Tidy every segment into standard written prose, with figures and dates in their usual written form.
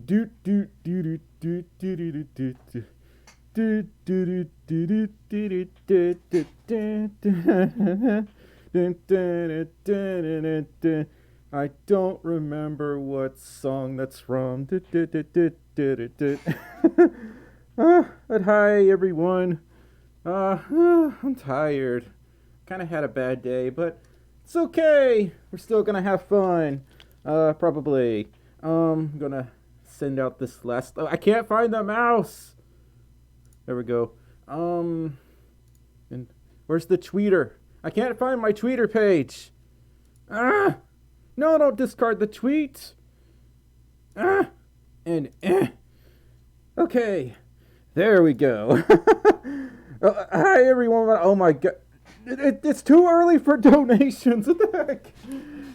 I don't remember what song that's from. But hi everyone. I'm tired. Kind of had a bad day, but it's okay. We're still gonna have fun. Probably. I'm gonna send out this last. Oh, I can't find the mouse. There we go. And where's the tweeter? I can't find my tweeter page. No, don't discard the tweet. Okay, there we go. Hi everyone. Oh my god, it's too early for donations. What the heck?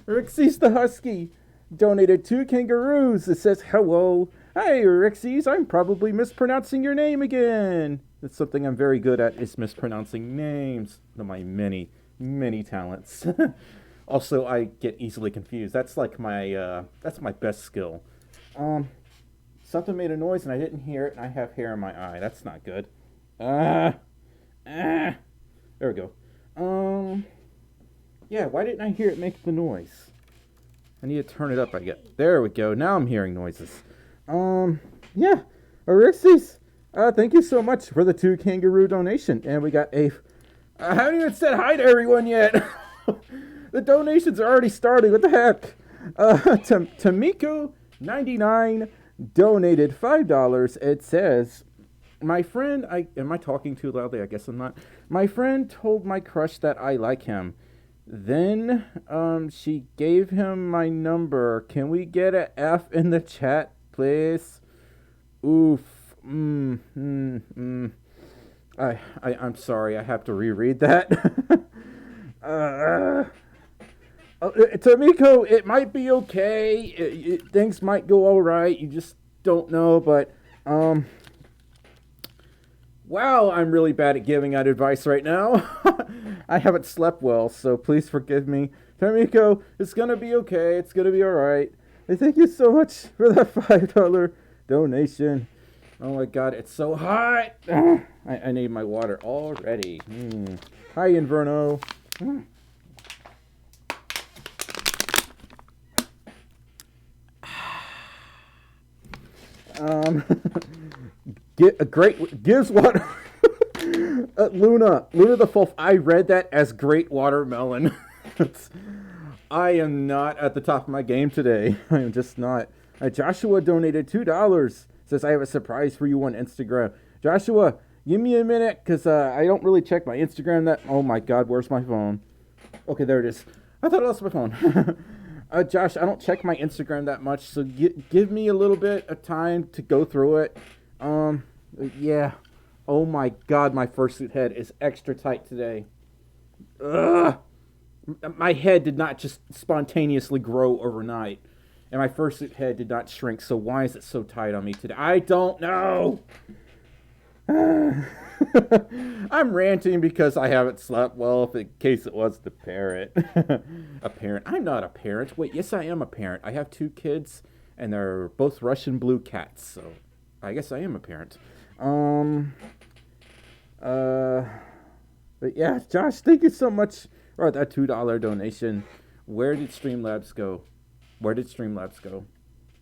Rixie's the Husky donated 2 kangaroos. It says hello. Hi Rixies, I'm probably mispronouncing your name again. That's something I'm very good at, is mispronouncing names. One of my many talents. Also, I get easily confused. That's like that's my best skill. Something made a noise and I didn't hear it, and I have hair in my eye. That's not good. There we go. Yeah, why didn't I hear it make the noise? I need to turn it up, I guess. There we go. Now I'm hearing noises. Yeah. Arixies, thank you so much for the 2 kangaroo donation. And we got I haven't even said hi to everyone yet. The donations are already starting. What the heck? Tamiko99 donated $5. It says, my friend, am I talking too loudly? I guess I'm not. My friend told my crush that I like him. Then, she gave him my number. Can we get a F in the chat, please? Oof. I'm sorry. I have to reread that. Tamiko, it might be okay. Things might go all right. You just don't know, but wow, I'm really bad at giving out advice right now. I haven't slept well, so please forgive me. Tamiko, it's gonna be okay. It's gonna be all right. And thank you so much for that $5 donation. Oh my God, it's so hot. I need my water already. Hi, Inverno. Gives water. Luna the Folf. I read that as great watermelon. I am not at the top of my game today. I am just not. Joshua donated $2. Says, I have a surprise for you on Instagram. Joshua, give me a minute, because I don't really check my Instagram that... Oh my God, where's my phone? Okay, there it is. I thought I lost my phone. Josh, I don't check my Instagram that much, so give me a little bit of time to go through it. Yeah. Oh my God, my fursuit head is extra tight today. Ugh. My head did not just spontaneously grow overnight. And my fursuit head did not shrink, so why is it so tight on me today? I don't know! I'm ranting because I haven't slept well, in case it was the parrot. A parent. I'm not a parent. Wait, yes, I am a parent. I have 2 kids, and they're both Russian blue cats, so I guess I am a parent. But yeah, Josh, thank you so much for that $2 donation. Where did Streamlabs go? Where did Streamlabs go?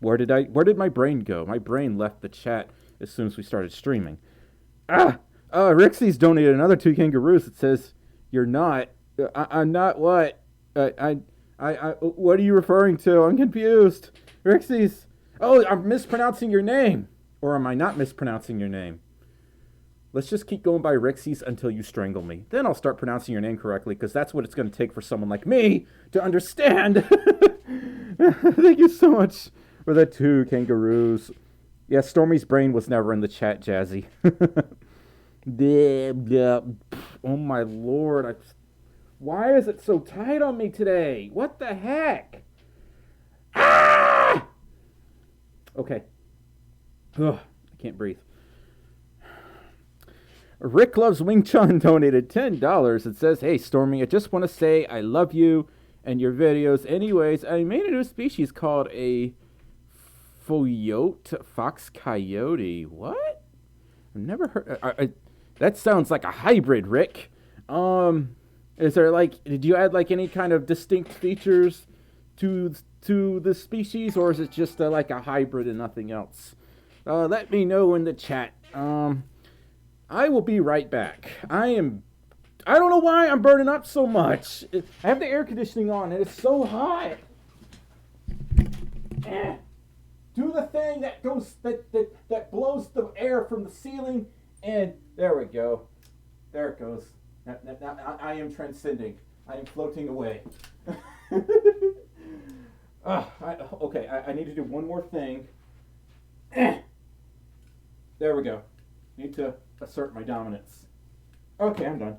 Where did my brain go? My brain left the chat as soon as we started streaming. Rixie's donated another 2 kangaroos. It says, you're not. I'm not what? What are you referring to? I'm confused. Rixie's. Oh, I'm mispronouncing your name. Or am I not mispronouncing your name? Let's just keep going by Rixie's until you strangle me. Then I'll start pronouncing your name correctly, because that's what it's going to take for someone like me to understand. Thank you so much for the 2 kangaroos. Yeah, Stormy's brain was never in the chat, Jazzy. Oh my lord. Why is it so tight on me today? What the heck? Ah! Okay. Ugh, I can't breathe. Rick Loves Wing Chun donated $10. It says, hey, Stormy, I just want to say I love you and your videos. Anyways, I made a new species called a Foyote Fox Coyote. What? I've never heard. That sounds like a hybrid, Rick. Is there like? Did you add like any kind of distinct features to the species, or is it just like a hybrid and nothing else? Let me know in the chat. I will be right back. I don't know why I'm burning up so much. I have the air conditioning on and it's so hot. Do the thing that goes that blows the air from the ceiling, and there we go. There it goes. Now I am transcending. I am floating away. Okay, I need to do one more thing. There we go. Need to assert my dominance. Okay, I'm done.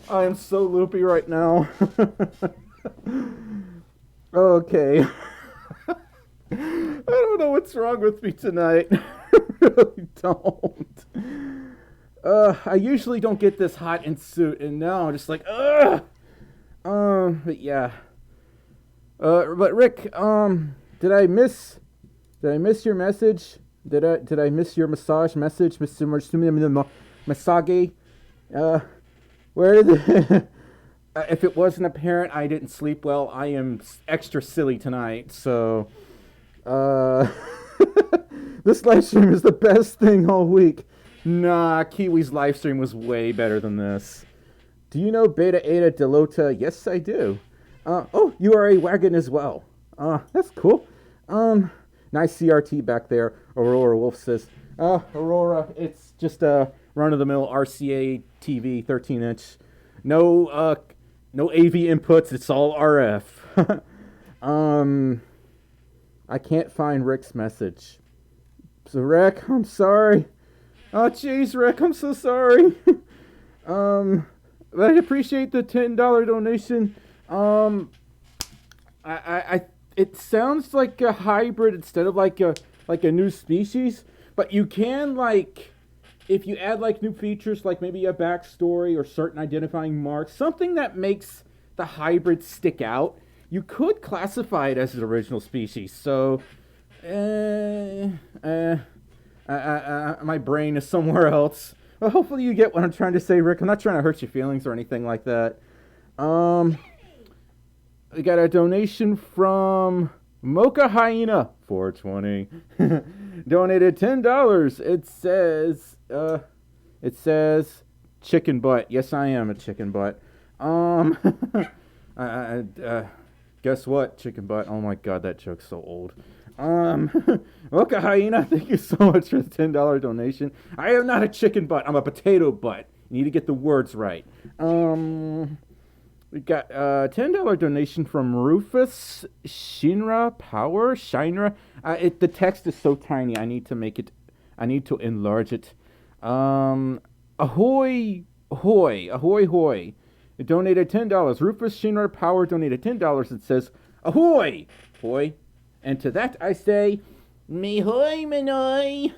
I am so loopy right now. Okay. I don't know what's wrong with me tonight. I really don't. I usually don't get this hot in suit, and now I'm just like, ugh. But yeah. But Rick, did I miss your message? Did I miss your massage message, Mr. Masagi? Where is it? If it wasn't apparent, I didn't sleep well. I am extra silly tonight, so this live stream is the best thing all week. Nah, Kiwi's live stream was way better than this. Do you know Beta Eta Delota? Yes, I do. Oh, you are a wagon as well. That's cool. Nice CRT back there. Aurora Wolf says, Aurora, it's just a run-of-the-mill RCA TV, 13-inch. No AV inputs. It's all RF. I can't find Rick's message. So Rick, I'm sorry. Oh, jeez, Rick, I'm so sorry. I appreciate the $10 donation. It sounds like a hybrid instead of like a new species, but you can like, if you add like new features, like maybe a backstory or certain identifying marks, something that makes the hybrid stick out, you could classify it as an original species. So, my brain is somewhere else. Well, hopefully you get what I'm trying to say, Rick. I'm not trying to hurt your feelings or anything like that. We got a donation from Mocha Hyena 420. Donated $10. It says chicken butt. Yes, I am a chicken butt. Guess what? Chicken butt. Oh my god, that joke's so old. Mocha Hyena, thank you so much for the $10 donation. I am not a chicken butt. I'm a potato butt. You need to get the words right. We got a $10 donation from Rufus Shinra Power. Shinra. The text is so tiny. I need to enlarge it. Ahoy, hoy, ahoy, hoy. It donated $10. Rufus Shinra Power donated $10. It says, ahoy, hoy. And to that I say, me hoy, menoy.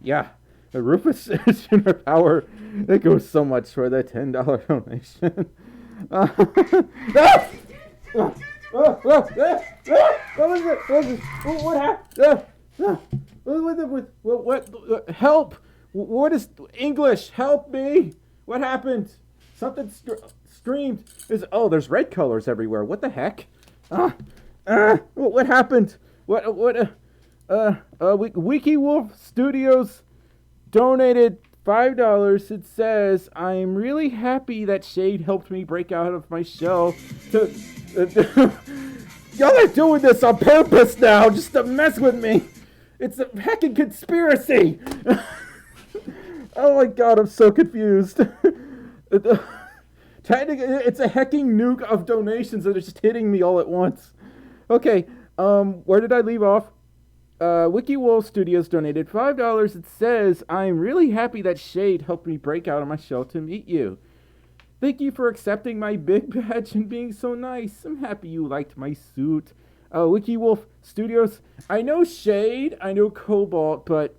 Yeah. The Rufus Shinra Power. It goes so much for the $10 donation. What was it? What happened? What? Help! What is English? Help me! What happened? Something screamed. There's red colors everywhere. What the heck? What happened? Wiki Wolf Studios donated $5. It says, I'm really happy that Shade helped me break out of my shell. Y'all are doing this on purpose now, just to mess with me. It's a heckin' conspiracy. Oh my god, I'm so confused. Technically, it's a hecking nuke of donations that are just hitting me all at once. Okay, where did I leave off? Wiki Wolf Studios donated $5. It says, I'm really happy that Shade helped me break out of my shell to meet you. Thank you for accepting my big badge and being so nice. I'm happy you liked my suit. Wiki Wolf Studios, I know Shade, I know Cobalt, but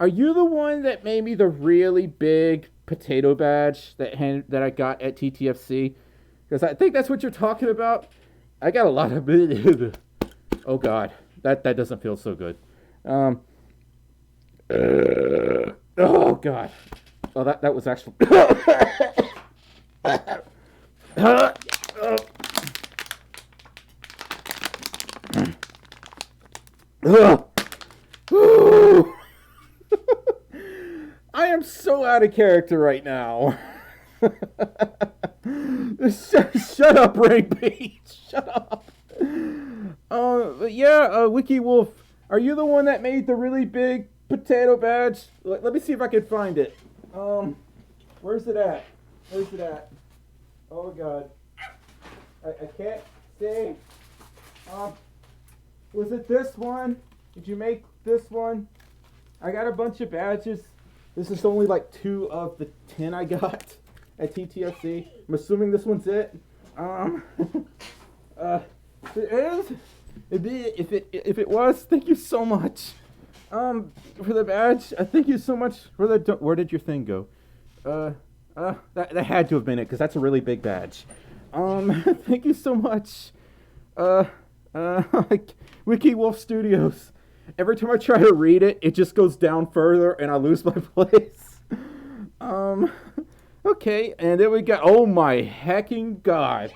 are you the one that made me the really big potato badge that I got at TTFC? Because I think that's what you're talking about. I got a lot of... Oh, God. That doesn't feel so good. Oh, God. Oh, that was actually... I am so out of character right now. Shut up, Rampage. Shut up. Wiki Wolf, are you the one that made the really big potato badge? Let me see if I can find it. Where's it at? Where's it at? Oh, God. I can't see. Was it this one? Did you make this one? I got a bunch of badges. This is only like 2 of the 10 I got at TTFC. I'm assuming this one's it. It is. If it was, thank you so much. For the badge. Thank you so much for the. Where did your thing go? That had to have been it because that's a really big badge. Thank you so much. Like Wiki Wolf Studios. Every time I try to read it, it just goes down further and I lose my place. Okay, and then we got, oh my hecking God.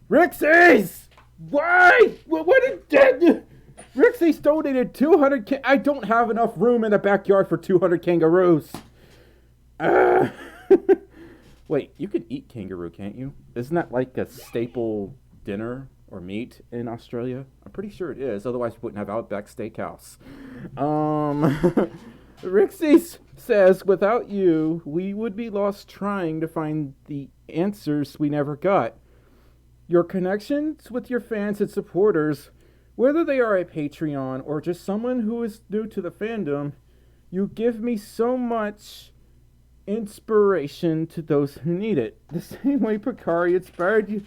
Rixie's! Why? What did that? Rixie's donated 200, I don't have enough room in the backyard for 200 kangaroos. Wait, you can eat kangaroo, can't you? Isn't that like a staple dinner or meat in Australia? I'm pretty sure it is. Otherwise, we wouldn't have Outback Steakhouse. Rixie says, without you, we would be lost trying to find the answers we never got. Your connections with your fans and supporters, whether they are a Patreon or just someone who is new to the fandom, you give me so much inspiration to those who need it. The same way Picari inspired you.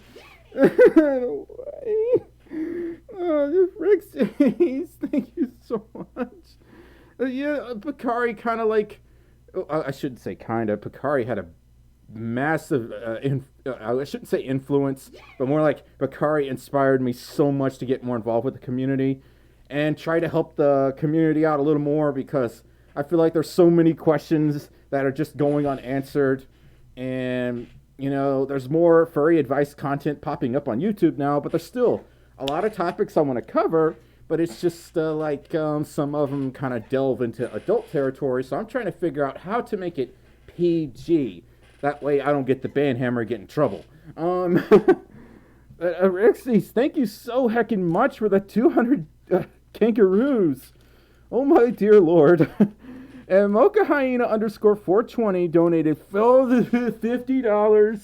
Rixie, thank you so much. Picari kind of like, I shouldn't say kind of, Picari had a massive, I shouldn't say influence, but more like Picari inspired me so much to get more involved with the community and try to help the community out a little more because I feel like there's so many questions that are just going unanswered, and you know, there's more furry advice content popping up on YouTube now, but there's still a lot of topics I want to cover, but it's just some of them kind of delve into adult territory, so I'm trying to figure out how to make it PG. That way I don't get the ban hammer and get in trouble. Rixie, thank you so heckin' much for the 200 kangaroos. Oh my dear Lord. And Mocha Hyena _420 donated $50.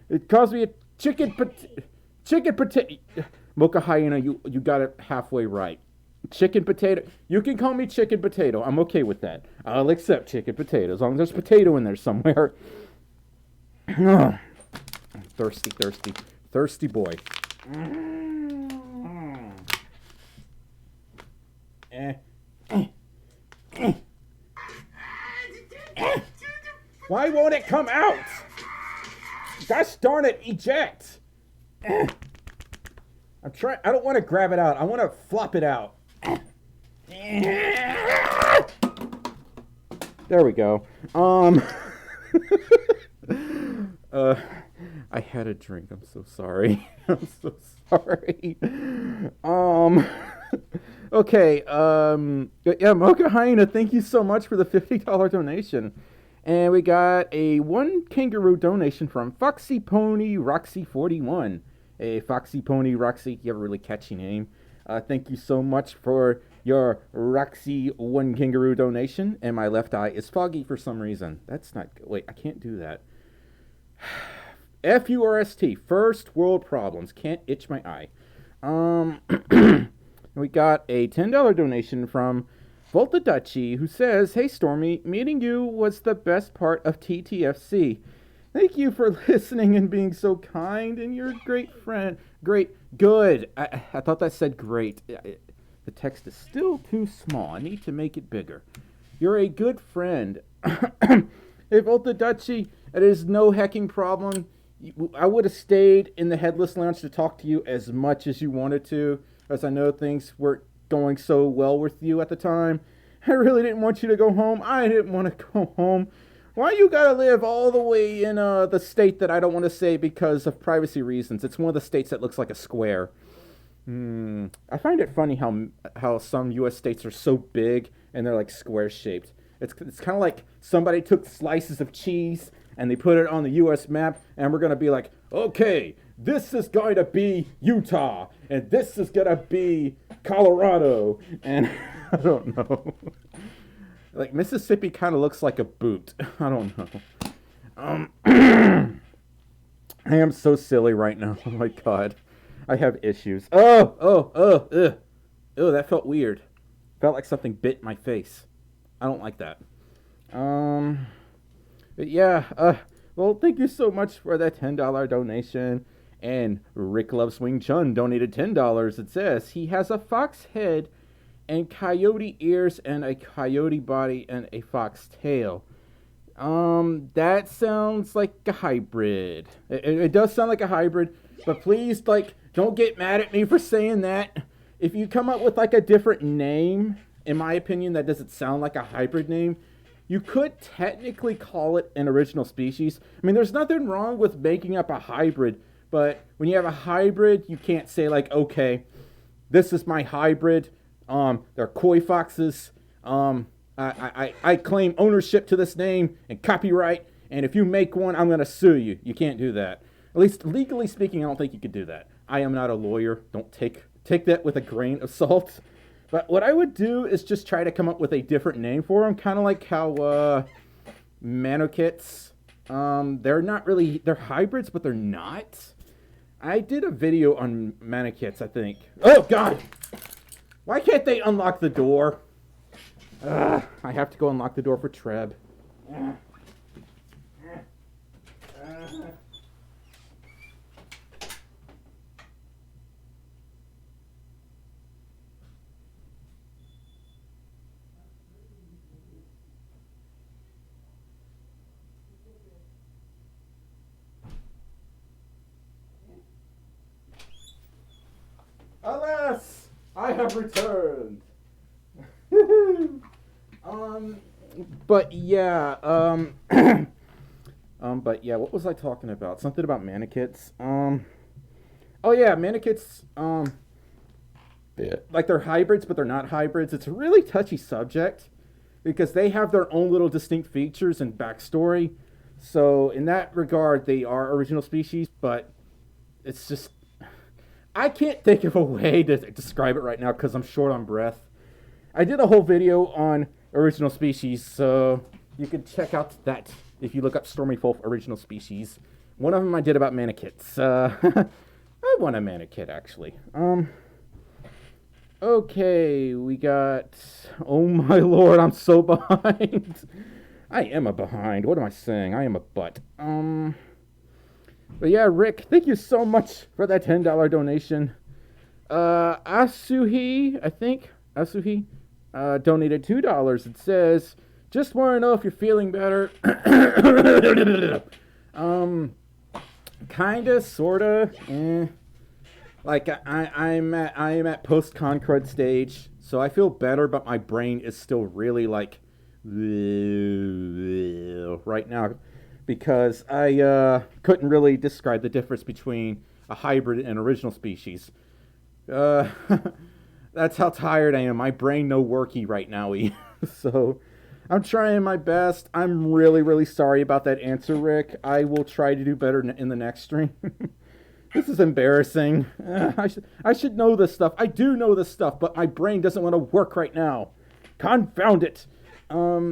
It cost me a chicken potato. Mocha Hyena, you got it halfway right. Chicken potato. You can call me chicken potato. I'm okay with that. I'll accept chicken potato as long as there's potato in there somewhere. Thirsty boy. Why won't it come out? Gosh darn it, eject. I'm trying. I don't want to grab it out. I want to flop it out. There we go. I had a drink. I'm so sorry. I'm so sorry. Okay. Yeah, Mocha Hyena, thank you so much for the $50 donation. And we got a 1 kangaroo donation from Foxy Pony Roxy 41. Hey, Foxy Pony Roxy, you have a really catchy name. Thank you so much for your Roxy 1 kangaroo donation. And my left eye is foggy for some reason. That's not... Wait, I can't do that. FURST, first world problems. Can't itch my eye. We got a $10 donation from Volta Duchy, who says, "Hey Stormy, meeting you was the best part of TTFC. Thank you for listening and being so kind, and you're a great friend. Good. I thought that said great. The text is still too small. I need to make it bigger. You're a good friend." Hey Volta Duchy, it is no hecking problem. I would have stayed in the Headless Lounge to talk to you as much as you wanted to, as I know things weren't going so well with you at the time. I really didn't want you to go home. I didn't want to go home. Why you gotta live all the way in the state that I don't want to say because of privacy reasons? It's one of the states that looks like a square. I find it funny how some U.S. states are so big and they're like square shaped. It's kind of like somebody took slices of cheese and they put it on the U.S. map, and we're gonna be like, okay, this is going to be Utah, and this is gonna be Colorado, and I don't know. Like Mississippi kind of looks like a boot. I don't know. I am so silly right now. Oh my god. I have issues. Ugh. Ew, that felt weird. Felt like something bit my face. I don't like that. But yeah, well, thank you so much for that $10 donation. And Rick Loves Wing Chun donated $10. It says he has a fox head and coyote ears and a coyote body and a fox tail. That sounds like a hybrid. It does sound like a hybrid, but please, like, don't get mad at me for saying that. If you come up with, like, a different name, in my opinion, that doesn't sound like a hybrid name, you could technically call it an original species. I mean, there's nothing wrong with making up a hybrid, but when you have a hybrid, you can't say, like, okay, this is my hybrid. They're koi foxes. I claim ownership to this name and copyright, and if you make one, I'm going to sue you. You can't do that. At least legally speaking, I don't think you could do that. I am not a lawyer. Don't take that with a grain of salt. But what I would do is just try to come up with a different name for them, kind of like how Manokits, they're not really, they're hybrids, but they're not. I did a video on Manokits, I think. Oh, God! Why can't they unlock the door? I have to go unlock the door for Treb. Alas, I have returned. But yeah, but yeah, what was I talking about? Something about Manokits. Oh yeah, Manokits, like they're hybrids, but they're not hybrids. It's a really touchy subject because they have their own little distinct features and backstory. So in that regard, they are original species, but it's just, I can't think of a way to describe it right now because I'm short on breath. I did a whole video on original species, so you can check out that if you look up Stormi Folf original species. One of them I did about Manokits. I want a Manokit, actually. Okay, we got... Oh my lord, I'm so behind. I am a behind. What am I saying? I am a butt. But yeah, Rick, thank you so much for that $10 donation. Asuhi, I think. Asuhi. Donated $2. It says, just want to know if you're feeling better. Kinda, sorta. Like I'm at post-con crud stage, so I feel better, but my brain is still really like right now because I couldn't really describe the difference between a hybrid and original species. That's how tired I am. My brain no worky right now. So I'm trying my best. I'm really, really sorry about that answer, Rick. I will try to do better in the next stream. This is embarrassing. I should know this stuff. I do know this stuff, but my brain doesn't want to work right now. Confound it. And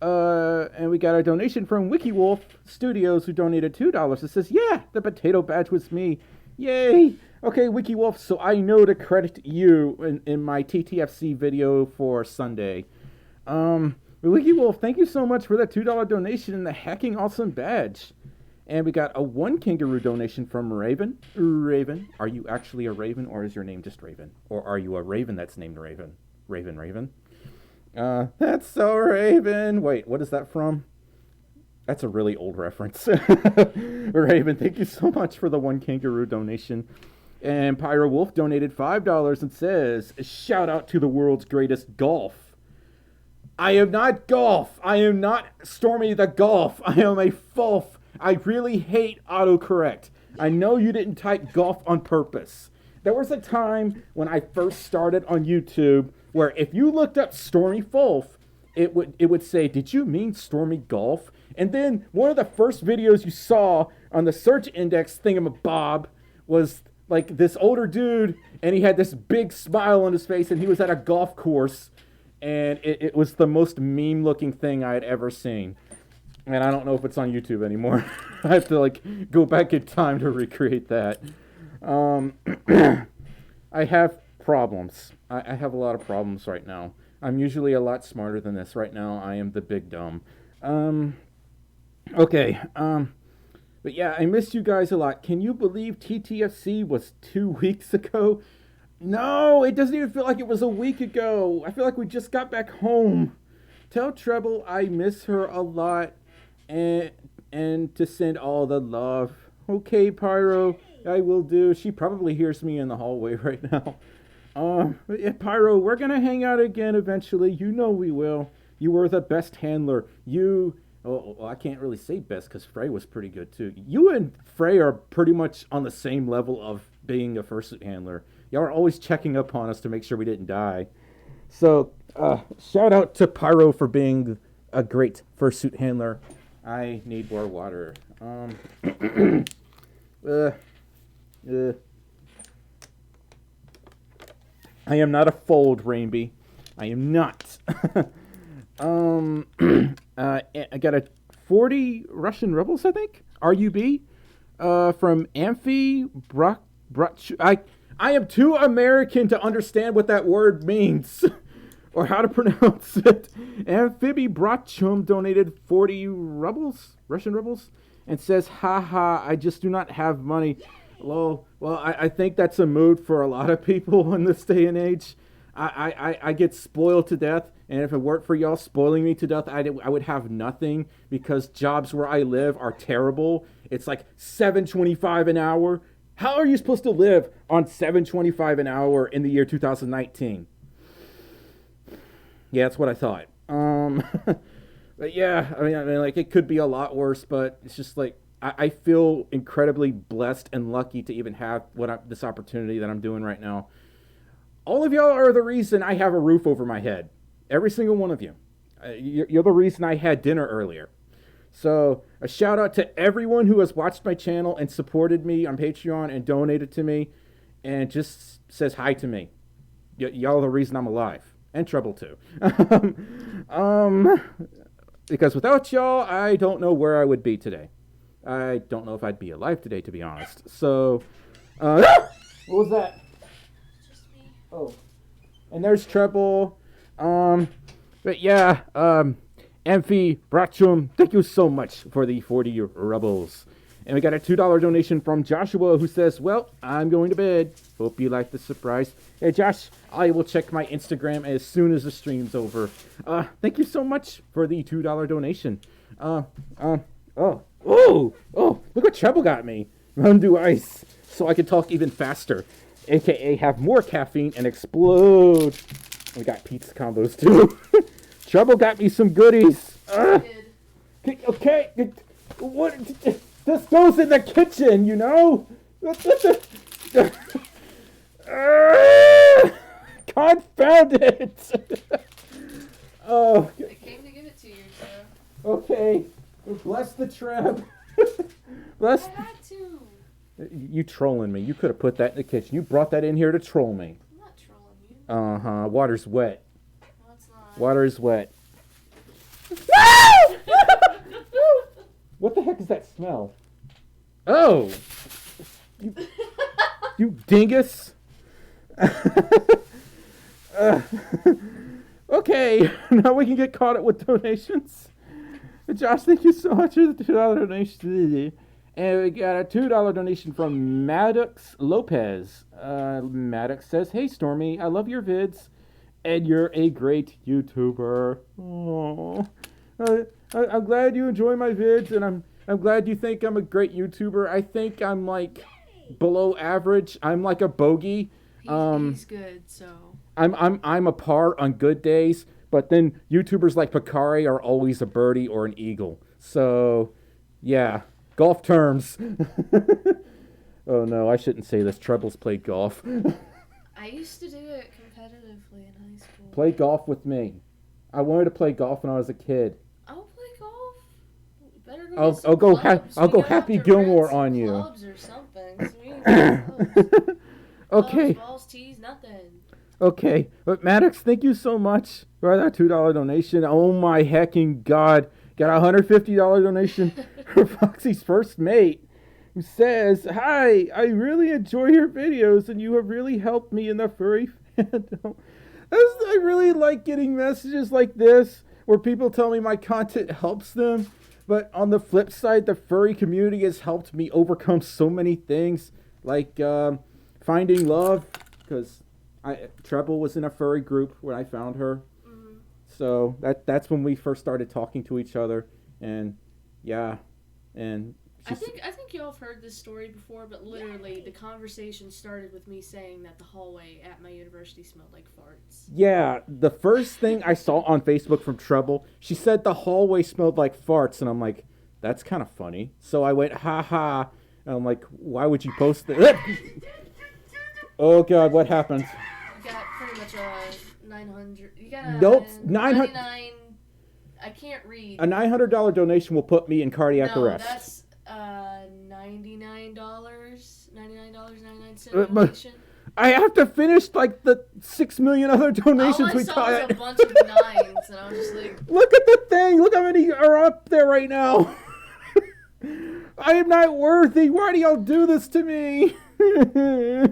we got a donation from WikiWolf Studios who donated $2. It says, yeah, the potato badge was me. Yay. Okay, WikiWolf, so I know to credit you in my TTFC video for Sunday. WikiWolf, thank you so much for that $2 donation and the hacking awesome badge. And we got a 1 kangaroo donation from Raven. Raven, are you actually a raven, or is your name just Raven? Or are you a raven that's named Raven? Raven. That's so Raven. Wait, what is that from? That's a really old reference. Raven, thank you so much for the 1 kangaroo donation. And Pyro Wolf donated $5 and says, shout out to the world's greatest golf. I am not golf. I am not Stormy the golf. I am a Folf. I really hate autocorrect. I know you didn't type golf on purpose. There was a time when I first started on YouTube where if you looked up Stormi Folf, it would say, did you mean Stormy Golf? And then one of the first videos you saw on the search index thingamabob was like this older dude, and he had this big smile on his face, and he was at a golf course, and it was the most meme-looking thing I had ever seen. And I don't know if it's on YouTube anymore. I have to like go back in time to recreate that. I have problems. I have a lot of problems right now. I'm usually a lot smarter than this. Right now, I am the big dumb. Okay. But yeah, I miss you guys a lot. Can you believe TTFC was 2 weeks ago? No, it doesn't even feel like it was a week ago. I feel like we just got back home. Tell Treble I miss her a lot, and to send all the love. Okay, Pyro, I will do. She probably hears me in the hallway right now. Yeah, Pyro, we're gonna hang out again eventually. You know we will. You were the best handler. I can't really say best because Frey was pretty good too. You and Frey are pretty much on the same level of being a fursuit handler. Y'all are always checking up on us to make sure we didn't die. So, shout out to Pyro for being a great fursuit handler. I need more water. I am not a fold, Rainby. I am not. I got a 40 Russian rebels, I think. RUB. From Amphi I am too American to understand what that word means. Or how to pronounce it. Amphibi Brachum donated 40 rebels, Russian rebels, and says, haha, I just do not have money. Well, I think that's a mood for a lot of people in this day and age. I get spoiled to death, and if it weren't for y'all spoiling me to death, I would have nothing, because jobs where I live are terrible. It's like $7.25 an hour. How are you supposed to live on $7.25 an hour in the year 2019? Yeah, that's what I thought. But yeah, I mean, like, it could be a lot worse, but it's just like, I feel incredibly blessed and lucky to even have this opportunity that I'm doing right now. All of y'all are the reason I have a roof over my head. Every single one of you. You're the reason I had dinner earlier. So a shout out to everyone who has watched my channel and supported me on Patreon and donated to me and just says hi to me. Y'all are the reason I'm alive. And Trouble too. Because without y'all, I don't know where I would be today. I don't know if I'd be alive today, to be honest. So, what was that? Just me. Oh, and there's Treble. But yeah, Amphi Brachum, thank you so much for the 40 rebels. And we got a $2 donation from Joshua, who says, well, I'm going to bed. Hope you like the surprise. Hey, Josh, I will check my Instagram as soon as the stream's over. Thank you so much for the $2 donation. Oh, look what Treble got me. Undo Ice, so I can talk even faster. AKA have more caffeine and explode. We got pizza combos too. Treble got me some goodies. Okay, what? This goes in the kitchen, you know? Confound it! Oh. I came to give it to you, so. Okay. Bless the trap. Bless. I had to. You trolling me. You could have put that in the kitchen. You brought that in here to troll me. I'm not trolling you. Uh-huh. Water's wet. No, it's not. Water is wet. What the heck is that smell? Oh! You dingus! Okay, now we can get caught up with donations. Josh, thank you so much for the $2 donation. And we got a $2 donation from Maddox Lopez. Maddox says, hey, Stormy, I love your vids, and you're a great YouTuber. Aww. I'm glad you enjoy my vids, and I'm glad you think I'm a great YouTuber. I think I'm like below average. I'm like a bogey. He's good, so. I'm a par on good days, but then YouTubers like Picari are always a birdie or an eagle. So, yeah, golf terms. Oh no, I shouldn't say this. Trebles played golf. I used to do it competitively in high school. Play golf with me. I wanted to play golf when I was a kid. I'll play golf. Better go I'll go Happy Gilmore on you. Clubs or something. 'Cause we ain't got clubs. Okay. Clubs, balls, tees, nothing. Okay, but Maddox, thank you so much for that $2 donation. Oh my hecking God. Got a $150 donation for Foxy's first mate, who says, "Hi, I really enjoy your videos and you have really helped me in the furry fandom." I really like getting messages like this where people tell me my content helps them. But on the flip side, the furry community has helped me overcome so many things, like finding love, because Treble was in a furry group when I found her. Mm-hmm. So that's when we first started talking to each other, and yeah, and I think y'all have heard this story before, but literally the conversation started with me saying that the hallway at my university smelled like farts. Yeah, the first thing I saw on Facebook from Treble, she said the hallway smelled like farts, and I'm like, that's kind of funny. So I went, ha ha, and I'm like, why would you post that? Oh God, what happened? You got pretty much a 900. You got a nope, 99. I can't read. A $900 donation will put me in cardiac arrest. That's $99. $99.99 donation. I have to finish like the 6 million other donations we got. All I saw was a bunch of nines, and I was just like, look at the thing. Look how many are up there right now. I am not worthy. Why do y'all do this to me? I'm gonna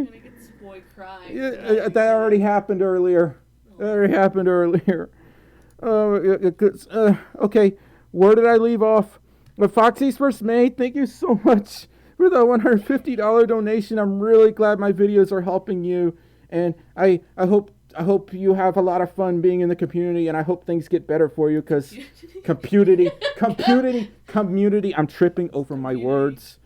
get this boy crying. Yeah, that already happened earlier. That already happened earlier. Okay, where did I leave off? Foxy's first mate, thank you so much for the $150 donation. I'm really glad my videos are helping you, and I hope you have a lot of fun being in the community, and I hope things get better for you, because community, I'm tripping over my words.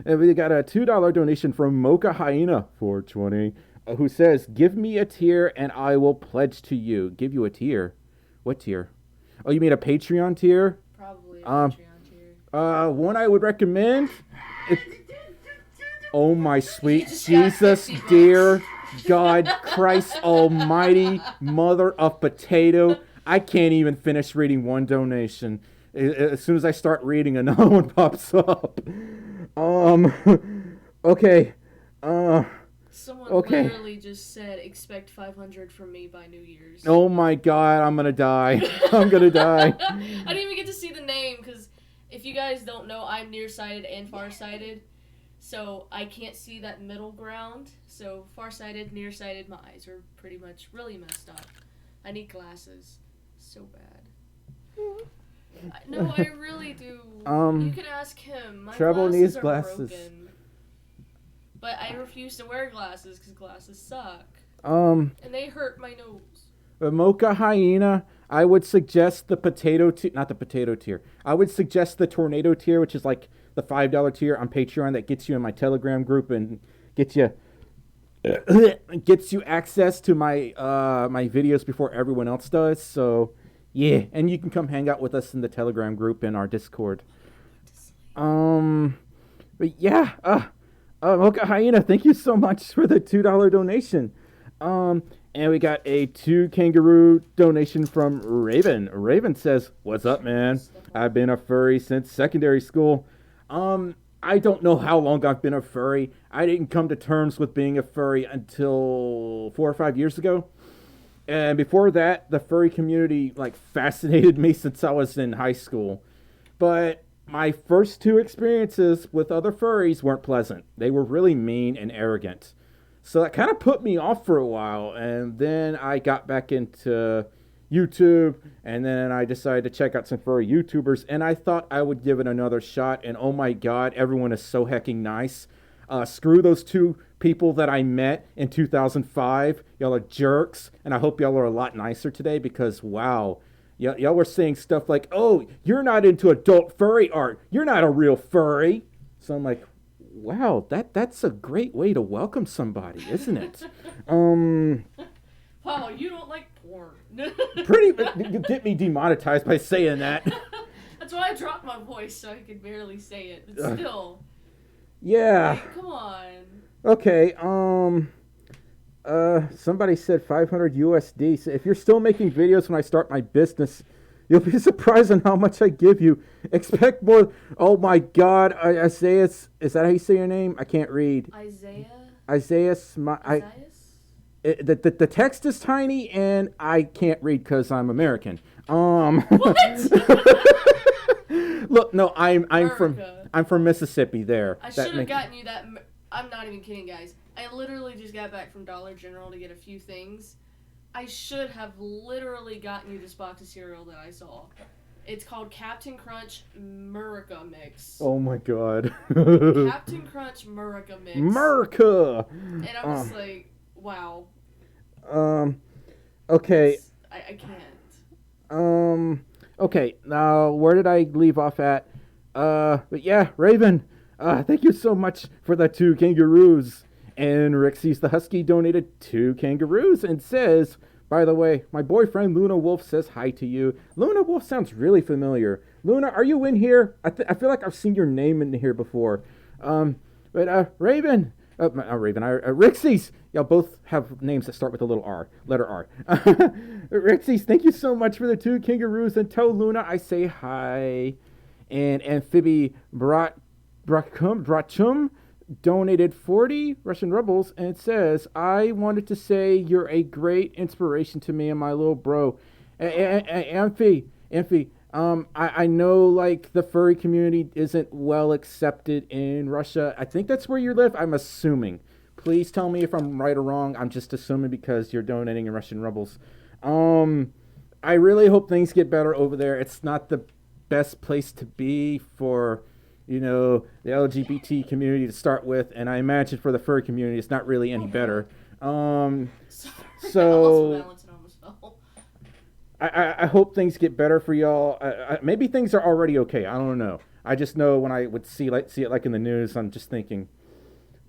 And we got a $2 donation from Mocha Hyena 420, who says, "Give me a tier and I will pledge to you." Give you a tier? What tier? Oh, you mean a Patreon tier? Probably a Patreon tier. One I would recommend. Oh my sweet Jesus, dear God, Christ Almighty, Mother of Potato! I can't even finish reading one donation. As soon as I start reading, another one pops up. Okay. Someone literally just said, "Expect 500 from me by New Year's." Oh my God, I'm gonna die. I'm gonna die. I didn't even get to see the name, because if you guys don't know, I'm nearsighted and farsighted, so I can't see that middle ground. So farsighted, nearsighted, my eyes are pretty much really messed up. I need glasses so bad. No, I really do. You can ask him. My Treble glasses needs are glasses. broken. But I refuse to wear glasses because glasses suck. And they hurt my nose. Mocha Hyena, I would suggest the potato tier, not the potato tier. I would suggest the tornado tier, which is like the $5 tier on Patreon that gets you in my Telegram group and gets you access to my my videos before everyone else does. So yeah, and you can come hang out with us in the Telegram group and our Discord. But yeah, Mocha Hyena, thank you so much for the $2 donation. And we got a 2 kangaroo donation from Raven. Raven says, "What's up, man? I've been a furry since secondary school." I don't know how long I've been a furry. I didn't come to terms with being a furry until 4 or 5 years ago. And before that, the furry community fascinated me since I was in high school. But my first 2 experiences with other furries weren't pleasant. They were really mean and arrogant. So that kind of put me off for a while. And then I got back into YouTube, and then I decided to check out some furry YouTubers, and I thought I would give it another shot. And oh my God, everyone is so hecking nice. Screw those 2 people that I met in 2005. Y'all are jerks, and I hope y'all are a lot nicer today, because wow, y'all were saying stuff like, "Oh, you're not into adult furry art. You're not a real furry." So I'm like, "Wow, that's a great way to welcome somebody, isn't it?" Wow, you don't like porn. You get me demonetized by saying that. That's why I dropped my voice so I could barely say it. But still. Yeah. Like, come on. Okay. Somebody said 500 USD. So if you're still making videos when I start my business, you'll be surprised on how much I give you. Expect more. Oh my God, Isaiah, is that how you say your name? I can't read. Isaiah. The text is tiny and I can't read because I'm American. What? Look, no, I'm from Mississippi. There. I should have gotten you that. I'm not even kidding, guys. I literally just got back from Dollar General to get a few things. I should have literally gotten you this box of cereal that I saw. It's called Captain Crunch Murica Mix. Oh my God. Captain Crunch Murica Mix. Murica! And I was like, wow. Okay. I can't. Okay, now where did I leave off at? But yeah, Raven, thank you so much for the 2 kangaroos. And Rixie's the Husky donated 2 kangaroos and says, by the way, my boyfriend Luna Wolf says hi to you. Luna Wolf sounds really familiar. Luna, are you in here? I feel like I've seen your name in here before. Raven, Rixie's, y'all both have names that start with a little R, letter R. Rixie's, thank you so much for the 2 kangaroos, and tell Luna I say hi. And Amphibi Brachum donated 40 Russian rubles, and it says, I wanted to say you're a great inspiration to me and my little bro. Amphi, I know, like, the furry community isn't well accepted in Russia. I think that's where you live. I'm assuming. Please tell me if I'm right or wrong. I'm just assuming because you're donating in Russian rubles. I really hope things get better over there. It's not the best place to be for, you know, the LGBT community to start with, and I imagine for the furry community, it's not really any better. So I hope things get better for y'all. Maybe things are already okay. I don't know. I just know when I would see it like in the news, I'm just thinking,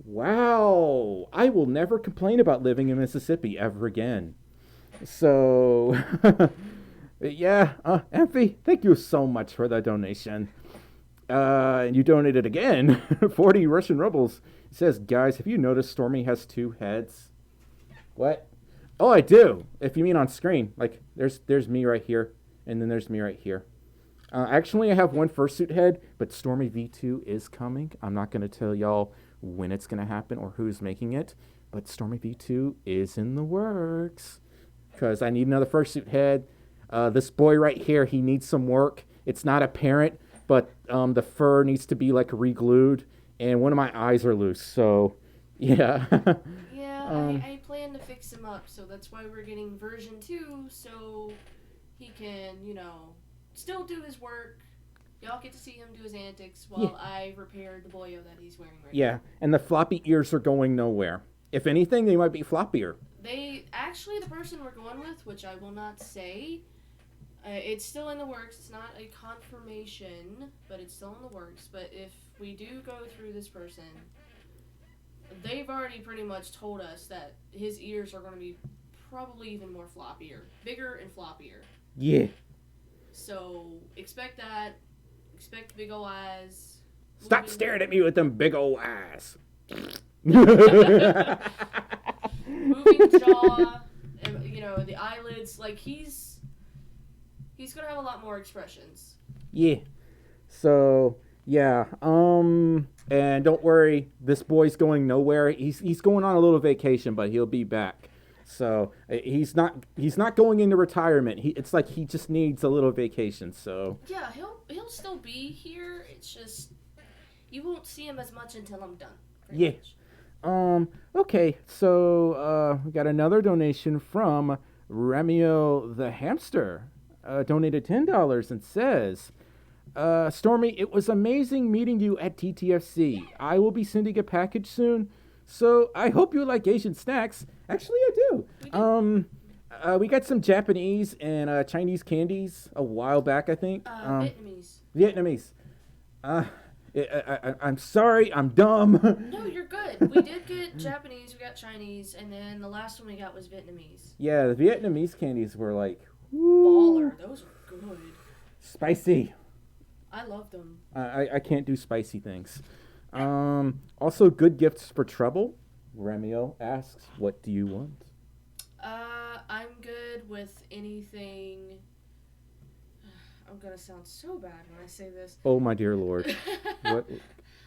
wow, I will never complain about living in Mississippi ever again. So, yeah, Amphi, thank you so much for the donation. And you donated again, 40 Russian rubles. It says, guys, have you noticed Stormy has 2 heads? What? Oh, I do. If you mean on screen, like there's me right here, and then there's me right here. Actually, I have 1 fursuit head, but Stormy V2 is coming. I'm not going to tell y'all when it's going to happen or who's making it, but Stormy V2 is in the works because I need another fursuit head. This boy right here, he needs some work. It's not apparent, but the fur needs to be like re-glued, and one of my eyes are loose. So, yeah. I plan to fix him up, so that's why we're getting version 2, so he can, you know, still do his work. Y'all get to see him do his antics while I repair the boyo that he's wearing right now. Yeah, and the floppy ears are going nowhere. If anything, they might be floppier. The person we're going with, which I will not say, it's still in the works. It's not a confirmation, but it's still in the works. But if we do go through this person, they've already pretty much told us that his ears are going to be probably even more floppier. Bigger and floppier. Yeah. So, expect that. Expect big ol' eyes. Stop staring at me with them big ol' eyes. Moving jaw. You know, the eyelids. Like, he's going to have a lot more expressions. Yeah. So, yeah. And don't worry, this boy's going nowhere. He's going on a little vacation, but he'll be back. So he's not going into retirement. It's like he just needs a little vacation. So yeah, he'll still be here. It's just you won't see him as much until I'm done. Yeah. Much. Okay. So we got another donation from Ramio the hamster. Donated $10 and says, Stormy, it was amazing meeting you at TTFC. I will be sending a package soon, so I hope you like Asian snacks. Actually, I do. We got some Japanese and Chinese candies a while back, I think. Vietnamese. Vietnamese. I'm sorry, I'm dumb. No, you're good. We did get Japanese, we got Chinese, and then the last one we got was Vietnamese. Yeah, the Vietnamese candies were like... Baller. Those were good. Spicy. I love them. I can't do spicy things. Also, good gifts for trouble. Ramio asks, what do you want? I'm good with anything. I'm gonna sound so bad when I say this. Oh my dear Lord. What?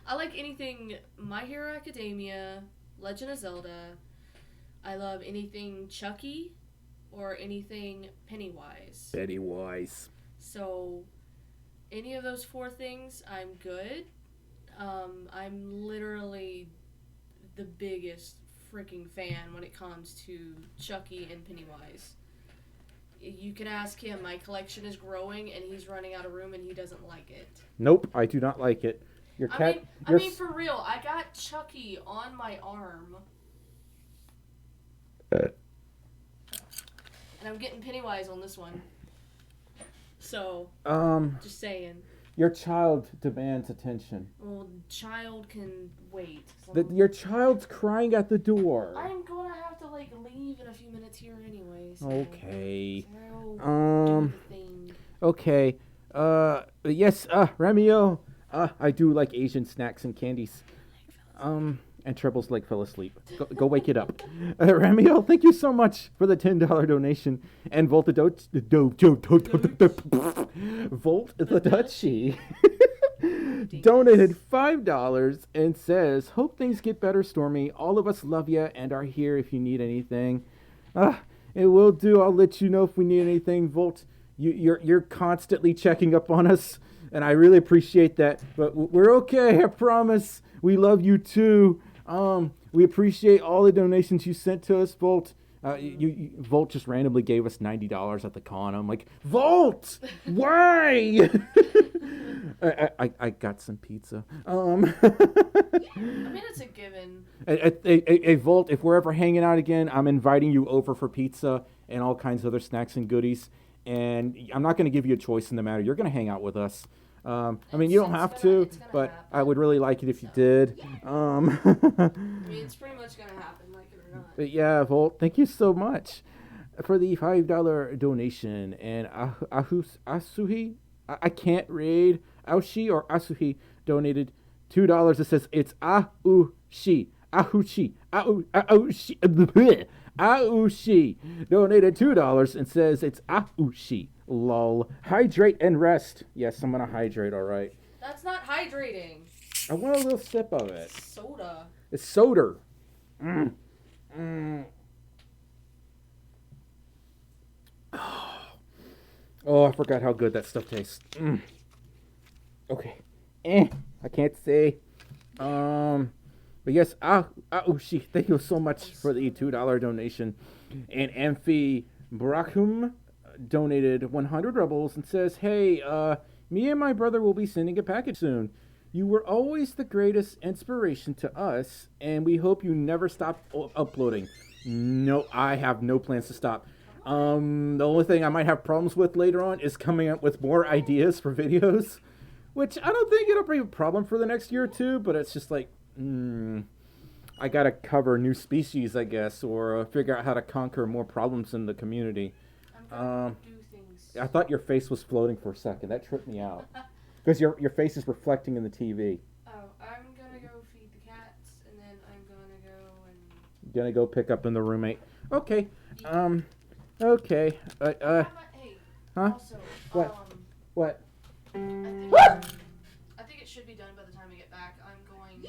I like anything My Hero Academia, Legend of Zelda. I love anything Chucky or anything Pennywise. Pennywise. So, any of those 4 things, I'm good. I'm literally the biggest freaking fan when it comes to Chucky and Pennywise. You can ask him. My collection is growing, and he's running out of room, and he doesn't like it. Nope, I do not like it. Your cat. I mean, for real. I got Chucky on my arm, and I'm getting Pennywise on this one. So, just saying. Your child demands attention. Well, child can wait. Your child's crying at the door. I'm gonna have to leave in a few minutes here anyway. So, Okay. do the thing. Okay. Yes. Ramio. I do like Asian snacks and candies. And Treble's leg fell asleep. Go wake it up. Ramio, thank you so much for the $10 donation. And Volt the Dutchie donated $5 and says, hope things get better, Stormy. All of us love you and are here if you need anything. It will do. I'll let you know if we need anything, Volt. You're constantly checking up on us, and I really appreciate that. But we're okay, I promise. We love you too. We appreciate all the donations you sent to us, Volt. Volt just randomly gave us $90 at the con. I'm like, Volt, why? I got some pizza. I mean, it's a given. Hey, Volt, if we're ever hanging out again, I'm inviting you over for pizza and all kinds of other snacks and goodies. And I'm not going to give you a choice in the matter. You're going to hang out with us. I mean, you don't have to, but happen. I would really like it if you did. I mean, it's pretty much going to happen, like it or not. But yeah, Volt, thank you so much for the $5 donation. And Asuhi, I can't read, Aushi or Asuhi donated $2. It says it's Aushi, Aushi, Aushi, Aushi donated $2 and says it's Aushi. Lol. Hydrate and rest. Yes, I'm gonna hydrate, alright. That's not hydrating. I want a little sip of it. Soda. It's soda. Oh, I forgot how good that stuff tastes. Okay. I can't say. But yes, Aushi, thank you so much for the $2 donation. And Amphi Brachum donated 100 rubles and says, hey, me and my brother will be sending a package soon. You were always the greatest inspiration to us, and we hope you never stop uploading. No, I have no plans to stop. The only thing I might have problems with later on is coming up with more ideas for videos, which I don't think it'll be a problem for the next year or two, but it's just like, I gotta cover new species, I guess, or figure out how to conquer more problems in the community. Do things. I thought your face was floating for a second. That tripped me out. Because your face is reflecting in the TV. Oh, I'm gonna go feed the cats, and then I'm gonna go and... Gonna go pick up in the roommate. Okay. Okay. Hey, huh? Also, What? What? I think it should be done by the time I get back. I'm going to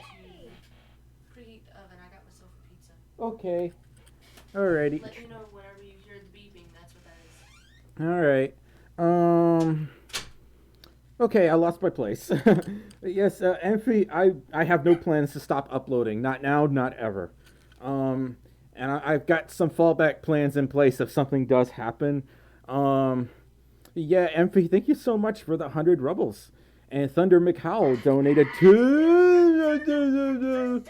preheat the oven. I got myself a pizza. Okay. Alrighty. Let me know whenever you hear the beeping. That's what that is. Alright. Okay, I lost my place. Yes, Amphi, I have no plans to stop uploading. Not now, not ever. And I've got some fallback plans in place if something does happen. Yeah, Amphi, thank you so much for the 100 rubles. And Thunder McHowell donated 2...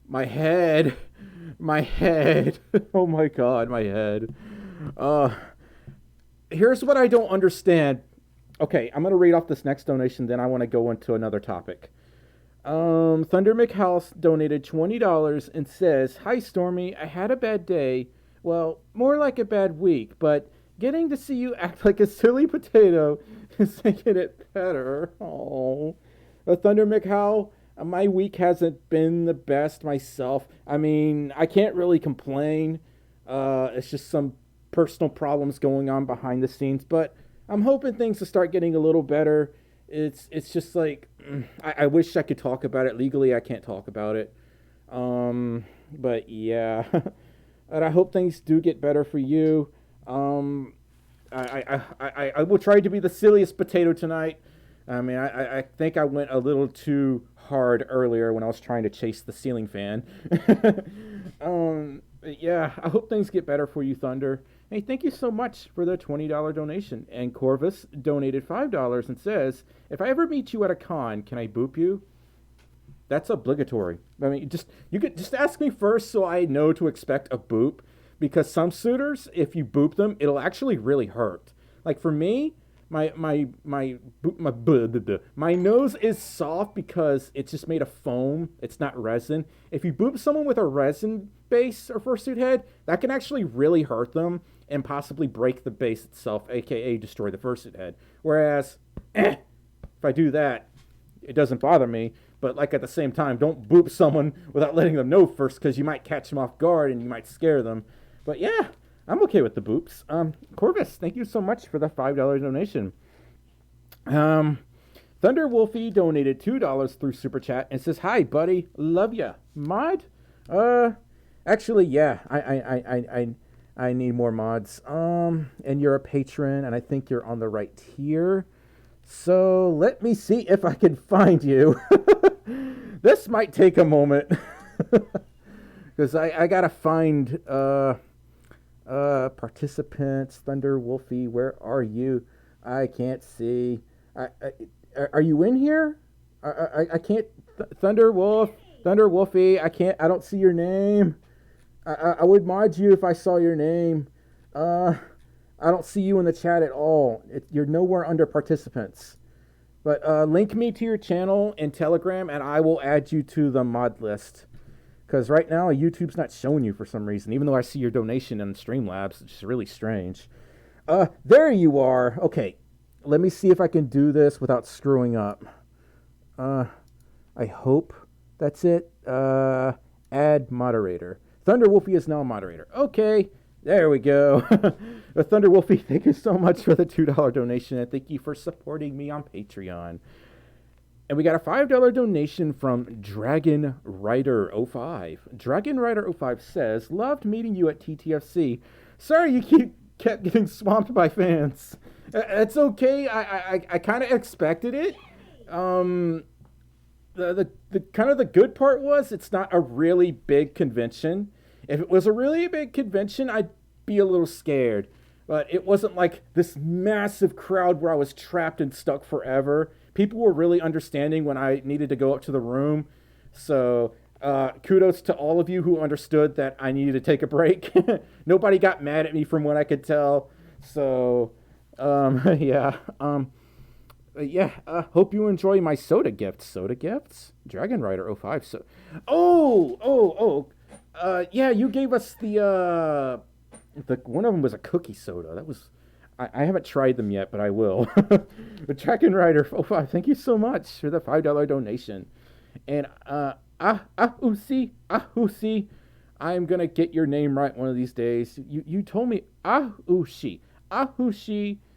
My head. My head. Oh my god, my head. Uh, Here's what I don't understand. Okay, I'm gonna read off this next donation, then I want to go into another topic. Thunder McHouse donated $20 and says, "Hi Stormy, I had a bad day. Well, more like a bad week, but getting to see you act like a silly potato is making it better." Oh, Thunder McHow, my week hasn't been the best myself. I mean, I can't really complain. It's just some personal problems going on behind the scenes, but I'm hoping things will start getting a little better. It's just like I wish I could talk about it legally. I can't talk about it. But yeah, and I hope things do get better for you. I will try to be the silliest potato tonight. I mean, I think I went a little too hard earlier when I was trying to chase the ceiling fan. Yeah, I hope things get better for you, Thunder. Hey, thank you so much for the $20 donation. And Corvus donated $5 and says, "If I ever meet you at a con, can I boop you?" That's obligatory. I mean, you could just ask me first so I know to expect a boop. Because some suitors, if you boop them, it'll actually really hurt. Like for me, my nose is soft because it's just made of foam. It's not resin. If you boop someone with a resin base or fursuit head, that can actually really hurt them and possibly break the base itself, aka destroy the fursuit head. Whereas, if I do that, it doesn't bother me. But like at the same time, don't boop someone without letting them know first, because you might catch them off guard and you might scare them. But yeah, I'm okay with the boops. Corvus, thank you so much for the $5 donation. Thunder Wolfie donated $2 through Super Chat and says, "Hi, buddy. Love ya. Mod? Actually, yeah. I need more mods. And you're a patron, and I think you're on the right tier. So let me see if I can find you. This might take a moment. Because I gotta find participants. Thunder Wolfie, where are you? I can't see. Are you in here? I can't. Thunder Wolfie. I don't see your name. I would mod you if I saw your name. I don't see you in the chat at all. You're nowhere under participants. But link me to your channel in Telegram, and I will add you to the mod list. Because right now, YouTube's not showing you for some reason, even though I see your donation in Streamlabs. It's just really strange. There you are. Okay, let me see if I can do this without screwing up. I hope that's it. Add moderator. Thunder Wolfie is now a moderator. Okay, there we go. Thunder Wolfie, thank you so much for the $2 donation, and thank you for supporting me on Patreon. And we got a $5 donation from Dragon Rider 05. Dragon Rider 05 says, "Loved meeting you at TTFC. Sorry you kept getting swamped by fans. It's okay. I kind of expected it. The kind of the good part was it's not a really big convention. If it was a really big convention, I'd be a little scared. But it wasn't like this massive crowd where I was trapped and stuck forever. People were really understanding when I needed to go up to the room. So kudos to all of you who understood that I needed to take a break. Nobody got mad at me from what I could tell. So, yeah. Hope you enjoy my soda gifts. Soda gifts? Dragon Rider 05. So, yeah, you gave us the one of them was a cookie soda. That was, I haven't tried them yet, but I will. But Dragon Rider 05, thank you so much for the $5 donation. And Ahusi, I'm gonna get your name right one of these days. You told me Ahushi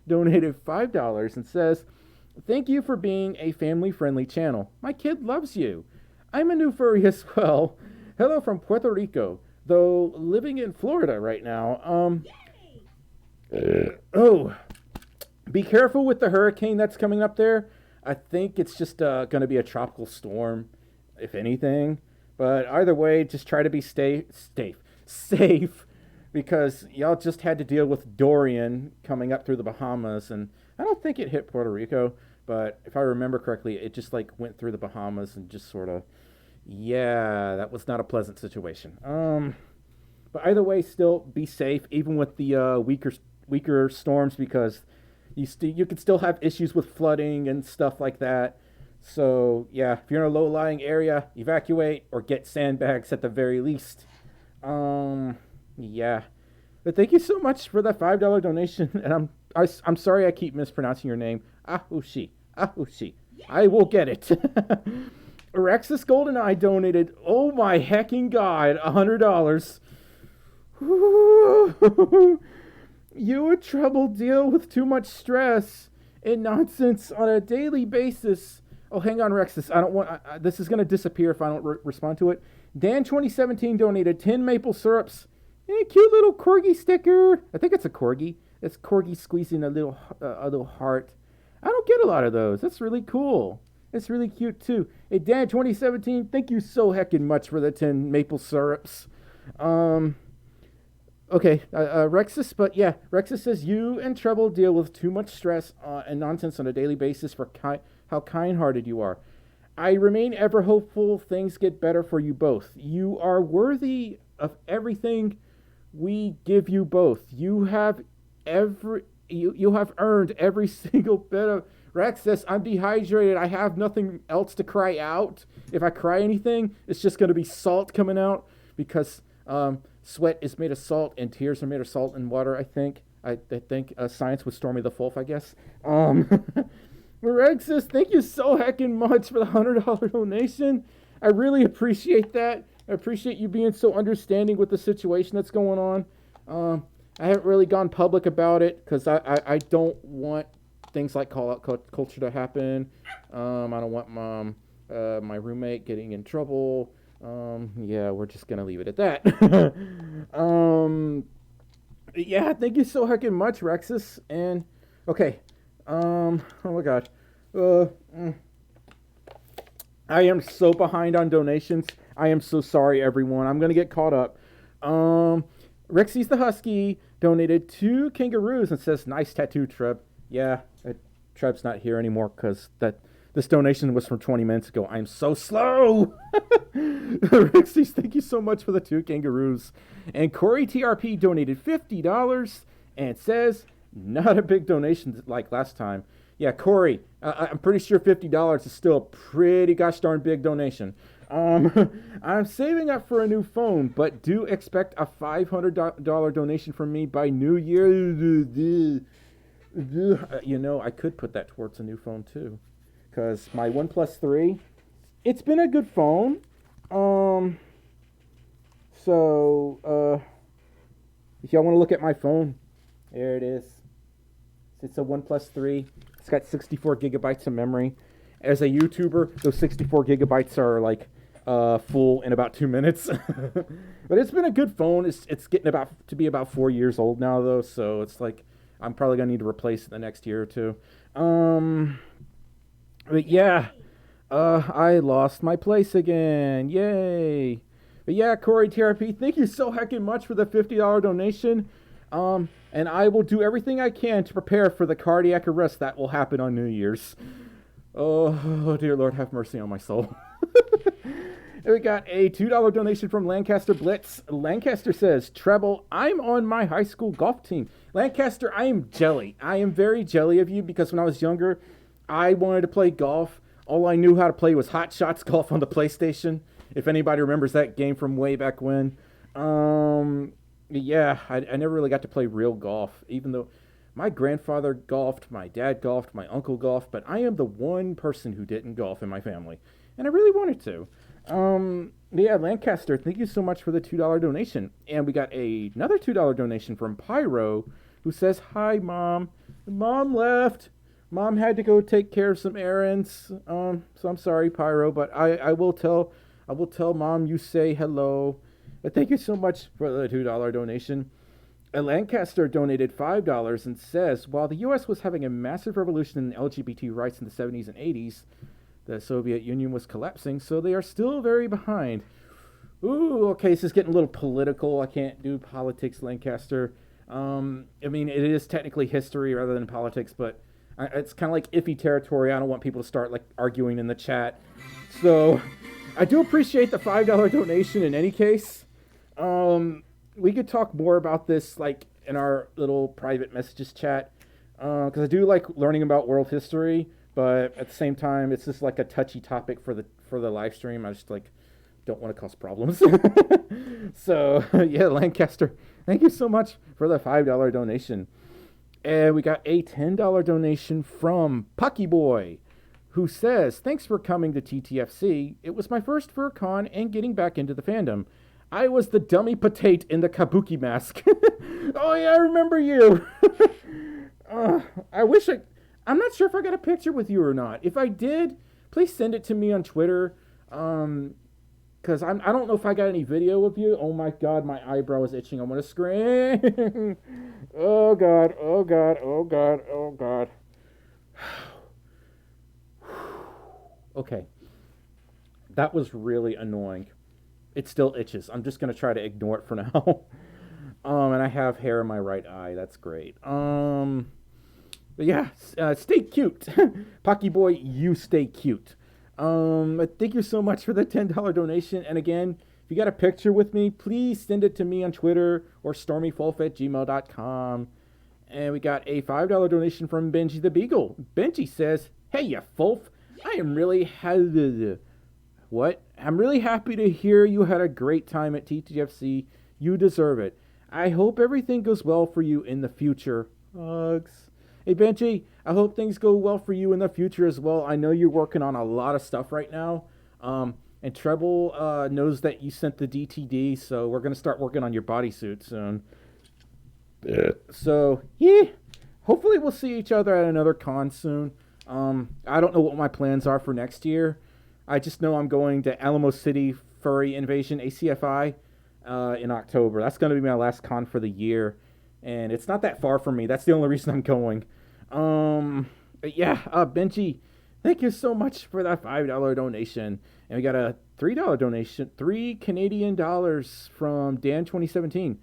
donated $5 and says, "Thank you for being a family-friendly channel. My kid loves you. I'm a new furry as well. Hello from Puerto Rico, though living in Florida right now. Be careful with the hurricane that's coming up there. I think it's just going to be a tropical storm, if anything. But either way, just try to be safe, because y'all just had to deal with Dorian coming up through the Bahamas, and I don't think it hit Puerto Rico, but if I remember correctly, it just like went through the Bahamas and just sort of, Yeah, that was not a pleasant situation. But either way, still be safe, even with the weaker storms, because you could still have issues with flooding and stuff like that. So yeah, if you're in a low-lying area, evacuate or get sandbags at the very least. Um, yeah. But thank you so much for that $5 donation, and I'm sorry I keep mispronouncing your name. Ahushi, Ahushi. I will get it. Rexus Goldeneye donated. Oh my hecking god, $100. You and Trouble deal with too much stress and nonsense on a daily basis. Oh, hang on, Rexus. I don't want. This is gonna disappear if I don't respond to it. Dan 2017 donated 10 maple syrups. And a cute little corgi sticker. I think it's a corgi. It's corgi squeezing a little heart. I don't get a lot of those. That's really cool. It's really cute too. Hey Dan 2017, thank you so heckin' much for the 10 maple syrups. Okay, Rexus, but yeah, Rexus says you and Trouble deal with too much stress and nonsense on a daily basis for how kind-hearted you are. I remain ever hopeful things get better for you both. You are worthy of everything we give you both. You have earned every single bit of. Rex says, I'm dehydrated. I have nothing else to cry out. If I cry anything, it's just going to be salt coming out because sweat is made of salt and tears are made of salt and water, I think. I think science with Stormi the Folf, I guess. Rex says, thank you so heckin' much for the $100 donation. I really appreciate that. I appreciate you being so understanding with the situation that's going on. I haven't really gone public about it because I don't want things like call-out culture to happen. I don't want my roommate getting in trouble. Yeah, we're just gonna leave it at that. Yeah, thank you so heckin' much, Rexus. And okay, oh my god, I am so behind on donations. I am so sorry, everyone. I'm gonna get caught up. Rexy's the Husky donated 2 kangaroos and says, "Nice tattoo, Treb." Yeah, Treb's not here anymore because this donation was from 20 minutes ago. I'm so slow. Rexy's, thank you so much for the 2 kangaroos. And Corey TRP donated $50 and says, not a big donation like last time. Yeah, Corey, I'm pretty sure $50 is still a pretty gosh darn big donation. I'm saving up for a new phone, but do expect a $500 donation from me by New Year. You know, I could put that towards a new phone too, because my OnePlus 3, it's been a good phone. So if y'all want to look at my phone, there it is. It's a OnePlus 3. It's got 64 gigabytes of memory. As a YouTuber, those 64 gigabytes are like full in about 2 minutes. But it's been a good phone. It's getting to be about 4 years old now, though, so it's like I'm probably gonna need to replace it the next year or two. But yeah, I lost my place again. Yay! But yeah, Corey TRP, thank you so heckin' much for the $50 donation. And I will do everything I can to prepare for the cardiac arrest that will happen on New Year's. Oh dear Lord, have mercy on my soul. And we got a $2 donation from Lancaster Blitz. Lancaster says, Treble, I'm on my high school golf team. Lancaster, I am jelly. I am very jelly of you because when I was younger, I wanted to play golf. All I knew how to play was Hot Shots Golf on the PlayStation. If anybody remembers that game from way back when. Yeah, I never really got to play real golf, even though my grandfather golfed, my dad golfed, my uncle golfed, but I am the one person who didn't golf in my family, and I really wanted to. Yeah, Lancaster, thank you so much for the $2 donation. And we got another $2 donation from Pyro, who says, hi, Mom. Mom left. Mom had to go take care of some errands. So I'm sorry, Pyro, but I will tell Mom you say hello. But thank you so much for the $2 donation. Lancaster donated $5 and says, while the U.S. was having a massive revolution in LGBT rights in the 70s and 80s, the Soviet Union was collapsing, so they are still very behind. Ooh, okay, this is getting a little political. I can't do politics, Lancaster. I mean, it is technically history rather than politics, but it's kind of like iffy territory. I don't want people to start like arguing in the chat. So I do appreciate the $5 donation in any case. We could talk more about this like in our little private messages chat because I do like learning about world history, but at the same time, it's just like a touchy topic for the live stream. I just like don't want to cause problems. So yeah, Lancaster, thank you so much for the $5 donation, and we got a $10 donation from Pucky Boy, who says, thanks for coming to TTFC. It was my first FurCon and getting back into the fandom. I was the dummy potato in the kabuki mask. Oh yeah, I remember you. I'm not sure if I got a picture with you or not. If I did, please send it to me on Twitter. Because I don't know if I got any video of you. Oh my god, my eyebrow is itching. I want to scream. Oh god, oh god, oh god, oh god. Okay. That was really annoying. It still itches. I'm just going to try to ignore it for now. And I have hair in my right eye. That's great. But yeah, stay cute. Pocky Boy, you stay cute. Thank you so much for the $10 donation. And again, if you got a picture with me, please send it to me on Twitter or stormyfolf@gmail.com. And we got a $5 donation from Benji the Beagle. Benji says, hey, you Folf. I'm really happy to hear you had a great time at TTFC. You deserve it. I hope everything goes well for you in the future. Hugs. Hey, Benji, I hope things go well for you in the future as well. I know you're working on a lot of stuff right now. And Treble knows that you sent the DTD, so we're going to start working on your bodysuit soon. So, yeah, hopefully we'll see each other at another con soon. I don't know what my plans are for next year. I just know I'm going to Alamo City Furry Invasion ACFI in October. That's going to be my last con for the year. And it's not that far from me. That's the only reason I'm going. But yeah, Benji, thank you so much for that $5 donation. And we got a $3 donation, $3 Canadian from Dan2017.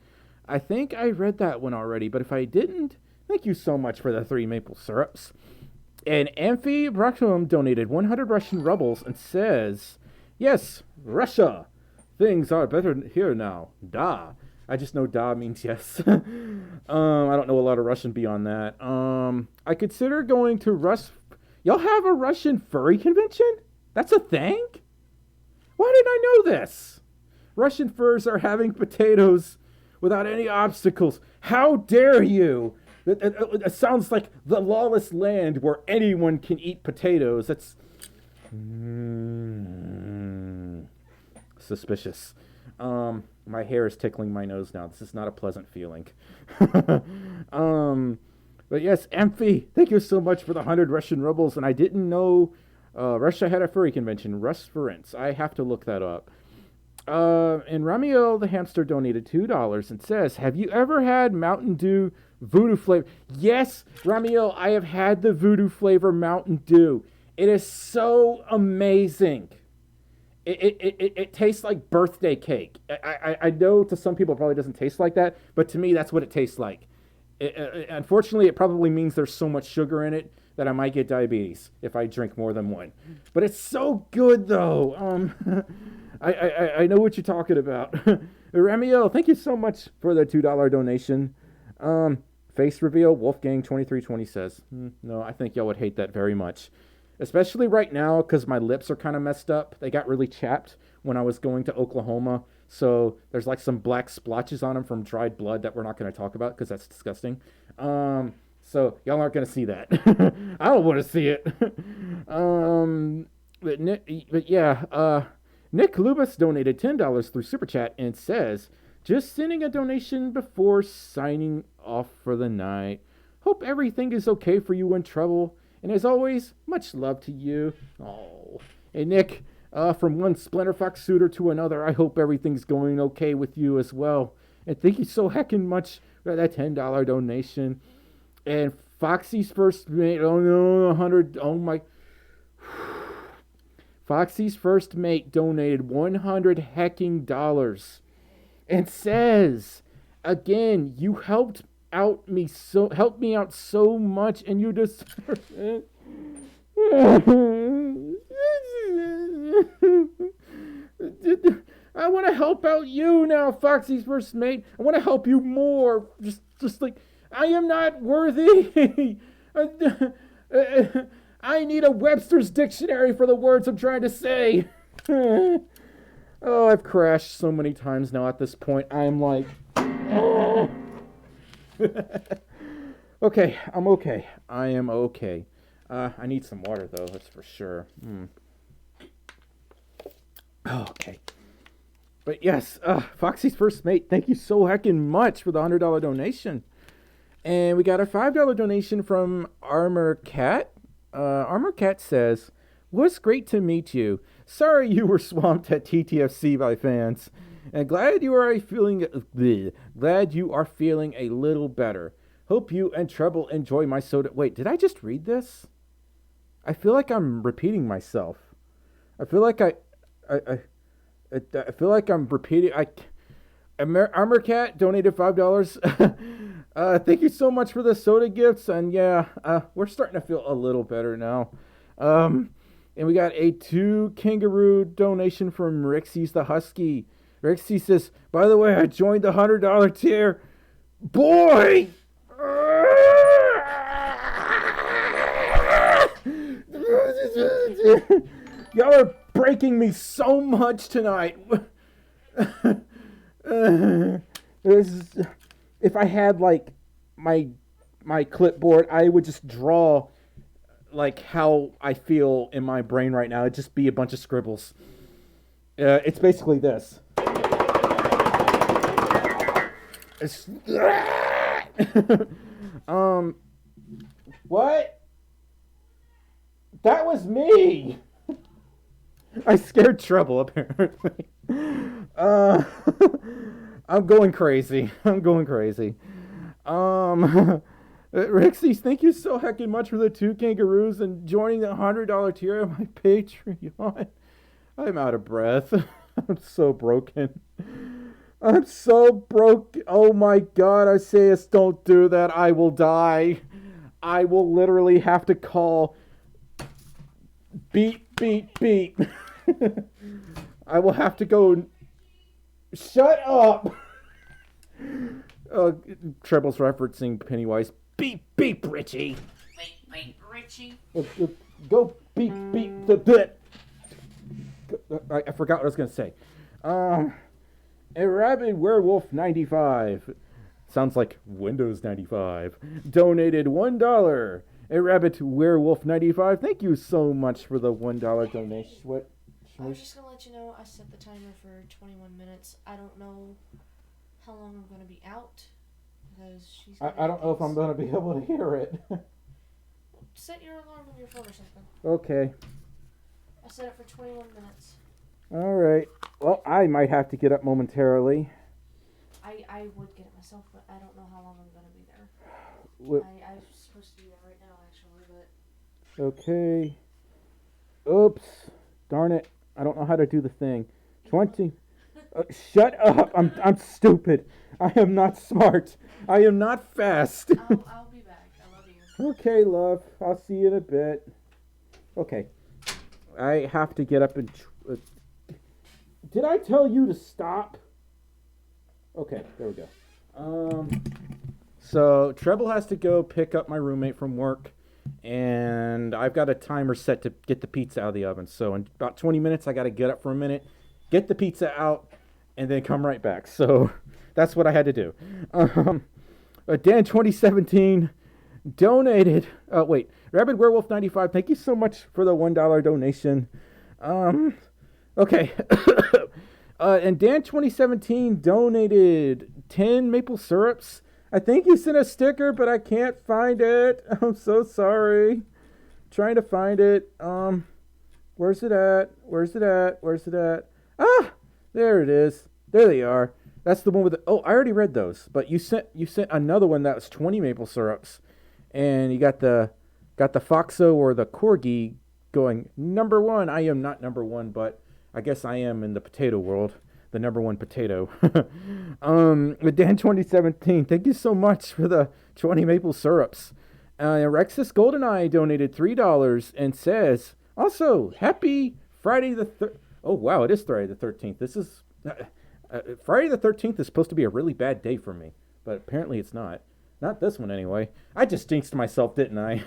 I think I read that one already, but if I didn't, thank you so much for the 3 maple syrups. And Amphi Brachum donated 100 Russian rubles and says, yes, Russia. Things are better here now. Da. I just know da means yes. I don't know a lot of Russian beyond that. I consider going to Y'all have a Russian furry convention? That's a thing? Why didn't I know this? Russian furs are having potatoes without any obstacles. How dare you? It sounds like the lawless land where anyone can eat potatoes. That's suspicious. My hair is tickling my nose now. This is not a pleasant feeling. But yes, Amphi, thank you so much for the 100 Russian rubles. And I didn't know Russia had a furry convention. Russference. I have to look that up. And Ramiel the hamster donated $2 and says, have you ever had Mountain Dew Voodoo flavor? Yes, Ramiel, I have had the Voodoo flavor Mountain Dew. It is so amazing. It tastes like birthday cake. I know to some people it probably doesn't taste like that, but to me that's what it tastes like. Unfortunately, it probably means there's so much sugar in it that I might get diabetes if I drink more than one. But it's so good though. I know what you're talking about. Ramiel, thank you so much for the $2 donation. Face reveal, Wolfgang 2320 says, no, I think y'all would hate that very much. Especially right now, because my lips are kind of messed up. They got really chapped when I was going to Oklahoma. So there's like some black splotches on them from dried blood that we're not going to talk about because that's disgusting. So y'all aren't going to see that. I don't want to see it. Nick Lubas donated $10 through Super Chat and says, just sending a donation before signing off for the night. Hope everything is okay for you in trouble. And as always, much love to you. Oh, hey Nick, from one Splinter Fox suitor to another, I hope everything's going okay with you as well. And thank you so heckin' much for that $10 donation. And Foxy's first mate, oh no, 100, oh my. Foxy's first mate donated $100 hecking dollars and says, again, you helped me out so much, and you deserve it. help out you now, Foxy's first mate. I want to help you more. Just like, I am not worthy. I need a Webster's dictionary for the words I'm trying to say. Oh, I've crashed so many times now at this point. I'm like, oh. Okay, I'm okay. I am okay. I need some water, though, that's for sure. Okay. But yes, Foxy's first mate, thank you so heckin' much for the $100 donation. And we got a $5 donation from Armor Cat. Armor Cat says, "Was great to meet you. Sorry you were swamped at TTFC by fans. And glad you are feeling a little better. Hope you and Treble enjoy my soda." Wait, did I just read this? I feel like I'm repeating myself. I feel like I feel like I'm repeating. Armor Cat donated $5. Thank you so much for the soda gifts. And yeah, we're starting to feel a little better now. And we got a 2 kangaroo donation from Rixie's the Husky. Rixie says, "By the way, I joined the $100 tier. Boy!" Y'all are breaking me so much tonight. If I had like my clipboard, I would just draw like how I feel in my brain right now. It'd just be a bunch of scribbles. It's basically this. What? That was me. I scared Treble, apparently. I'm going crazy. Rixie, thank you so heckin' much for the 2 kangaroos and joining the $100 tier of my Patreon. I'm out of breath. I'm so broken. I'm so broke. Oh my God, Isaias, don't do that. I will die. I will literally have to call beep, beep, beep. I will have to go. Shut up. Treble's referencing Pennywise. Beep, beep, Richie. Beep, beep, Richie. Go beep, beep, the bit. I forgot what I was going to say. A Rabid Werewolf 95. Sounds like Windows 95. Donated $1. A Rabbit Werewolf 95. Thank you so much for the $1 donation. What? I was just gonna let you know I set the timer for 21 minutes. I don't know how long I'm gonna be out because she's. I don't know if I'm gonna be able to hear it. Set your alarm on your phone or something. Okay. I set it for 21 minutes. All right. Well, I might have to get up momentarily. I would get it myself, but I don't know how long I'm gonna be there. I'm supposed to be there right now, actually, but. Okay. Oops. Darn it. I don't know how to do the thing. 20. Shut up. I'm stupid. I am not smart. I am not fast. I'll be back. I love you. Okay, love. I'll see you in a bit. Okay. I have to get up and... Did I tell you to stop? Okay, there we go. So, Treble has to go pick up my roommate from work. And I've got a timer set to get the pizza out of the oven. So in about 20 minutes, I got to get up for a minute, get the pizza out, and then come right back. So that's what I had to do. Dan 2017 donated. Rabid Werewolf 95. Thank you so much for the $1 donation. Okay. And Dan 2017 donated 10 maple syrups. I think you sent a sticker, but I can't find it. I'm so sorry. Trying to find it. Where's it at? Ah, there it is. There they are. That's the one with the... Oh, I already read those. But you sent another one that was 20 maple syrups. And you got the Foxo or the Corgi going, number 1. I am not number 1, but I guess I am in the potato world. The number 1 potato. With Dan 2017, thank you so much for the 20 maple syrups. Rexus Goldeneye donated $3 and says, also, happy Friday the 13th. Oh, wow, it is Friday the 13th. This is... Friday the 13th is supposed to be a really bad day for me, but apparently it's not. Not this one anyway. I just jinxed myself, didn't I?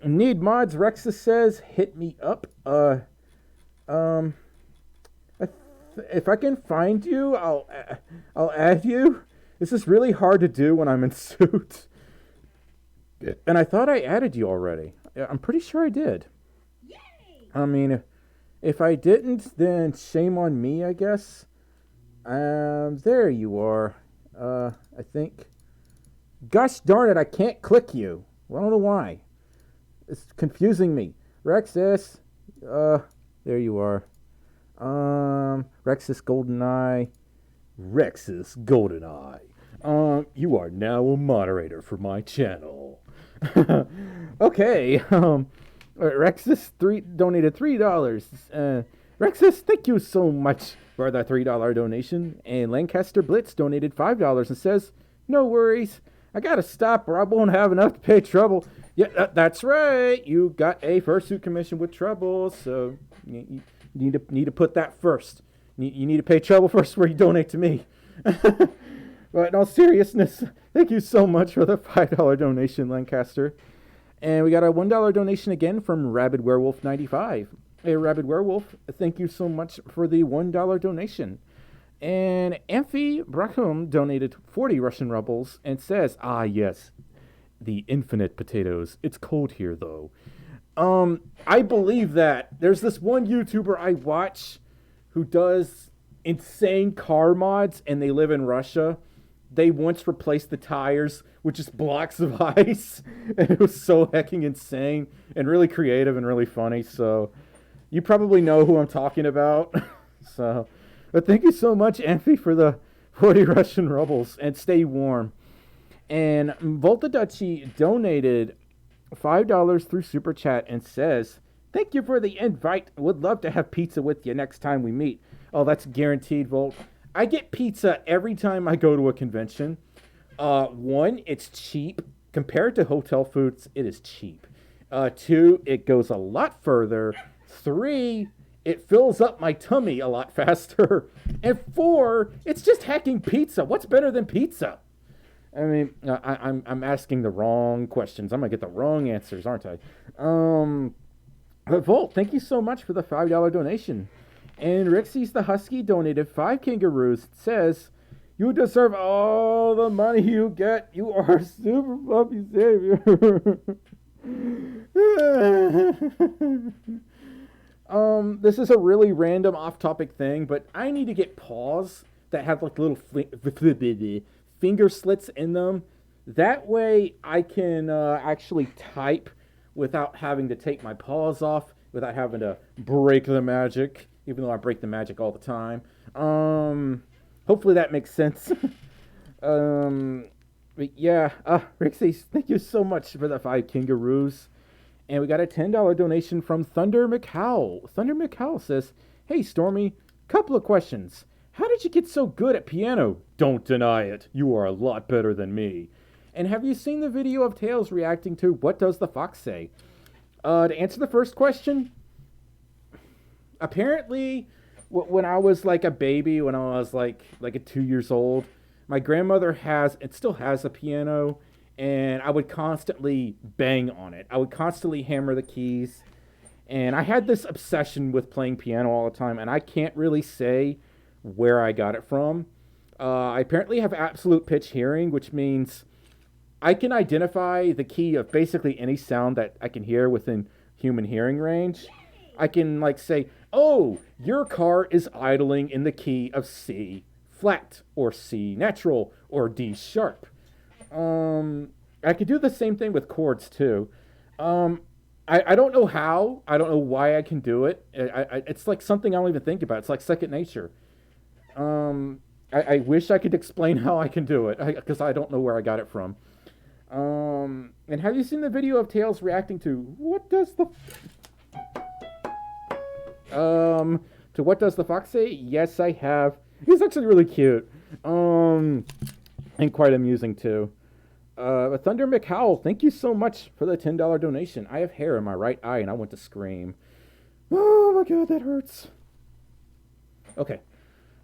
Need mods, Rexus says, hit me up. If I can find you, I'll add you. This is really hard to do when I'm in suit. And I thought I added you already. I'm pretty sure I did. Yay! I mean, if I didn't, then shame on me, I guess. There you are. I think. Gosh darn it, I can't click you. Well, I don't know why. It's confusing me. Rexus. There you are. Rexus GoldenEye. Rexus GoldenEye. You are now a moderator for my channel. Okay. Rexus donated $3. Rexus, thank you so much for the $3 donation. And Lancaster Blitz donated $5 and says, no worries. I gotta stop or I won't have enough to pay trouble. Yeah, that's right. You got a fursuit commission with trouble, so you need to put that first. You need to pay trouble first before you donate to me. But in all seriousness, thank you so much for the $5 donation, Lancaster. And we got a $1 donation again from Rabid Werewolf 95. Hey, Rabid Werewolf, thank you so much for the $1 donation. And Amphi Braham donated 40 Russian rubles and says, ah, yes, the infinite potatoes. It's cold here, though. I believe that. There's this one YouTuber I watch who does insane car mods, and they live in Russia. They once replaced the tires with just blocks of ice, and it was so hecking insane and really creative and really funny. So you probably know who I'm talking about. But thank you so much, Amphi, for the 40 Russian rubles, and stay warm. And Volta Duchy donated $5 through Super Chat and says, thank you for the invite. Would love to have pizza with you next time we meet. Oh, that's guaranteed, Volt. I get pizza every time I go to a convention. One, it's cheap. Compared to hotel foods, it is cheap. Two, it goes a lot further. Three, it fills up my tummy a lot faster. And four, it's just hacking pizza. What's better than pizza? I mean, I'm asking the wrong questions. I'm going to get the wrong answers, aren't I? But Volt, thank you so much for the $5 donation. And Rixie's the Husky donated 5 kangaroos. It says, you deserve all the money you get. You are a super puppy savior. This is a really random off-topic thing, but I need to get paws that have like little finger slits in them. That way I can actually type without having to take my paws off, without having to break the magic, even though I break the magic all the time. Hopefully that makes sense. But yeah, Rixie, thank you so much for the 5 kangaroos. And we got a $10 donation from Thunder McCowl. Thunder McCowl says, hey, Stormy, couple of questions. How did you get so good at piano? Don't deny it. You are a lot better than me. And have you seen the video of Tails reacting to What Does the Fox Say? To answer the first question, apparently, when I was like a baby, when I was like a 2 years old, my grandmother still has a piano, and I would constantly bang on it. I would constantly hammer the keys, and I had this obsession with playing piano all the time, and I can't really say where I got it from. I apparently have absolute pitch hearing, which means I can identify the key of basically any sound that I can hear within human hearing range. I can like say, oh, your car is idling in the key of C flat or C natural or D sharp. I could do the same thing with chords too. I don't know how. I don't know why I can do it. It's like something I don't even think about. It's like second nature. I wish I could explain how I can do it, because I don't know where I got it from. And have you seen the video of Tails reacting to What Does the Fox Say? Yes, I have. He's actually really cute. And quite amusing too. Thunder McHowell, thank you so much for the $10 donation. I have hair in my right eye and I want to scream. Oh my god, that hurts. Okay.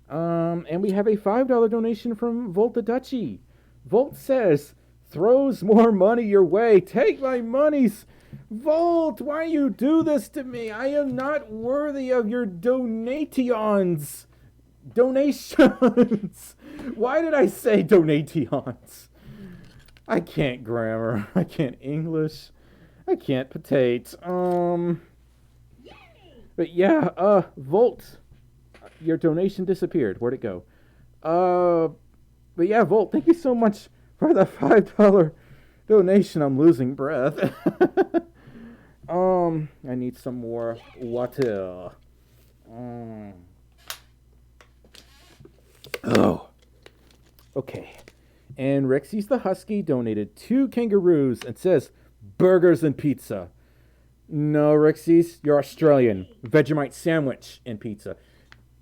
And we have a $5 donation from Volt the Dutchie. Volt says, throws more money your way. Take my monies. Volt, why you do this to me? I am not worthy of your donations. Donations. Why did I say donations? I can't grammar. I can't English. I can't potate. But yeah, Volt, your donation disappeared. Where'd it go? But yeah, Volt, thank you so much for the $5 donation. I'm losing breath. I need some more water. Oh, okay. And Rexy's the Husky donated 2 kangaroos and says, burgers and pizza. No, Rexy's, you're Australian. Vegemite sandwich and pizza.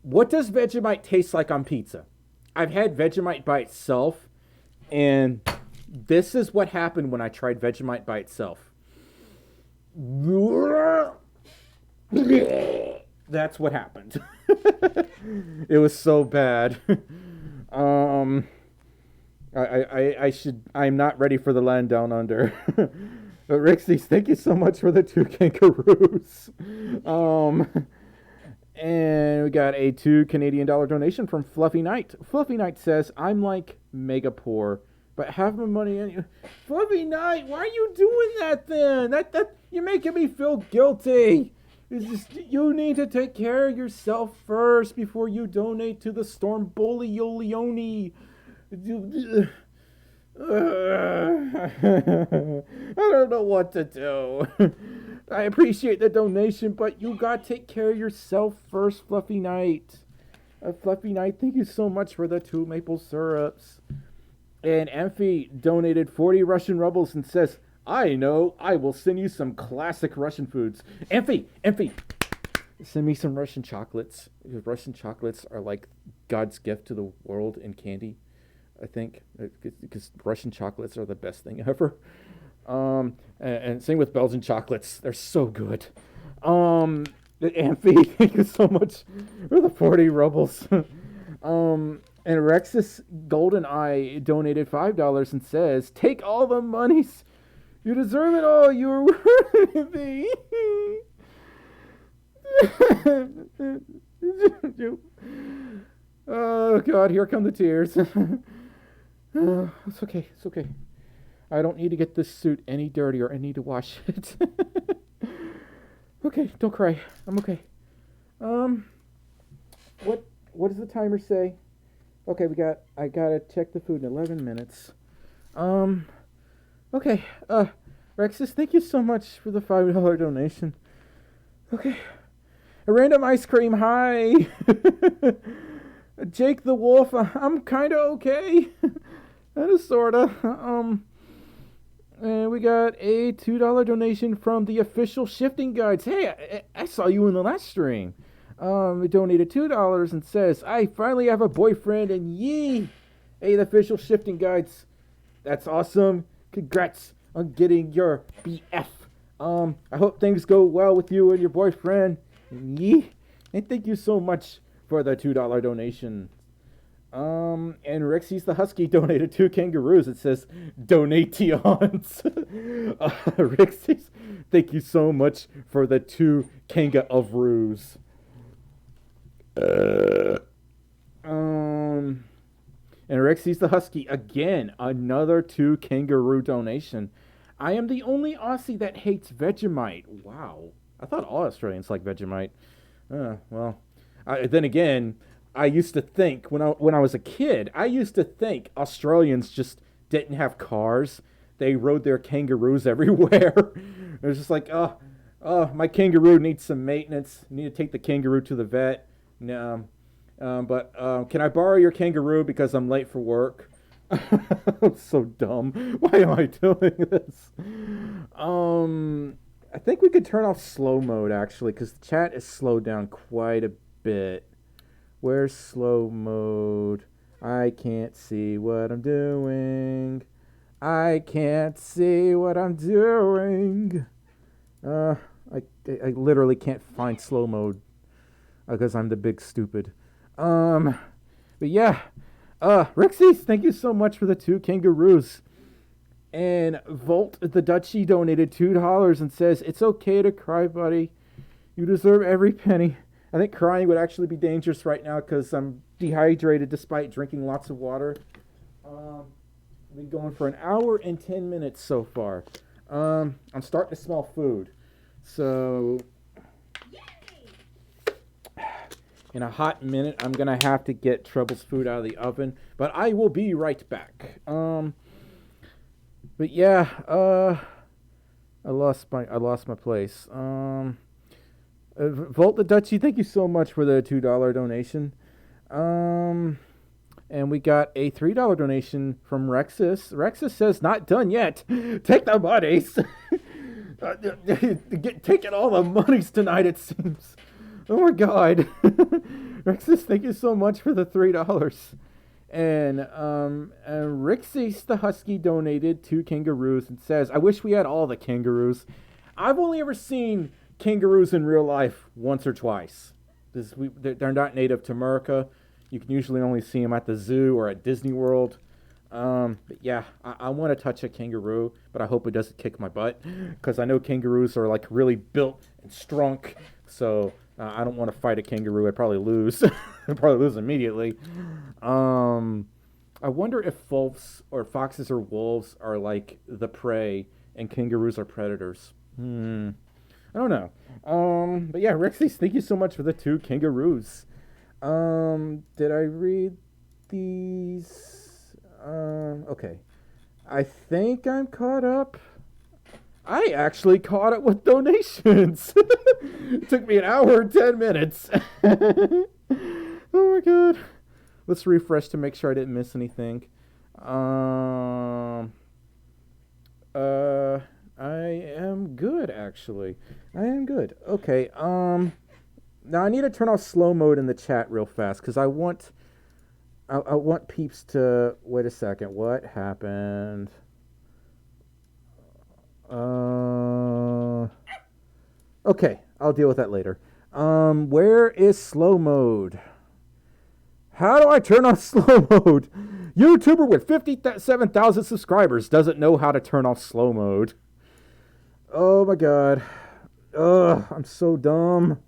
What does Vegemite taste like on pizza? I've had Vegemite by itself, and this is what happened when I tried Vegemite by itself. That's what happened. It was so bad. I'm not ready for the land down under. But Rixie, thank you so much for the 2 kangaroos. And we got a $2 Canadian donation from Fluffy Knight. Fluffy Knight says, I'm like mega poor, but have my money in you. Fluffy Knight, why are you doing that then? You're making me feel guilty. It's just, you need to take care of yourself first before you donate to the Stormboliolioni. I don't know what to do. I appreciate the donation, but you gotta take care of yourself first, Fluffy Knight. Fluffy Knight, thank you so much for the 2 maple syrups. And Amphi donated 40 Russian rubles and says, I know, I will send you some classic Russian foods. Amphi, send me some Russian chocolates. Russian chocolates are like God's gift to the world in candy, I think, because Russian chocolates are the best thing ever. And same with Belgian chocolates. They're so good. Amphi, thank you so much for the 40 rubles. And Rexus Goldeneye donated $5 and says, take all the monies. You deserve it all. You are worthy. Oh, God, here come the tears. It's okay. It's okay. I don't need to get this suit any dirtier. I need to wash it. Okay, don't cry. I'm okay. What does the timer say? Okay, I gotta check the food in 11 minutes. Okay, Rexus, thank you so much for the $5 donation. Okay. A random ice cream, hi! Jake the Wolf, I'm kinda okay. That is sorta. And we got a $2 donation from the official shifting guides. Hey, I saw you in the last stream. He donated $2 and says, I finally have a boyfriend and yee! Hey, the official shifting guides. That's awesome. Congrats on getting your BF. I hope things go well with you and your boyfriend. Yee! And thank you so much for the $2 donation. And Rexy's the Husky donated 2 kangaroos. It says, donations. Rexy's, thank you so much for the 2 kanga-of-roos. And Rexy's the Husky, again, another 2 kangaroo donation. I am the only Aussie that hates Vegemite. Wow. I thought all Australians like Vegemite. Well, then again, I used to think, when I was a kid, I used to think Australians just didn't have cars. They rode their kangaroos everywhere. It was just like, oh, my kangaroo needs some maintenance. I need to take the kangaroo to the vet. No, but can I borrow your kangaroo because I'm late for work? I'm so dumb. Why am I doing this? I think we could turn off slow mode, actually, because the chat is slowed down quite a bit. Where's slow mode? I can't see what I'm doing. I can't see what I'm doing. I literally can't find slow mode because I'm the big stupid. But yeah, Rixie, thank you so much for the 2 kangaroos. And Volt the Dutchie donated $2 and says, "It's okay to cry, buddy. You deserve every penny." I think crying would actually be dangerous right now because I'm dehydrated despite drinking lots of water. I've been going for an hour and 10 minutes so far. I'm starting to smell food. So in a hot minute, I'm going to have to get Trouble's food out of the oven. But I will be right back. But yeah, I lost my place. Volt the Dutchie, thank you so much for the $2 donation. And we got a $3 donation from Rexus. Rexus says, "Not done yet. Take the monies." Taking all the monies tonight, it seems. Oh my God. Rexus, thank you so much for the $3. And Rixie the Husky donated 2 kangaroos and says, "I wish we had all the kangaroos. I've only ever seen kangaroos in real life once or twice. They're not native to America. You can usually only see them at the zoo or at Disney World. But yeah, I want to touch a kangaroo, but I hope it doesn't kick my butt because I know kangaroos are like really built and strong. So I don't want to fight a kangaroo. I'd probably lose. I'd probably lose immediately. I wonder if foxes or wolves are like the prey and kangaroos are predators. I don't know. But yeah, Rexy, thank you so much for the 2 kangaroos. Did I read these? Okay. I think I'm caught up. I actually caught up with donations. It took me an hour and 10 minutes. Oh my God. Let's refresh to make sure I didn't miss anything. I am good, actually. I am good. Okay, now I need to turn off slow mode in the chat real fast, because I want peeps to... Wait a second, what happened? Okay, I'll deal with that later. Where is slow mode? How do I turn on slow mode? YouTuber with 57,000 subscribers doesn't know how to turn off slow mode. Oh my God. Ugh, I'm so dumb.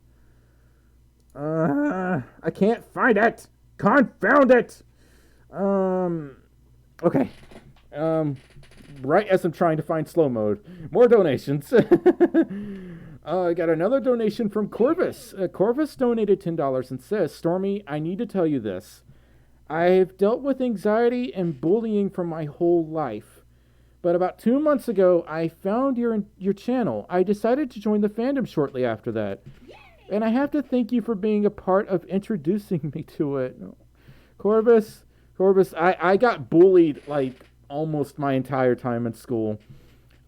I can't find it. Confound it. Okay. Right as I'm trying to find slow mode. More donations. I got another donation from Corvus. Corvus donated $10 and says, "Stormy, I need to tell you this. I've dealt with anxiety and bullying for my whole life. But about 2 months ago, I found your channel. I decided to join the fandom shortly after that. And I have to thank you for being a part of introducing me to it." Corvus, I got bullied like almost my entire time in school.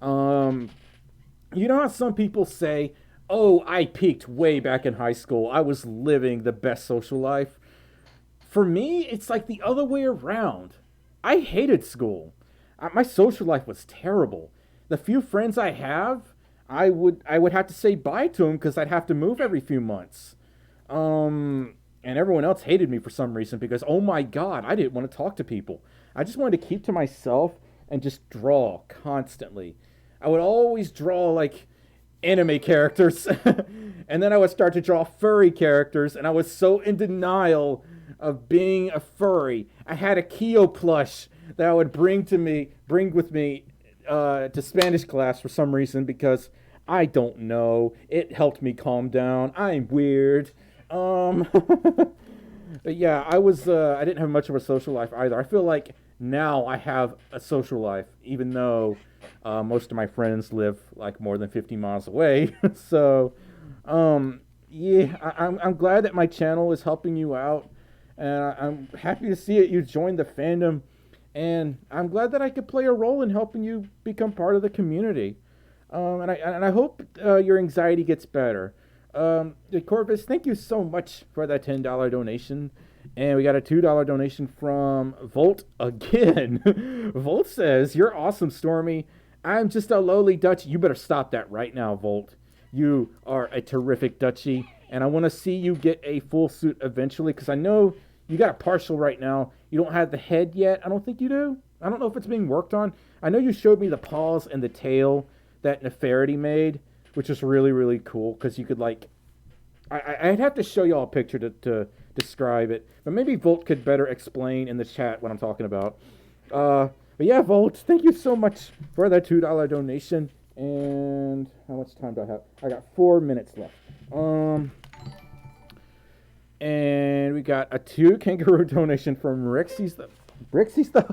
You know how some people say, "Oh, I peaked way back in high school. I was living the best social life." For me, it's like the other way around. I hated school. My social life was terrible. The few friends I have, I would have to say bye to them because I'd have to move every few months. And everyone else hated me for some reason because, oh my God, I didn't want to talk to people. I just wanted to keep to myself and just draw constantly. I would always draw like anime characters. And then I would start to draw furry characters, and I was so in denial of being a furry. I had a Kyo plush that I would bring with me to Spanish class for some reason because I don't know. It helped me calm down. I'm weird. But yeah, I didn't have much of a social life either. I feel like now I have a social life, even though most of my friends live like more than 50 miles away. So, yeah, I'm glad that my channel is helping you out. And I'm happy to see it. You joined the fandom. And I'm glad that I could play a role in helping you become part of the community. And I hope your anxiety gets better. Corvus, thank you so much for that $10 donation. And we got a $2 donation from Volt again. Volt says, "You're awesome, Stormy. I'm just a lowly Dutchie." You better stop that right now, Volt. You are a terrific Dutchie. And I want to see you get a full suit eventually because I know You got a partial right now. You don't have the head yet. I don't think you do. I don't know if it's being worked on. I know you showed me the paws and the tail that Neferity made, which is really, really cool because you could like. I'd have to show y'all a picture to describe it, but maybe Volt could better explain in the chat what I'm talking about. But yeah, Volt, thank you so much for that $2 donation. And how much time do I have? I got 4 minutes left. And we got a 2 kangaroo donation from Rixie's the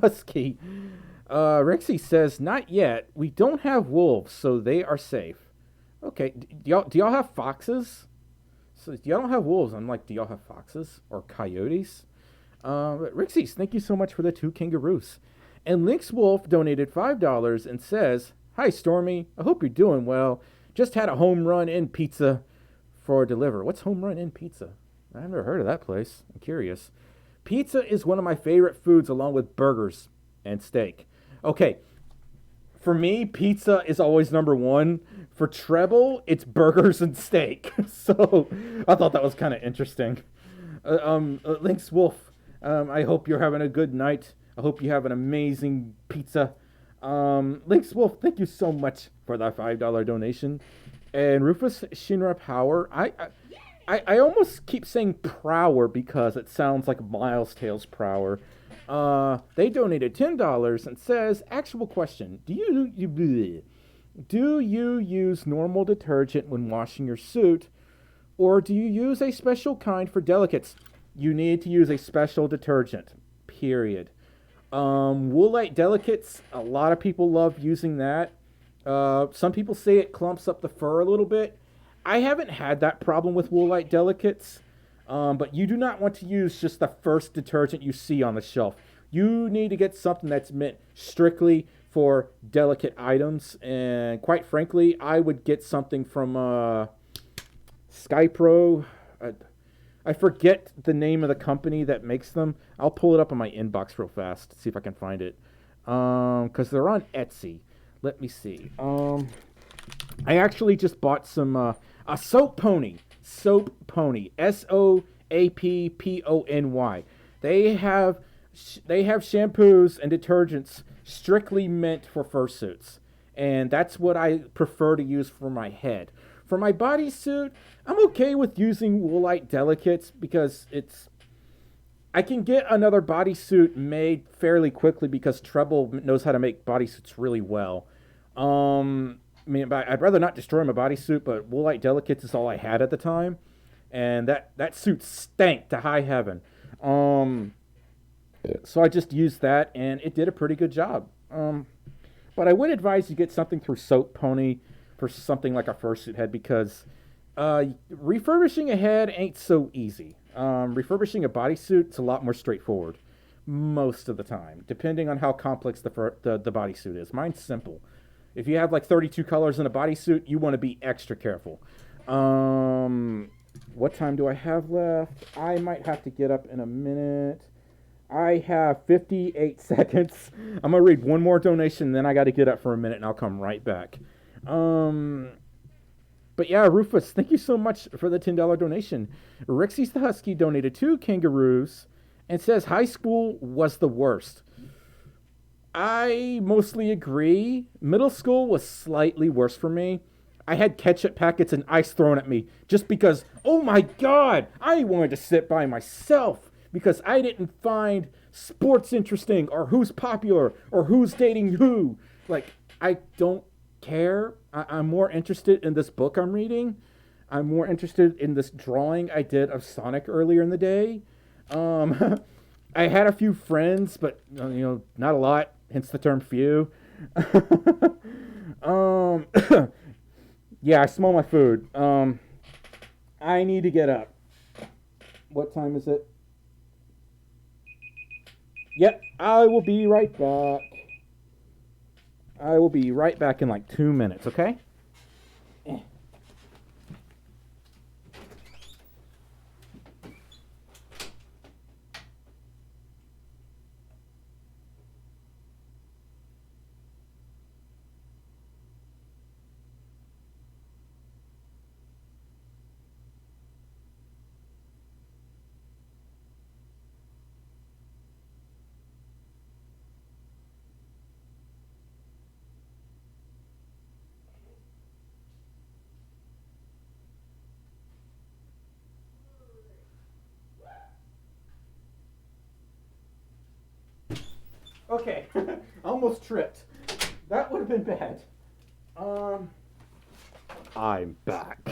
Husky. Rixie says, not yet. We don't have wolves, so they are safe. Okay, do y'all have foxes? So y'all don't have wolves. I'm like, do y'all have foxes or coyotes? But Rixie's, thank you so much for the 2 kangaroos. And Lynx Wolf donated $5 and says, hi, Stormy. I hope you're doing well. Just had a home run in pizza for deliver. What's home run in pizza? I've never heard of that place. I'm curious. Pizza is one of my favorite foods along with burgers and steak. Okay, for me, pizza is always number one. For treble, it's burgers and steak. So I thought that was kind of interesting. Lynx Wolf, I hope you're having a good night. I hope you have an amazing pizza. Lynx Wolf, thank you so much for that $5 donation. And Rufus Shinra Power, I almost keep saying Prower because it sounds like Miles Tales Prower. They donated $10 and says, actual question, do you use normal detergent when washing your suit, or do you use a special kind for delicates? You need to use a special detergent, period. Woolite delicates, a lot of people love using that. Some people say it clumps up the fur a little bit. I haven't had that problem with Woolite delicates, but you do not want to use just the first detergent you see on the shelf. You need to get something that's meant strictly for delicate items, and quite frankly, I would get something from Skypro. I forget the name of the company that makes them. I'll pull it up on my inbox real fast, see if I can find it. Because they're on Etsy. Let me see. I actually just bought some a Soap Pony. Soap Pony. SOAPPONY. They have shampoos and detergents strictly meant for fursuits, and that's what I prefer to use for my head. For my bodysuit, I'm okay with using Woolite delicates because I can get another bodysuit made fairly quickly because Treble knows how to make bodysuits really well. I'd rather not destroy my bodysuit, but Woolite delicates is all I had at the time, and that suit stank to high heaven. So I just used that, and it did a pretty good job. But I would advise you get something through Soap Pony for something like a fursuit head because refurbishing a head ain't so easy. Refurbishing a bodysuit is a lot more straightforward most of the time, depending on how complex the bodysuit is. Mine's simple. If you have like 32 colors in a bodysuit, you want to be extra careful. What time do I have left? I might have to get up in a minute. I have 58 seconds. I'm going to read one more donation, then I got to get up for a minute, and I'll come right back. But yeah, Rufus, thank you so much for the $10 donation. Rixie's the Husky donated 2 kangaroos and says high school was the worst. I mostly agree. Middle school was slightly worse for me. I had ketchup packets and ice thrown at me just because, oh my God, I wanted to sit by myself because I didn't find sports interesting or who's popular or who's dating who. Like, I don't care. I'm more interested in this book I'm reading. I'm more interested in this drawing I did of Sonic earlier in the day. I had a few friends, but not a lot, hence the term few. Yeah, I smell my food. I need to get up. What time is it? Yep, I will be right back. I will be right back in like 2 minutes, okay? Okay. Almost tripped. That would have been bad. I'm back.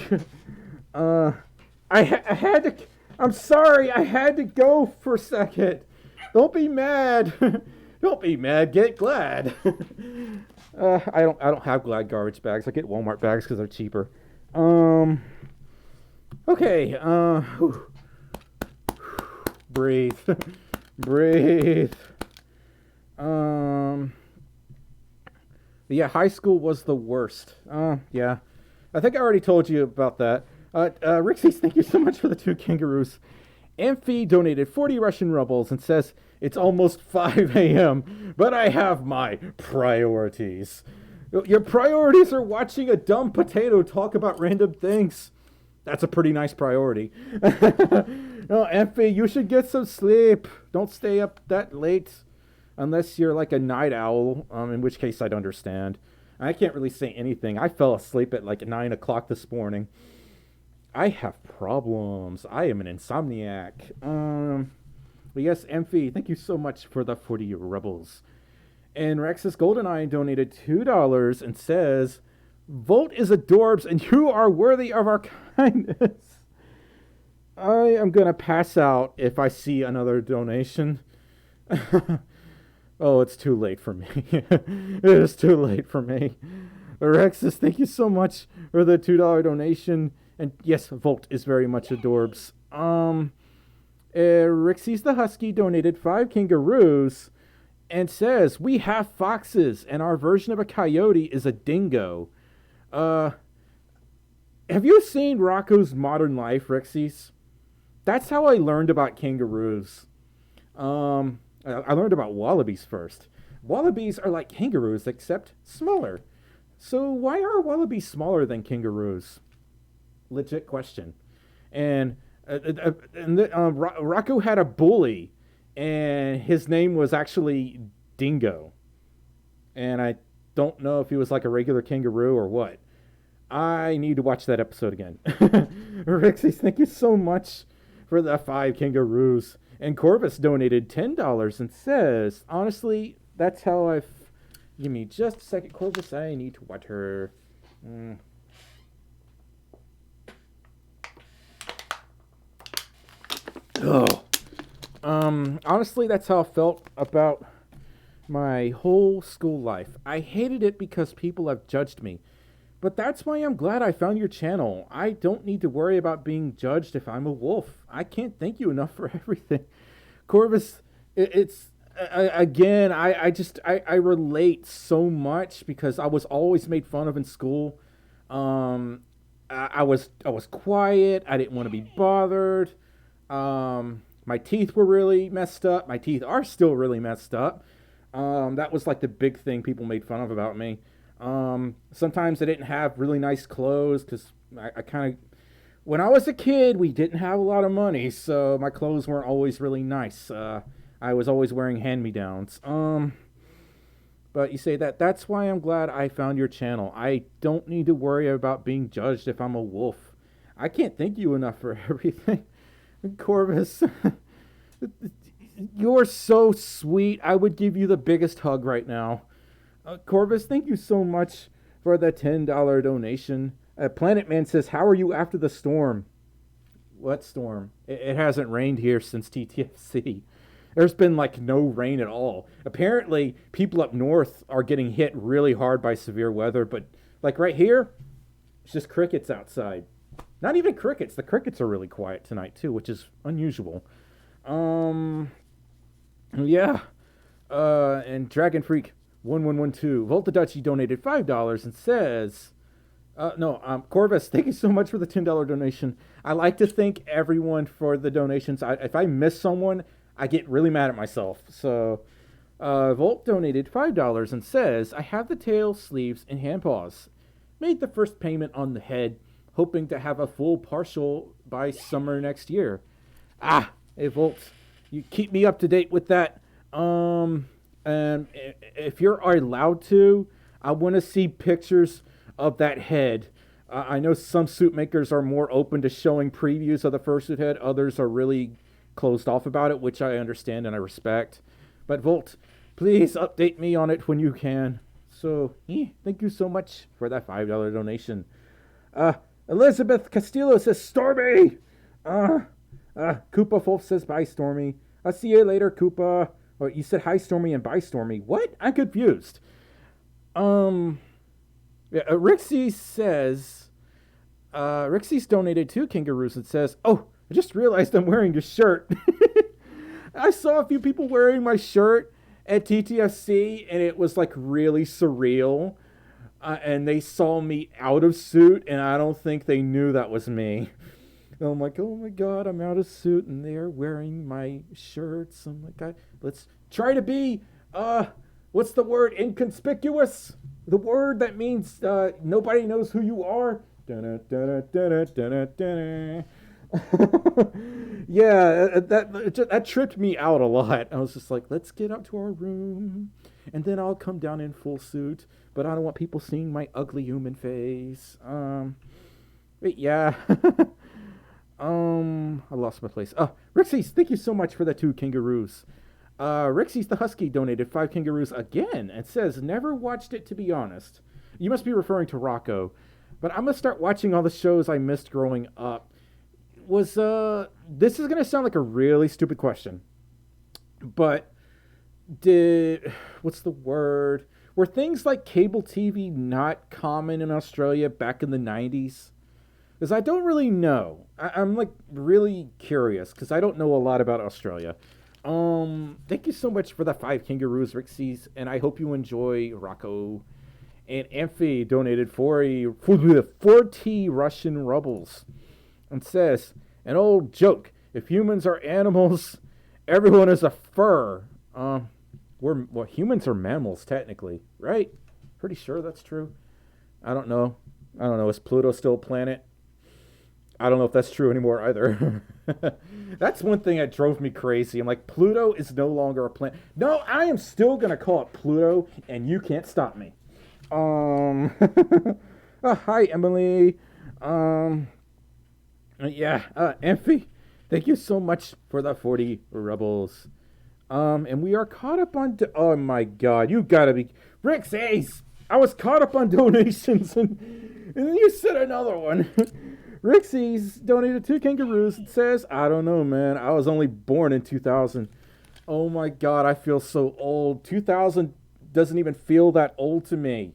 I had to. I'm sorry. I had to go for a second. Don't be mad. Don't be mad. Get Glad. I don't have Glad garbage bags. I get Walmart bags because they're cheaper. Okay. Breathe. Breathe. Yeah, high school was the worst. Yeah. I think I already told you about that. Rixies, thank you so much for the 2 kangaroos. Amphi donated 40 Russian rubles and says, it's almost 5 a.m., but I have my priorities. Your priorities are watching a dumb potato talk about random things. That's a pretty nice priority. No, Amphi, you should get some sleep. Don't stay up that late. Unless you're like a night owl, in which case I'd understand. I can't really say anything. I fell asleep at like 9 o'clock this morning. I have problems. I am an insomniac. But yes, Amphi, thank you so much for the 40 rebels. And Rexus Goldeneye donated $2 and says, Volt is adorbs and you are worthy of our kindness. I am going to pass out if I see another donation. Oh, it's too late for me. It is too late for me. Rexus, thank you so much for the $2 donation. And yes, Volt is very much adorbs. Rixie's the Husky donated 5 kangaroos and says, we have foxes and our version of a coyote is a dingo. Have you seen Rocco's Modern Life, Rixie's? That's how I learned about kangaroos. I learned about wallabies first. Wallabies are like kangaroos, except smaller. So why are wallabies smaller than kangaroos? Legit question. And Rocco had a bully, and his name was actually Dingo. And I don't know if he was like a regular kangaroo or what. I need to watch that episode again. Rixie, thank you so much for the 5 kangaroos. And Corvus donated $10 and says, honestly, that's how I've... Give me just a second, Corvus. I need to water. Honestly, that's how I felt about my whole school life. I hated it because people have judged me. But that's why I'm glad I found your channel. I don't need to worry about being judged if I'm a wolf. I can't thank you enough for everything. Corvus, again, I relate so much because I was always made fun of in school. I was quiet. I didn't want to be bothered. My teeth were really messed up. My teeth are still really messed up. That was like the big thing people made fun of about me. Sometimes I didn't have really nice clothes because I kind of, when I was a kid, we didn't have a lot of money, so my clothes weren't always really nice. I was always wearing hand-me-downs. But you say that's why I'm glad I found your channel. I don't need to worry about being judged if I'm a wolf. I can't thank you enough for everything. Corvus, you're so sweet. I would give you the biggest hug right now. Corvus, thank you so much for the $10 donation. Planet Man says, how are you after the storm? What storm? It hasn't rained here since TTFC. There's been like no rain at all. Apparently, people up north are getting hit really hard by severe weather, but like right here, it's just crickets outside. Not even crickets. The crickets are really quiet tonight too, which is unusual. Yeah. And Dragon Freak 1112 Volta Dutchie donated $5 and says, Corvus, thank you so much for the $10 donation. I like to thank everyone for the donations. If I miss someone, I get really mad at myself. So, Volt donated $5 and says, I have the tail, sleeves, and hand paws. Made the first payment on the head, hoping to have a full partial by summer next year. Hey Volt, you keep me up to date with that. And if you're allowed to, I want to see pictures of that head. I know some suit makers are more open to showing previews of the fursuit head. Others are really closed off about it, which I understand and I respect. But Volt, Please update me on it when you can. So, thank you so much for that $5 donation. Elizabeth Castillo says, Stormy! Koopa Folf says, bye, Stormy. I'll see you later, Koopa. Oh, you said hi, Stormy, and bye, Stormy. What? I'm confused. Rixie says, Rixie's donated 2 kangaroos and says, oh, I just realized I'm wearing your shirt. I saw a few people wearing my shirt at TTFC, and it was like really surreal. And they saw me out of suit, and I don't think they knew that was me. And I'm like, oh my god, I'm out of suit, and they're wearing my shirts. I'm like, let's try to be, what's the word? Inconspicuous? The word that means nobody knows who you are. Yeah, that tripped me out a lot. I was just like, let's get up to our room, and then I'll come down in full suit. But I don't want people seeing my ugly human face. But yeah. I lost my place. Rixie's, thank you so much for the 2 kangaroos. Rixie's the Husky donated 5 kangaroos again and says, never watched it, to be honest. You must be referring to Rocco. But I'm going to start watching all the shows I missed growing up. This is going to sound like a really stupid question. But what's the word? Were things like cable TV not common in Australia back in the 90s? Because I don't really know. I'm like really curious because I don't know a lot about Australia. Thank you so much for the 5 kangaroos, Rixies, and I hope you enjoy Rocco. And Amphi donated 40 Russian rubles and says, an old joke. If humans are animals, everyone is a fur. Humans are mammals technically, right? Pretty sure that's true. I don't know. Is Pluto still a planet? I don't know if that's true anymore either. That's one thing that drove me crazy. I'm like, Pluto is no longer a planet. No, I am still going to call it Pluto, and you can't stop me. Hi, Emily. Amphi, thank you so much for the 40 rebels. And we are caught up on... oh, my God. You got to be... Rick's Ace! I was caught up on donations, and then you said another one. Rixie's donated 2 kangaroos and says, I don't know, man. I was only born in 2000. Oh my god, I feel so old. 2000 doesn't even feel that old to me.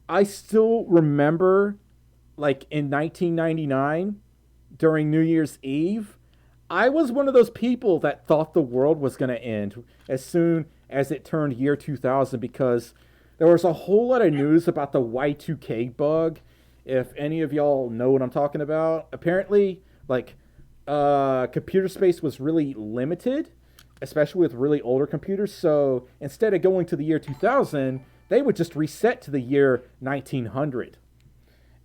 I still remember, like, in 1999, during New Year's Eve, I was one of those people that thought the world was going to end as soon as it turned year 2000 because there was a whole lot of news about the Y2K bug. If any of y'all know what I'm talking about, apparently, like, computer space was really limited, especially with really older computers. So instead of going to the year 2000, they would just reset to the year 1900.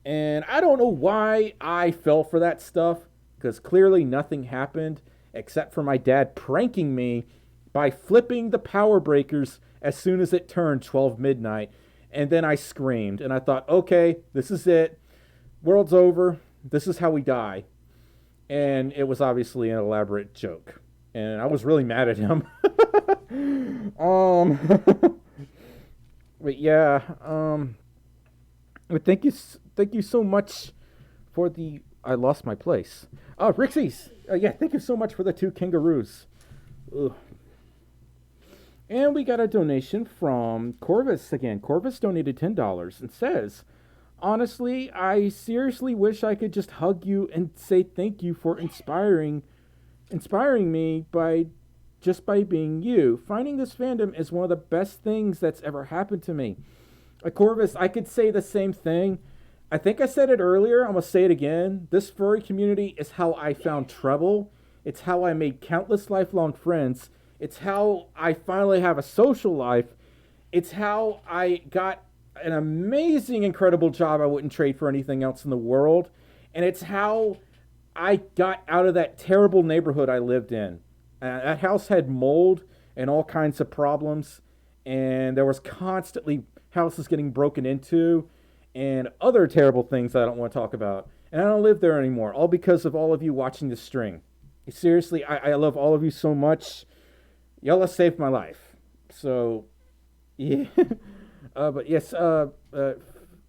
And I don't know why I fell for that stuff, because clearly nothing happened except for my dad pranking me by flipping the power breakers as soon as it turned 12 midnight. And then I screamed, and I thought, okay, this is it. World's over. This is how we die. And it was obviously an elaborate joke. And I was really mad at him. But yeah, but thank you so much for the... I lost my place. Rixies! Yeah, thank you so much for the 2 kangaroos. Ugh. And we got a donation from Corvus again. Corvus donated $10 and says, honestly, I seriously wish I could just hug you and say thank you for inspiring me by being you. Finding this fandom is one of the best things that's ever happened to me. Corvus, I could say the same thing. I think I said it earlier. I'm going to say it again. This furry community is how I found Treble. It's how I made countless lifelong friends. It's how I finally have a social life. It's how I got an amazing, incredible job I wouldn't trade for anything else in the world. And it's how I got out of that terrible neighborhood I lived in. That house had mold and all kinds of problems. And there was constantly houses getting broken into and other terrible things I don't want to talk about. And I don't live there anymore, all because of all of you watching this stream. Seriously, I love all of you so much. Y'all have saved my life. So, yeah. But yes, I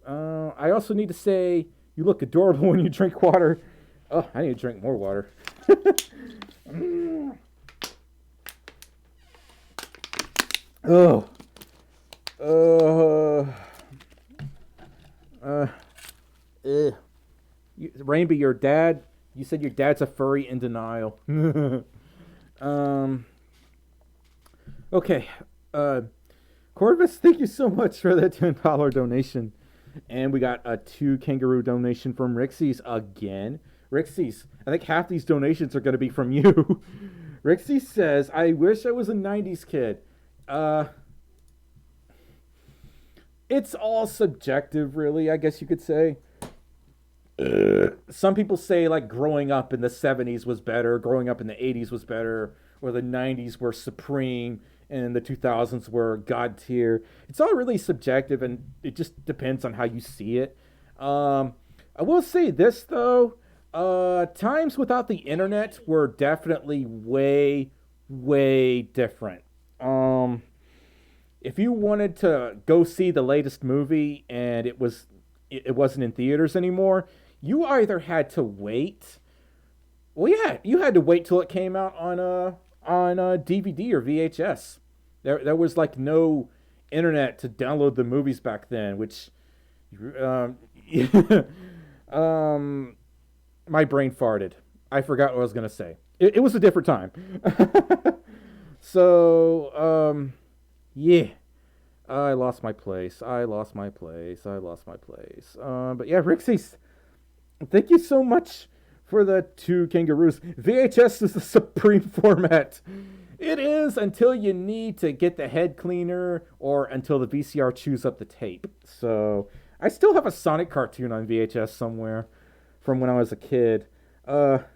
also need to say you look adorable when you drink water. Oh, I need to drink more water. Oh. Uh. Uh. Rainbow, your dad. You said your dad's a furry in denial. um. Okay. Corvus, thank you so much for that $10 donation. And we got a 2 kangaroo donation from Rixies again. Rixies, I think half these donations are going to be from you. Rixie says, I wish I was a 90s kid. It's all subjective, really, I guess you could say. Some people say, like, growing up in the 70s was better, growing up in the 80s was better, or the 90s were supreme, and the 2000s were god tier. It's all really subjective, and it just depends on how you see it. I will say this, though. Times without the internet were definitely way, way different. If you wanted to go see the latest movie and it wasn't in theaters anymore, you either had to wait. Well, yeah, you had to wait till it came out on DVD or VHS. There was like no internet to download the movies back then, which my brain farted. I forgot what I was gonna say. It was a different time. So yeah. I lost my place. But yeah, Rixies, thank you so much for the 2 kangaroos. VHS is the supreme format. It is until you need to get the head cleaner or until the VCR chews up the tape. So I still have a Sonic cartoon on VHS somewhere from when I was a kid. But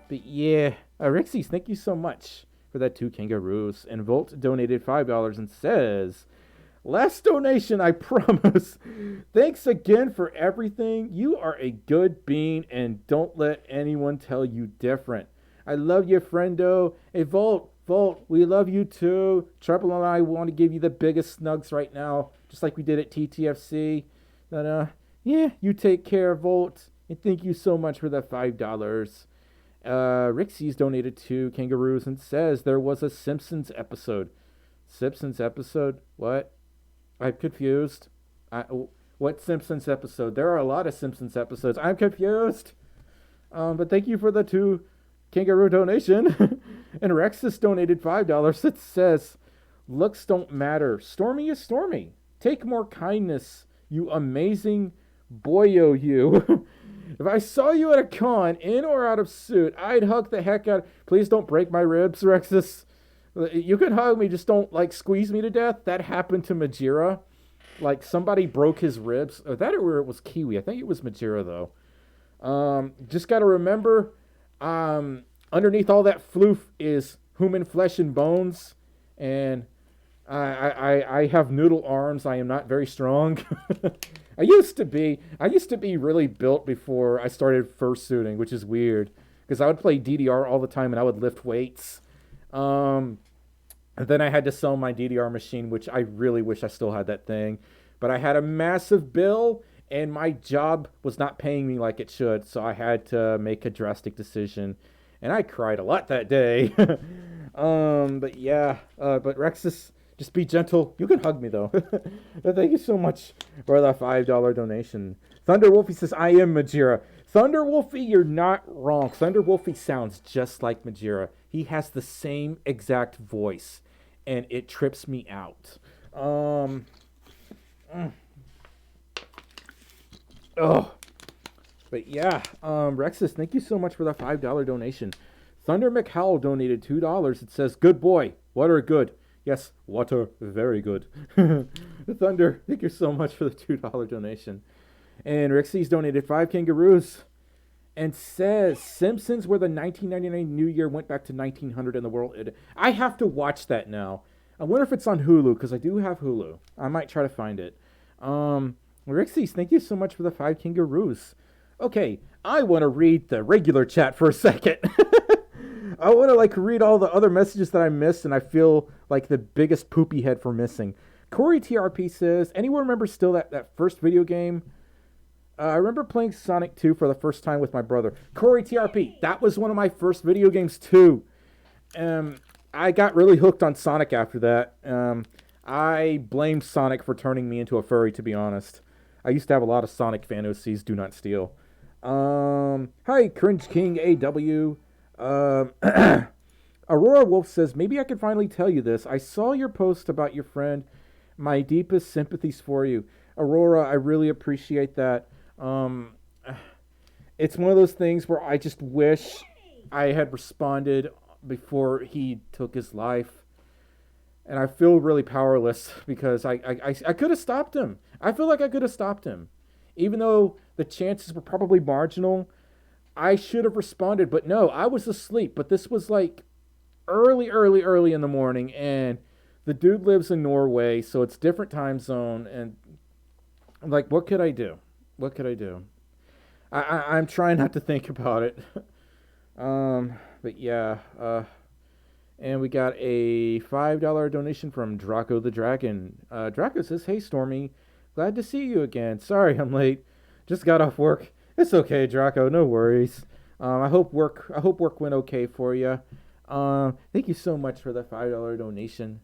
yeah, Rixies, thank you so much for that 2 kangaroos. And Volt donated $5 and says, last donation, I promise. Thanks again for everything. You are a good bean, and don't let anyone tell you different. I love you, friendo. Hey, Volt, we love you too. Trouble and I want to give you the biggest snugs right now, just like we did at TTFC. But, yeah, you take care, Volt. And thank you so much for the $5. Rixie's donated 2 kangaroos and says there was a Simpsons episode. Simpsons episode? What? I'm confused. What Simpsons episode? There are a lot of Simpsons episodes. I'm confused. But thank you for the 2 kangaroo donation. And Rexus donated $5. It says, looks don't matter. Stormy is Stormy. Take more kindness, you amazing boyo you. If I saw you at a con, in or out of suit, I'd hug the heck out. Please don't break my ribs, Rexus. You can hug me, just don't, like, squeeze me to death. That happened to Majira. Like, somebody broke his ribs. Or that or it was Kiwi. I think it was Majira, though. Just gotta remember, underneath all that floof is human flesh and bones. And I have noodle arms. I am not very strong. I used to be really built before I started fursuiting, which is weird because I would play DDR all the time and I would lift weights. And then I had to sell my DDR machine, which I really wish I still had that thing. But I had a massive bill and my job was not paying me like it should, so I had to make a drastic decision. And I cried a lot that day. But yeah, but Rexus, just be gentle. You can hug me, though. Thank you so much for the $5 donation. Thunder Wolfie says, I am Majira. Thunder Wolfie, you're not wrong. Thunder Wolfie sounds just like Majira. He has the same exact voice, and it trips me out. Oh. But yeah, Rexus, thank you so much for the $5 donation. Thunder McHowell donated $2. It says, good boy. Water good. Yes, water very good. Thunder, thank you so much for the $2 donation. And Rixie's donated 5 kangaroos and says, Simpsons where the 1999 New Year went back to 1900 in the world. I have to watch that now. I wonder if it's on Hulu, because I do have Hulu. I might try to find it. Rixie's, thank you so much for the 5 kangaroos. Okay, I want to read the regular chat for a second. I want to like read all the other messages that I missed, and I feel like the biggest poopy head for missing. Corey TRP says, anyone remember still that first video game? I remember playing Sonic 2 for the first time with my brother. Corey TRP, that was one of my first video games too. I got really hooked on Sonic after that. I blame Sonic for turning me into a furry, to be honest. I used to have a lot of Sonic fantasies, do not steal. Hi, Cringe King AW. Aurora Wolf says, maybe I can finally tell you this. I saw your post about your friend. My deepest sympathies for you. Aurora, I really appreciate that. It's one of those things where I just wish I had responded before he took his life. And I feel really powerless because I could have stopped him. I feel like I could have stopped him. Even though the chances were probably marginal, I should have responded. But no, I was asleep. But this was like early in the morning. And the dude lives in Norway, so it's different time zone. And I'm like, what could I do? What could I do? I'm trying not to think about it. But yeah. And we got a $5 donation from Draco the Dragon. Draco says, hey, Stormy. Glad to see you again. Sorry I'm late. Just got off work. It's okay, Draco. No worries. I hope work went okay for you. Thank you so much for the $5 donation.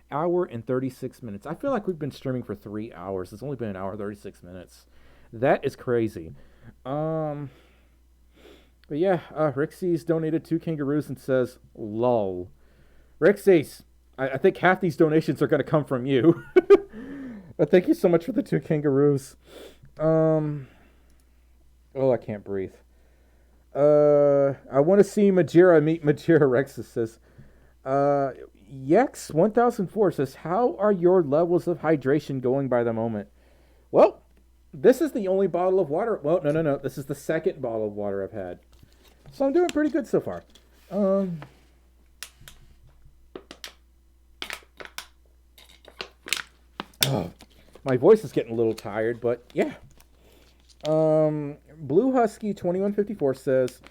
Hour and 36 minutes. I feel like we've been streaming for 3 hours. It's only been an hour and 36 minutes. That is crazy. But yeah, Rixie's donated 2 kangaroos and says, lol. Rixie's, I think half these donations are going to come from you. But thank you so much for the 2 kangaroos. Oh, I can't breathe. I want to see Majira meet Majira. Rexus says, Yex1004 says, how are your levels of hydration going by the moment? Well, this is the only bottle of water. Well, no. This is the second bottle of water I've had. So I'm doing pretty good so far. Oh, my voice is getting a little tired, but yeah. Blue Husky 2154 says,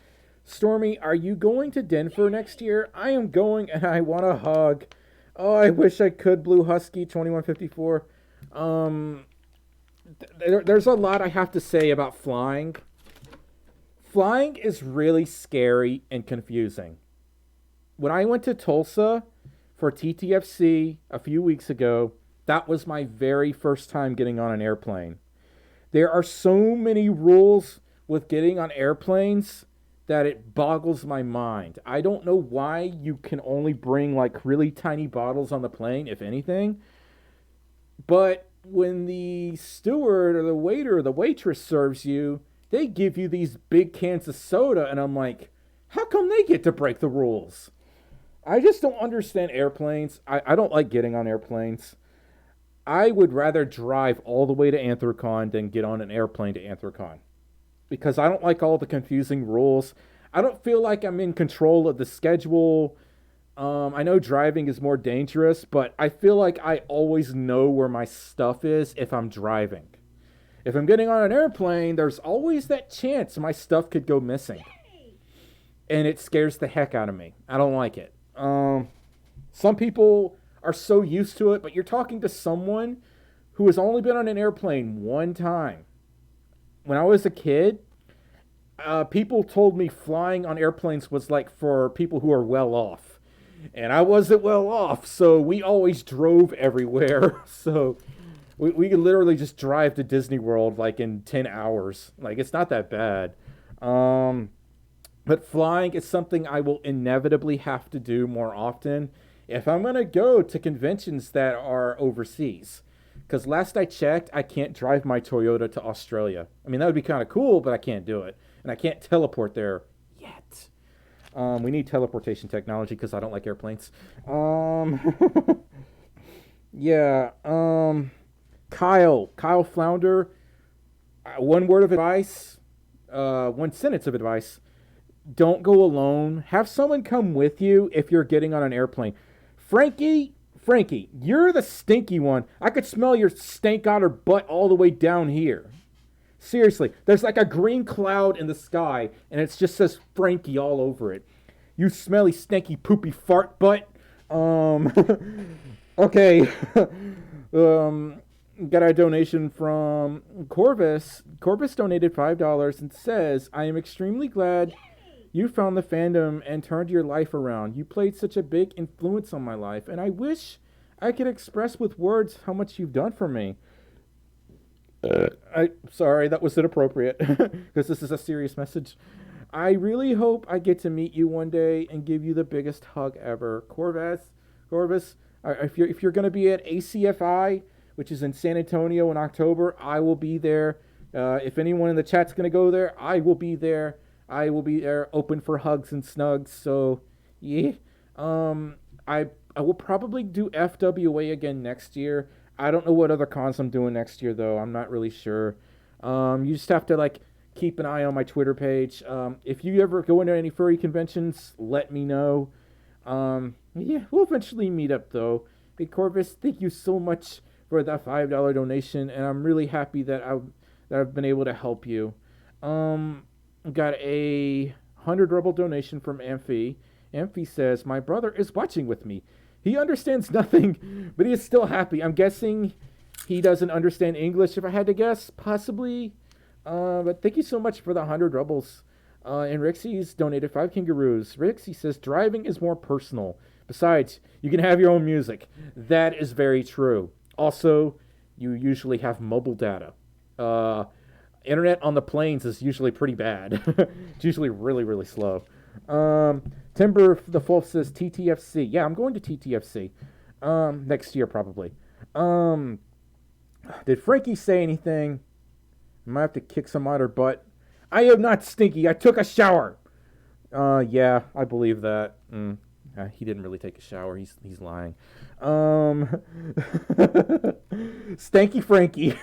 Stormy, are you going to Denver next year? I am going and I want a hug. Oh, I wish I could, Blue Husky 2154. There's a lot I have to say about flying. Flying is really scary and confusing. When I went to Tulsa for TTFC a few weeks ago, that was my very first time getting on an airplane. There are so many rules with getting on airplanes that it boggles my mind. I don't know why you can only bring like really tiny bottles on the plane, if anything. But when the steward or the waiter or the waitress serves you, they give you these big cans of soda, and I'm like, how come they get to break the rules? I just don't understand airplanes. I don't like getting on airplanes. I would rather drive all the way to Anthrocon than get on an airplane to Anthrocon. Because I don't like all the confusing rules. I don't feel like I'm in control of the schedule. I know driving is more dangerous, but I feel like I always know where my stuff is if I'm driving. If I'm getting on an airplane, there's always that chance my stuff could go missing. And it scares the heck out of me. I don't like it. Some people are so used to it, but you're talking to someone who has only been on an airplane one time. When I was a kid, people told me flying on airplanes was like for people who are well off. And I wasn't well off, so we always drove everywhere. So we could literally just drive to Disney World like in 10 hours. Like, it's not that bad. But flying is something I will inevitably have to do more often if I'm going to go to conventions that are overseas. Because last I checked, I can't drive my Toyota to Australia. I mean, that would be kind of cool, but I can't do it. And I can't teleport there yet. We need teleportation technology because I don't like airplanes. Yeah. Kyle Flounder. One word of advice. One sentence of advice. Don't go alone. Have someone come with you if you're getting on an airplane. Frankie, you're the stinky one. I could smell your stank out her butt all the way down here. Seriously, there's like a green cloud in the sky, and it just says Frankie all over it. You smelly, stanky, poopy fart butt. Okay. Got a donation from Corvus. Corvus donated $5 and says, I am extremely glad you found the fandom and turned your life around. You played such a big influence on my life, and I wish I could express with words how much you've done for me. Sorry, that was inappropriate, because this is a serious message. I really hope I get to meet you one day and give you the biggest hug ever. Corvus, if you're going to be at ACFI, which is in San Antonio in October, I will be there. If anyone in the chat's going to go there, I will be there. I will be there, open for hugs and snugs. So, yeah. I will probably do FWA again next year. I don't know what other cons I'm doing next year, though. I'm not really sure. You just have to, like, keep an eye on my Twitter page. If you ever go into any furry conventions, let me know. Yeah, we'll eventually meet up, though. Hey, Corvus, thank you so much for that $5 donation, and I'm really happy that I've been able to help you. Got a 100 Rebel donation from Amphi. Amphi says, my brother is watching with me. He understands nothing, but he is still happy. I'm guessing he doesn't understand English, if I had to guess, possibly. But thank you so much for the 100 Rebels. And Rixie's donated 5 kangaroos. Rixie says, driving is more personal. Besides, you can have your own music. That is very true. Also, you usually have mobile data. Internet on the planes is usually pretty bad. It's usually really, really slow. Timber the Folf says TTFC. Yeah, I'm going to TTFC. Next year probably. Did Frankie say anything? I might have to kick some otter butt. I am not stinky. I took a shower. Yeah, I believe that. He didn't really take a shower. He's lying. Stanky Frankie.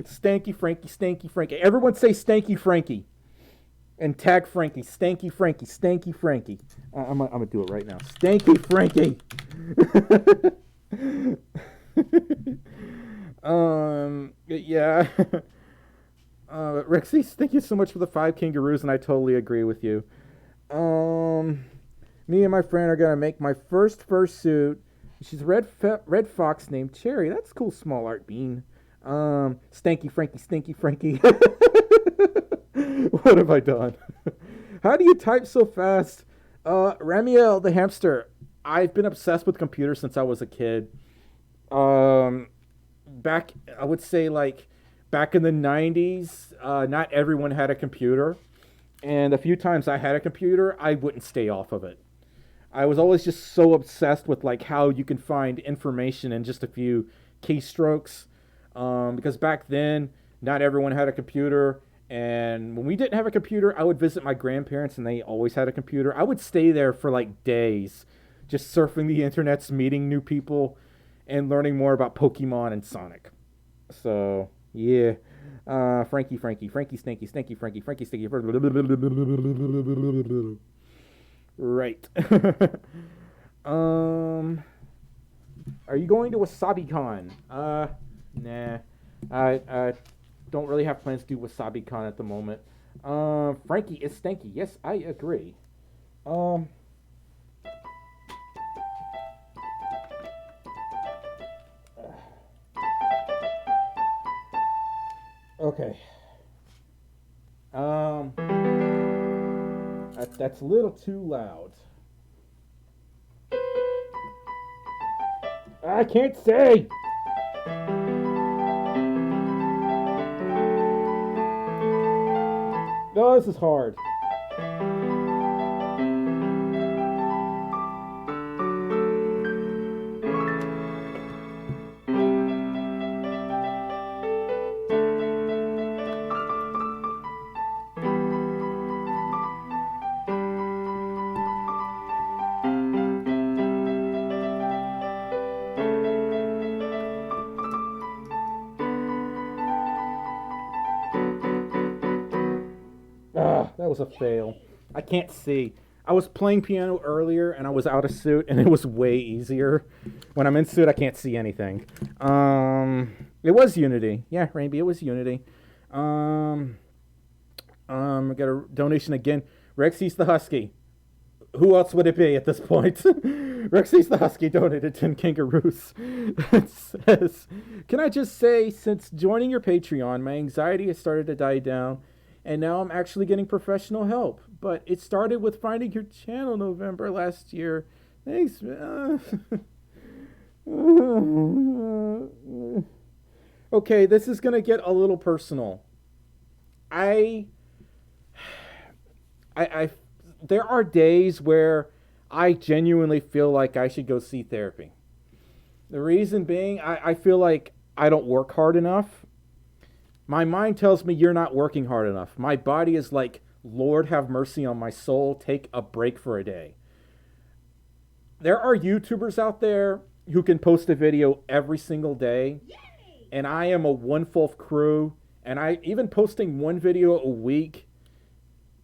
Stanky Frankie, Stanky Frankie. Everyone say Stanky Frankie. And tag Frankie. Stanky Frankie, Stanky Frankie. I'm gonna do it right now. Stanky Frankie. Yeah. Rexy, thank you so much for the 5 kangaroos, and I totally agree with you. Me and my friend are gonna make my first fursuit. She's a red fox named Cherry. That's cool, small art bean. Stanky Frankie, Stinky Frankie. What have I done? How do you type so fast? Ramiel the hamster. I've been obsessed with computers since I was a kid. Back, I would say, like, back in the 90s, not everyone had a computer. And the few times I had a computer, I wouldn't stay off of it. I was always just so obsessed with, like, how you can find information in just a few keystrokes. Because back then, not everyone had a computer. And when we didn't have a computer, I would visit my grandparents, and they always had a computer. I would stay there for, like, days, just surfing the internets, meeting new people, and learning more about Pokemon and Sonic. So, yeah. Frankie, Stanky, Frankie, Stinky. Right. Are you going to WasabiCon? Nah. I don't really have plans to do WasabiCon at the moment. Frankie is stanky. Yes, I agree. Okay. That's a little too loud. I can't say. No, this is hard. That was a fail. I can't see. I was playing piano earlier and I was out of suit and it was way easier. When I'm in suit, I can't see anything. It was Unity. Yeah, Rainby, it was Unity. Um, I got a donation again. Rexy's the Husky. Who else would it be at this point? Rexy's the Husky donated 10 kangaroos. It says, can I just say, since joining your Patreon, my anxiety has started to die down, and now I'm actually getting professional help. But it started with finding your channel November last year. Thanks. Okay, this is going to get a little personal. I there are days where I genuinely feel like I should go see therapy. The reason being, I feel like I don't work hard enough. My mind tells me you're not working hard enough. My body is like, Lord, have mercy on my soul. Take a break for a day. There are YouTubers out there who can post a video every single day. And I am a one-Folf crew. And even posting one video a week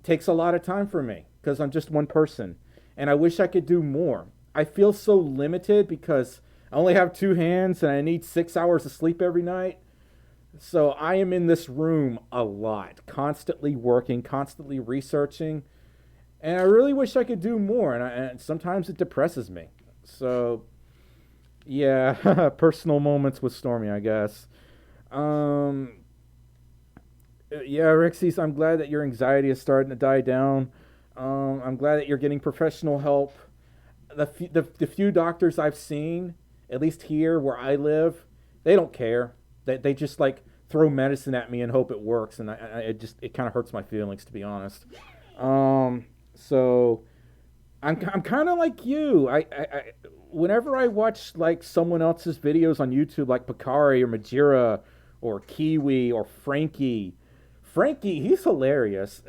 takes a lot of time for me because I'm just one person. And I wish I could do more. I feel so limited because I only have 2 hands and I need 6 hours of sleep every night. So I am in this room a lot, constantly working, constantly researching. And I really wish I could do more. And sometimes it depresses me. So, yeah, personal moments with Stormi, I guess. Yeah, Rixie, I'm glad that your anxiety is starting to die down. I'm glad that you're getting professional help. The few doctors I've seen, at least here where I live, they don't care. They just like throw medicine at me and hope it works, and it kind of hurts my feelings, to be honest. So I'm kind of like you. I whenever I watch like someone else's videos on YouTube, like Bakari or Majira or Kiwi or Frankie, he's hilarious.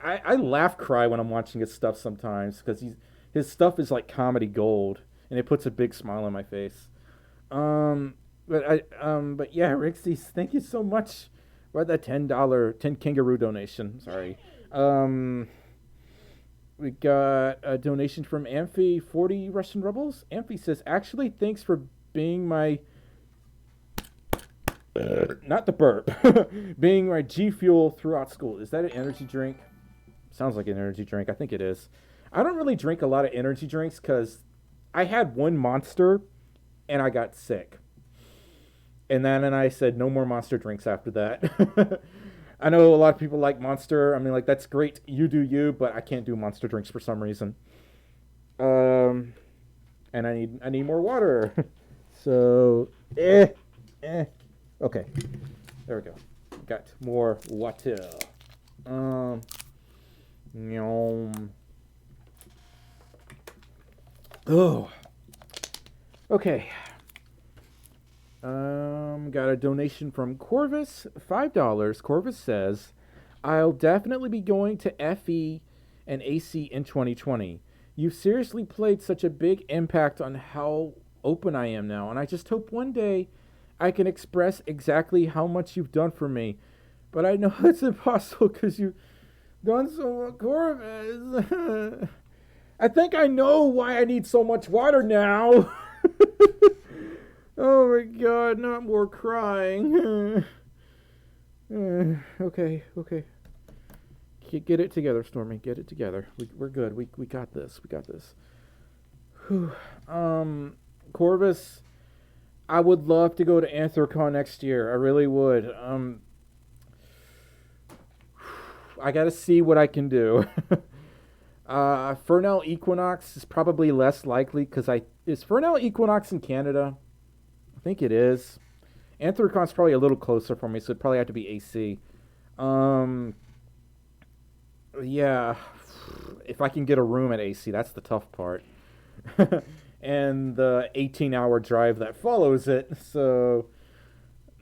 I laugh cry when I'm watching his stuff sometimes because his stuff is like comedy gold, and it puts a big smile on my face. But yeah, Rixie, thank you so much for that $10 kangaroo donation. Sorry. We got a donation from Amphi 40 Russian Rebels. Amphi says, actually, thanks for being my not the burp, being my G Fuel throughout school. Is that an energy drink? Sounds like an energy drink. I think it is. I don't really drink a lot of energy drinks because I had one Monster and I got sick. And then I said no more Monster drinks after that. I know a lot of people like Monster. I mean, like, that's great. You do you, but I can't do Monster drinks for some reason. And I need more water. So, okay. There we go. Got more water. Oh. Okay. Got a donation from Corvus, $5. Corvus says, I'll definitely be going to FE and AC in 2020. You've seriously played such a big impact on how open I am now, and I just hope one day I can express exactly how much you've done for me. But I know it's impossible because you've done so much, Corvus. I think I know why I need so much water now. Oh my god, not more crying. Okay. Get it together, Stormi. Get it together. We're good. We got this. Whew. Corvus, I would love to go to Anthrocon next year. I really would. I gotta see what I can do. Fernell Equinox is probably less likely because is Fernell Equinox in Canada? I think it is. Anthrocon's probably a little closer for me, so it'd probably have to be AC. Yeah, if I can get a room at AC, that's the tough part. And the 18-hour drive that follows it, so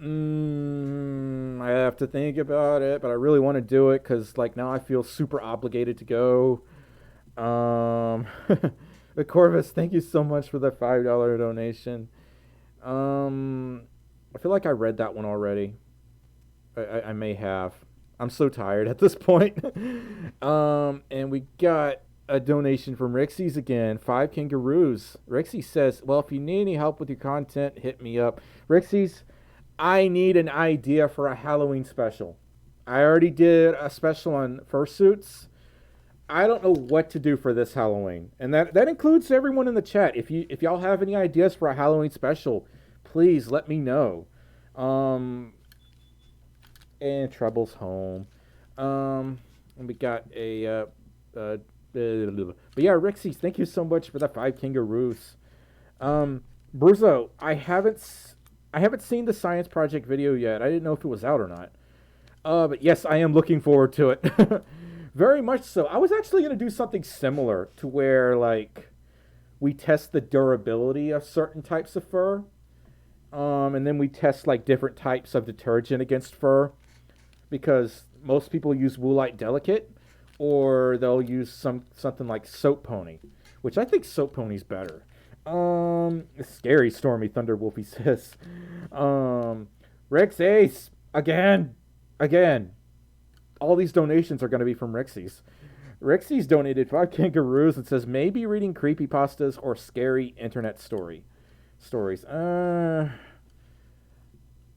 I have to think about it, but I really want to do it because, like, now I feel super obligated to go. But Corvus, thank you so much for the $5 donation. I feel like I read that one already. I may have. I'm so tired at this point. And we got a donation from Rixie's again. 5 kangaroos. Rixie says, well, if you need any help with your content, hit me up. Rixie's, I need an idea for a Halloween special. I already did a special on fursuits. I don't know what to do for this Halloween, and that includes everyone in the chat. If y'all have any ideas for a Halloween special, please let me know. Um, and Trouble's home. And we got a but yeah, Rixie, thank you so much for the 5 kangaroos. Bruzo, I haven't seen the science project video yet. I didn't know if it was out or not. But yes, I am looking forward to it. Very much so. I was actually going to do something similar to where, like, we test the durability of certain types of fur. And then we test, like, different types of detergent against fur. Because most people use Woolite Delicate, or they'll use something like Soap Pony, which I think Soap Pony's better. Scary Stormy Thunderwolfie says. Rex Ace again. All these donations are going to be from Rixie's. Rixie's donated 5 kangaroos and says maybe reading creepypastas or scary internet stories.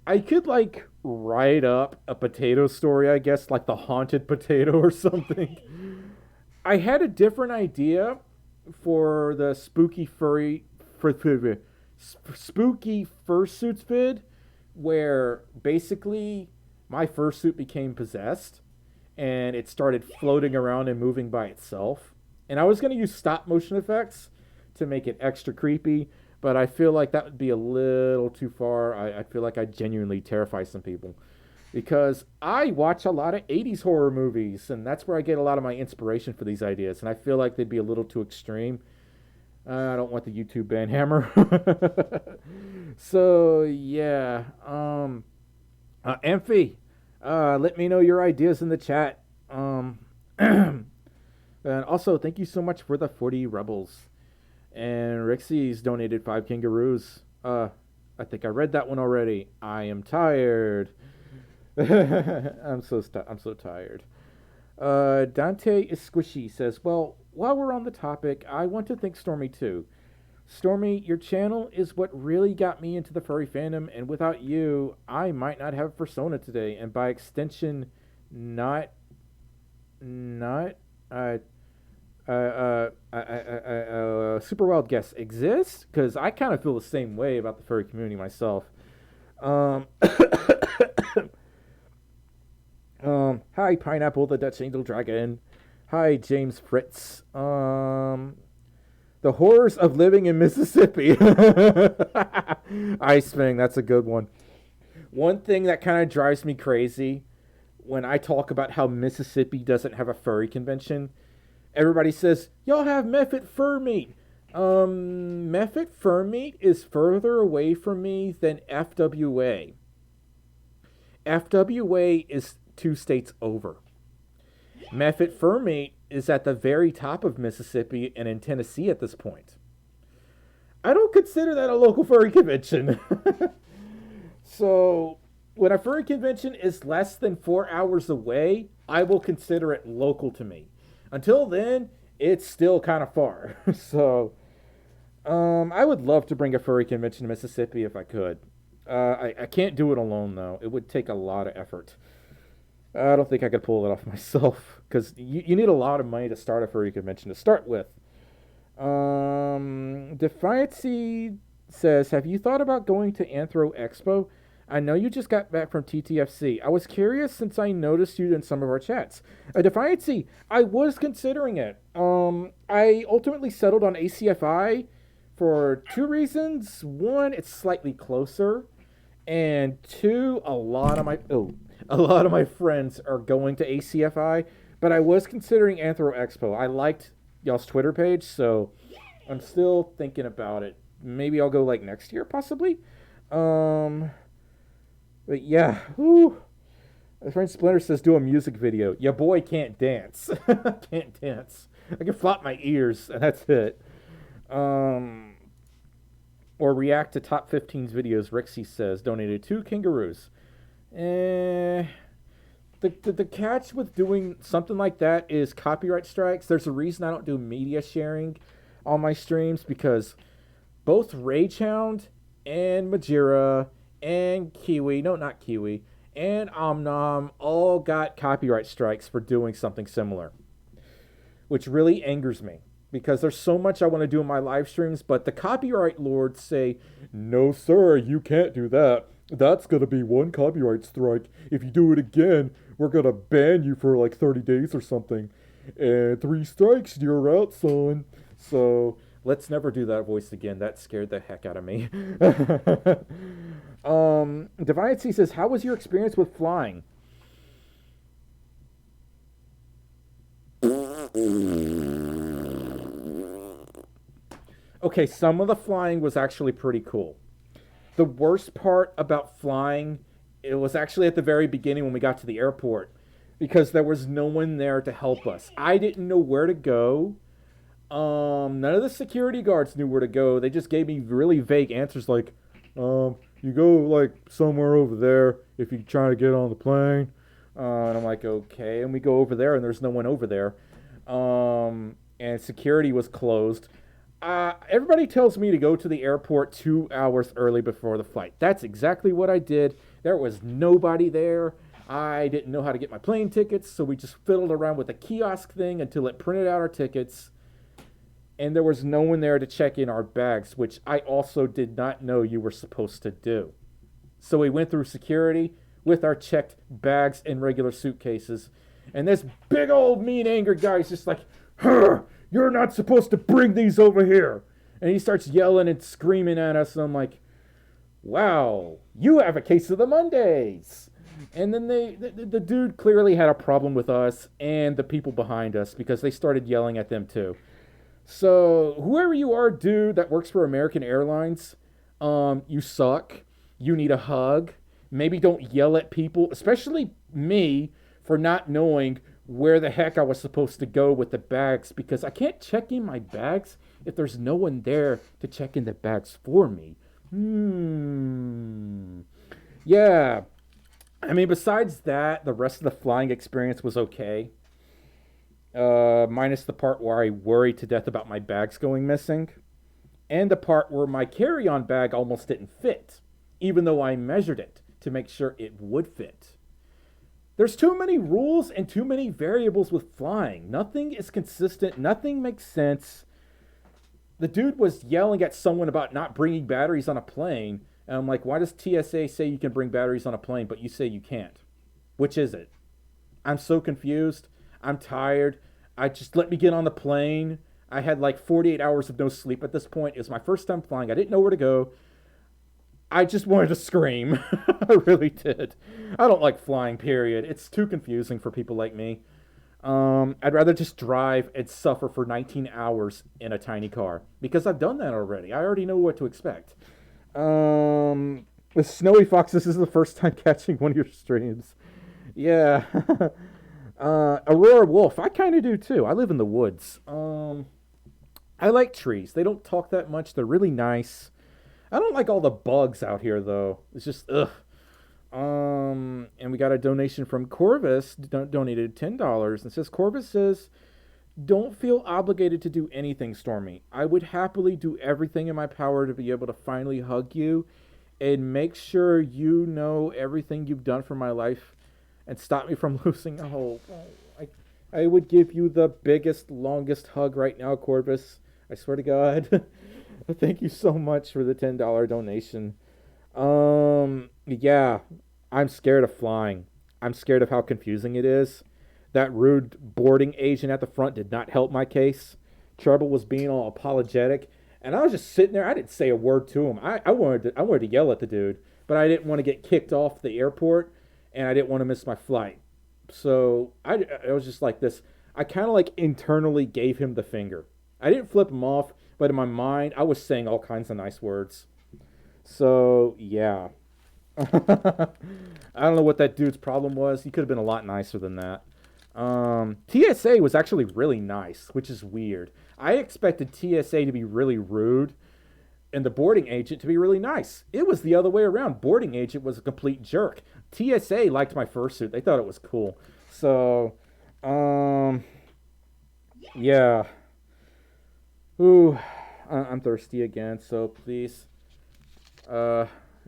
I could like write up a potato story, I guess, like the haunted potato or something. I had a different idea for the spooky fursuits vid, where basically my fursuit became possessed and it started floating around and moving by itself. And I was going to use stop motion effects to make it extra creepy, but I feel like that would be a little too far. I feel like I'd genuinely terrify some people. Because I watch a lot of 80s horror movies, and that's where I get a lot of my inspiration for these ideas. And I feel like they'd be a little too extreme. I don't want the YouTube ban hammer. So, yeah. Amphi, let me know your ideas in the chat. And also, thank you so much for the 40 rebels. And Rixie's donated 5 kangaroos. I think I read that one already. I am tired. I'm so tired. Dante is squishy says, well, while we're on the topic, I want to thank Stormy too. Stormy, your channel is what really got me into the furry fandom, and without you, I might not have Persona today, and by extension, not super wild guess exists, because I kind of feel the same way about the furry community myself. Hi Pineapple, the Dutch Angel Dragon. Hi James Fritz. The horrors of living in Mississippi. Ice Fang, that's a good one. One thing that kind of drives me crazy when I talk about how Mississippi doesn't have a furry convention, everybody says, y'all have Mephit Fur Meet. Mephit Fur Meet is further away from me than FWA. FWA is 2 states over. Mephit Fur Meet is at the very top of Mississippi and in Tennessee at this point. I don't consider that a local furry convention. So, when a furry convention is less than 4 hours away, I will consider it local to me. Until then, it's still kind of far. So, I would love to bring a furry convention to Mississippi if I could. I can't do it alone, though. It would take a lot of effort. I don't think I could pull it off myself, because you need a lot of money to start a furry convention to start with. Defiancy says, have you thought about going to Anthro Expo? I know you just got back from TTFC. I was curious since I noticed you in some of our chats. Defiancy, I was considering it. I ultimately settled on ACFI for 2 reasons. 1, it's slightly closer. And 2, a lot of my friends are going to ACFI, but I was considering Anthro Expo. I liked y'all's Twitter page, so I'm still thinking about it. Maybe I'll go like next year, possibly. But yeah, whew. My friend Splinter says do a music video. Your boy can't dance. Can't dance. I can flop my ears, and that's it. Or react to top 15's videos, Rixie says. Donated 2 kangaroos. The catch with doing something like that is copyright strikes. There's a reason I don't do media sharing on my streams, because both Ragehound and Majira and Kiwi, no, not Kiwi, and Omnom all got copyright strikes for doing something similar, which really angers me because there's so much I want to do in my live streams, but the copyright lords say, no, sir, you can't do that. That's going to be one copyright strike. If you do it again, we're going to ban you for like 30 days or something. And 3 strikes, you're out, son. So let's never do that voice again. That scared the heck out of me. Deviancy says, how was your experience with flying? Okay, some of the flying was actually pretty cool. The worst part about flying, it was actually at the very beginning when we got to the airport, because there was no one there to help us. I didn't know where to go. None of the security guards knew where to go. They just gave me really vague answers like, you go like somewhere over there if you try to get on the plane. And I'm like, okay. And we go over there and there's no one over there. And security was closed. Everybody tells me to go to the airport 2 hours early before the flight. That's exactly what I did. There was nobody there. I didn't know how to get my plane tickets, so we just fiddled around with the kiosk thing until it printed out our tickets. And there was no one there to check in our bags, which I also did not know you were supposed to do. So we went through security with our checked bags and regular suitcases. And this big old mean angry guy is just like, you're not supposed to bring these over here. And he starts yelling and screaming at us. And I'm like, wow, you have a case of the Mondays. And then the dude clearly had a problem with us and the people behind us because they started yelling at them too. So whoever you are, dude, that works for American Airlines, you suck. You need a hug. Maybe don't yell at people, especially me, for not knowing where the heck I was supposed to go with the bags, because I can't check in my bags if there's no one there to check in the bags for me. Yeah. I mean, besides that, the rest of the flying experience was okay. Minus the part where I worried to death about my bags going missing. And the part where my carry-on bag almost didn't fit, even though I measured it to make sure it would fit. There's too many rules and too many variables with flying. Nothing is consistent. Nothing makes sense. The dude was yelling at someone about not bringing batteries on a plane. And I'm like, why does TSA say you can bring batteries on a plane, but you say you can't? Which is it? I'm so confused. I'm tired. Just let me get on the plane. I had like 48 hours of no sleep at this point. It was my first time flying. I didn't know where to go. I just wanted to scream. I really did. I don't like flying, period. It's too confusing for people like me. I'd rather just drive and suffer for 19 hours in a tiny car. Because I've done that already. I already know what to expect. With Snowy Fox, this is the first time catching one of your streams. Yeah. Aurora Wolf, I kind of do too. I live in the woods. I like trees. They don't talk that much. They're really nice. I don't like all the bugs out here, though. It's just, ugh. And we got a donation from Corvus, donated $10. And says, Corvus says, don't feel obligated to do anything, Stormy. I would happily do everything in my power to be able to finally hug you and make sure you know everything you've done for my life and stop me from losing a hope. I would give you the biggest, longest hug right now, Corvus. I swear to God. Thank you so much for the $10 donation. Yeah, I'm scared of flying. I'm scared of how confusing it is. That rude boarding agent at the front did not help my case. Trouble was being all apologetic, and I was just sitting there. I didn't say a word to him. I wanted to yell at the dude, but I didn't want to get kicked off the airport, and I didn't want to miss my flight. So I was just like this. I kind of like internally gave him the finger. I didn't flip him off, but in my mind, I was saying all kinds of nice words. So, yeah. I don't know what that dude's problem was. He could have been a lot nicer than that. TSA was actually really nice, which is weird. I expected TSA to be really rude and the boarding agent to be really nice. It was the other way around. Boarding agent was a complete jerk. TSA liked my fursuit. They thought it was cool. So, yeah. Ooh, I'm thirsty again, so please.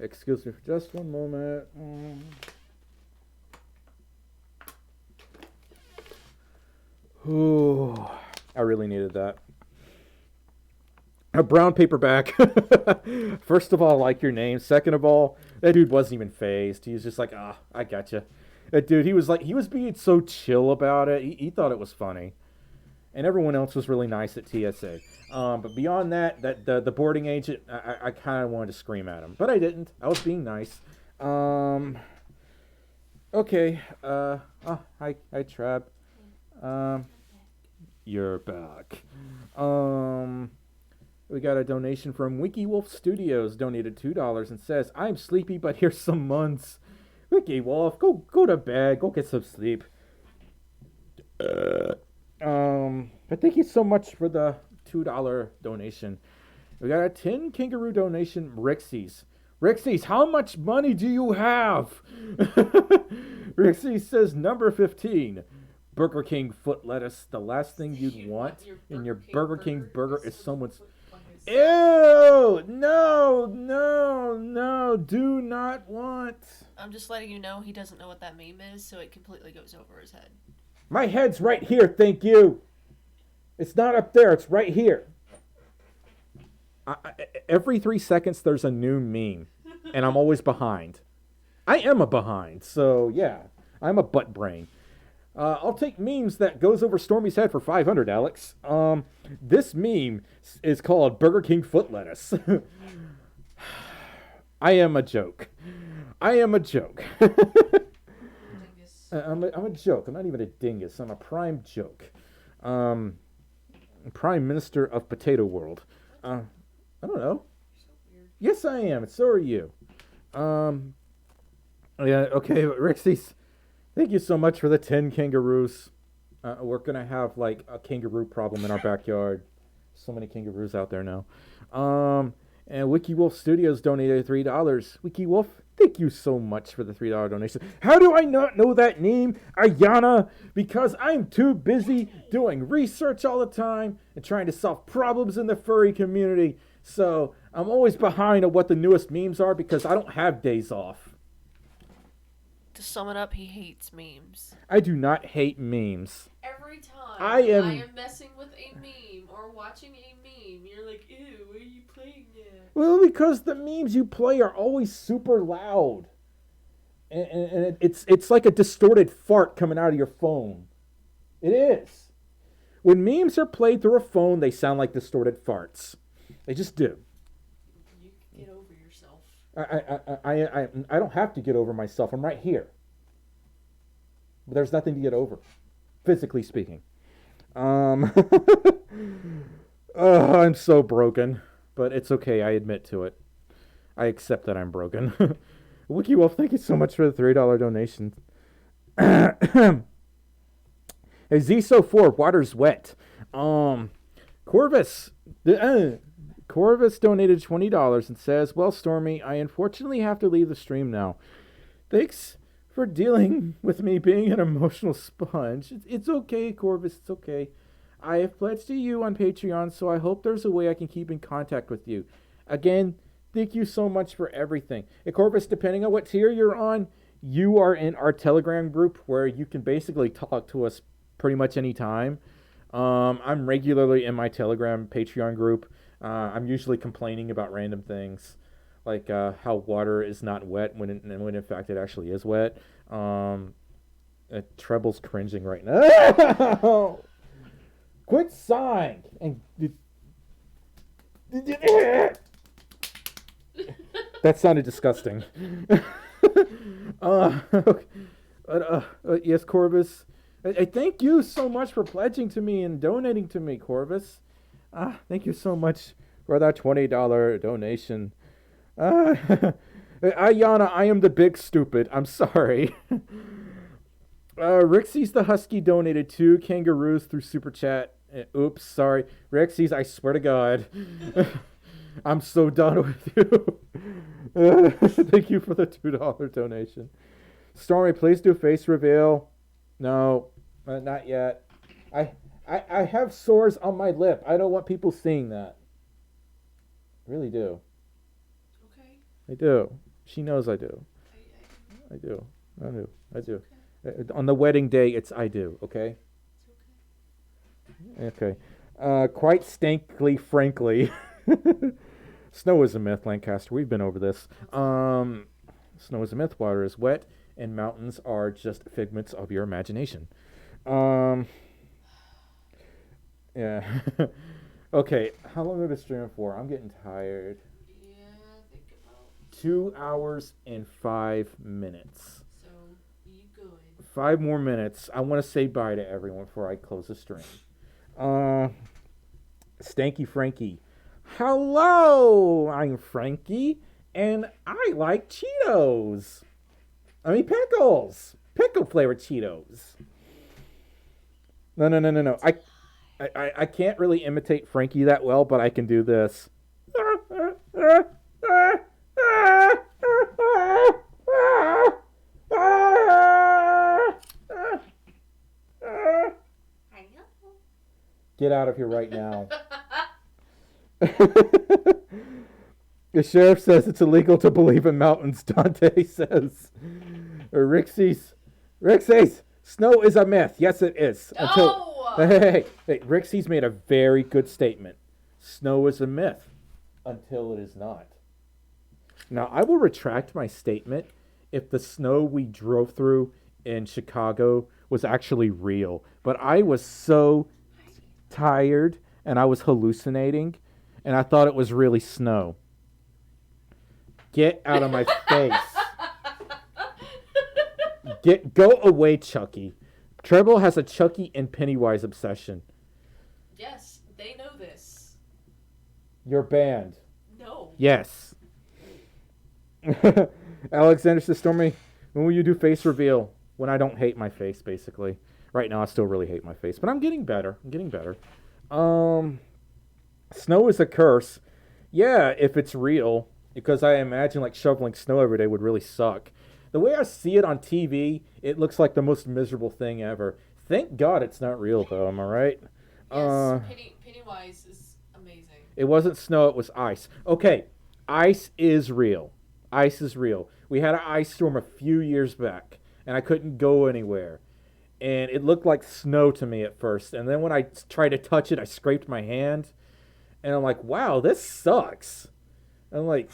Excuse me for just one moment. Ooh, I really needed that. A brown paperback. First of all, I like your name. Second of all, that dude wasn't even phased. He was just like, I gotcha. That dude, he was being so chill about it. He thought it was funny. And everyone else was really nice at TSA. But beyond that the boarding agent, I kind of wanted to scream at him. But I didn't. I was being nice. Okay. Hi, Trab. You're back. We got a donation from WikiWolf Studios, donated $2 and says, I'm sleepy, but here's some months. WikiWolf, go to bed, go get some sleep. But thank you so much for the $2 donation. We got a 10 kangaroo donation, Rixies. Rixies, how much money do you have? Rixies says number 15. Burger King foot lettuce. The last thing you'd want in your Burger King burger is someone's... Ew! No, do not want. I'm just letting you know he doesn't know what that meme is, so it completely goes over his head. My head's right here, thank you. It's not up there, it's right here. Every 3 seconds there's a new meme, and I'm always behind. I am a behind, so yeah, I'm a butt brain. I'll take memes that goes over Stormi's head for 500, Alex. This meme is called Burger King foot lettuce. I am a joke. I'm a joke. I'm a joke. I'm not even a dingus. I'm a prime joke. Prime Minister of Potato World. I don't know. So weird. Yes, I am. And so are you. Yeah, okay, Rixies. Thank you so much for the 10 kangaroos. We're going to have, like, a kangaroo problem in our backyard. So many kangaroos out there now. And WikiWolf Studios donated $3. WikiWolf, thank you so much for the $3 donation. How do I not know that name, Ayana? Because I'm too busy doing research all the time and trying to solve problems in the furry community. So I'm always behind on what the newest memes are because I don't have days off. To sum it up, he hates memes. I do not hate memes. Every time I am messing with a meme or watching a meme, you're like, ew, why are you playing that? Well, because the memes you play are always super loud. And it's like a distorted fart coming out of your phone. It is. When memes are played through a phone, they sound like distorted farts. They just do. You can get over yourself. I don't have to get over myself. I'm right here. But there's nothing to get over, physically speaking. I'm so broken, but it's okay. I admit to it. I accept that I'm broken. WikiWolf, thank you so much for the $3 donation. Hey, Ziso4, water's wet. Corvus. Corvus donated $20 and says, well, Stormy, I unfortunately have to leave the stream now. Thanks for dealing with me being an emotional sponge. It's okay, Corvus, it's okay. I have pledged to you on Patreon, so I hope there's a way I can keep in contact with you. Again, thank you so much for everything. Hey, Corvus, depending on what tier you're on, you are in our Telegram group where you can basically talk to us pretty much any time. I'm regularly in my Telegram Patreon group. I'm usually complaining about random things, like how water is not wet when in fact it actually is wet. Treble's cringing right now. Quit sighing and that sounded disgusting. Yes, Corvus. I thank you so much for pledging to me and donating to me, Corvus. Thank you so much for that $20 donation. Ayana, I am the big stupid. I'm sorry. Rixie's the Husky donated 2 kangaroos through Super Chat. Oops, sorry. Rixie's, I swear to God. I'm so done with you. Thank you for the $2 donation. Stormy, please do face reveal. No, not yet. I have sores on my lip. I don't want people seeing that. I really do. Okay. I do. She knows I do. I I do. I do. I do. okay. On the wedding day, it's I do. Okay. It's okay. Okay. Quite stankly, frankly. Snow is a myth, Lancaster. We've been over this. Snow is a myth. Water is wet, and mountains are just figments of your imagination. Um, yeah. Okay. How long have we been streaming for? I'm getting tired. Yeah, I think about 2 hours and 5 minutes. so you good. 5 more minutes. I want to say bye to everyone before I close the stream. Uh, Stanky Frankie. Hello, I'm Frankie, and I like Cheetos. I mean pickles. Pickle flavored Cheetos. No. I can't really imitate Frankie that well, but I can do this. Get out of here right now. The sheriff says it's illegal to believe in mountains, Dante says. Rixie's, snow is a myth. Yes, it is. No! Hey, Rixie's made a very good statement. Snow is a myth until it is not. Now, I will retract my statement if the snow we drove through in Chicago was actually real. But I was so tired and I was hallucinating and I thought it was really snow. Get out of my face. Go away, Chucky. Treble has a Chucky and Pennywise obsession. Yes, they know this. You're banned. No. Yes. Alexander says, Stormy, when will you do face reveal? When I don't hate my face, basically. Right now, I still really hate my face, but I'm getting better. Snow is a curse. Yeah, if it's real, because I imagine like shoveling snow every day would really suck. The way I see it on TV, it looks like the most miserable thing ever. Thank God it's not real, though. Am I right? Yes, Pennywise is amazing. It wasn't snow, it was ice. Okay, ice is real. Ice is real. We had an ice storm a few years back, and I couldn't go anywhere. And it looked like snow to me at first. And then when I tried to touch it, I scraped my hand. And I'm like, wow, this sucks. And I'm like,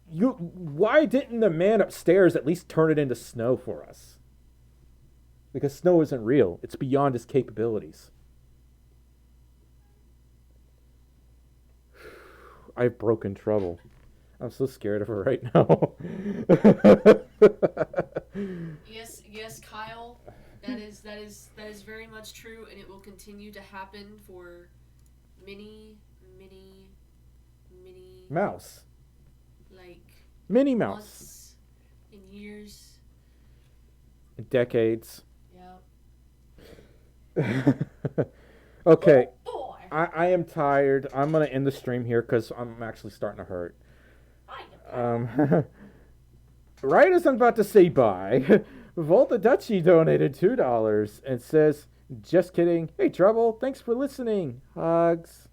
why didn't the man upstairs at least turn it into snow for us? Because snow isn't real. It's beyond his capabilities. I've broken trouble. I'm so scared of her right now. Yes, Kyle. That is very much true, and it will continue to happen for many Mouse. like Minnie Mouse. months and years. Decades. Yep. Okay. Oh, boy. I am tired. I'm going to end the stream here because I'm actually starting to hurt. Right as I'm about to say bye, Volta Dutchie donated $2 and says, just kidding. Hey, Trouble, thanks for listening. Hugs.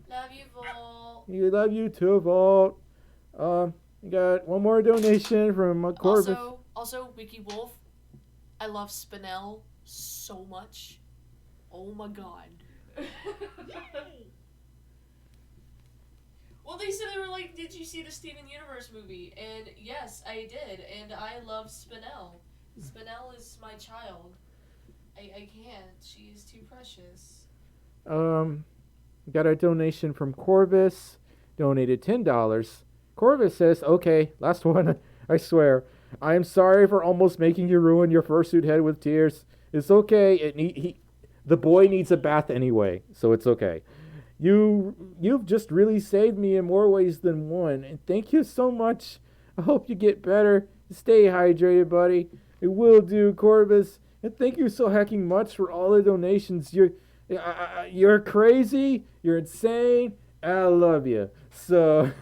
Love you, Vol. You love you too, Volt. You got one more donation from Corvus. Also, Wiki Wolf. I love Spinel so much. Oh my god. Yay! Well, they said they were like, did you see the Steven Universe movie? And yes, I did. And I love Spinel. Spinel is my child. I can't. She is too precious. Got a donation from Corvus. Donated $10. Corvus says, okay, last one. I swear. I am sorry for almost making you ruin your fursuit head with tears. It's okay. The boy needs a bath anyway, so it's okay. You've just really saved me in more ways than one, and thank you so much. I hope you get better. Stay hydrated, buddy. It will do, Corvus. And thank you so hecking much for all the donations. You're crazy. You're insane. I love you. So,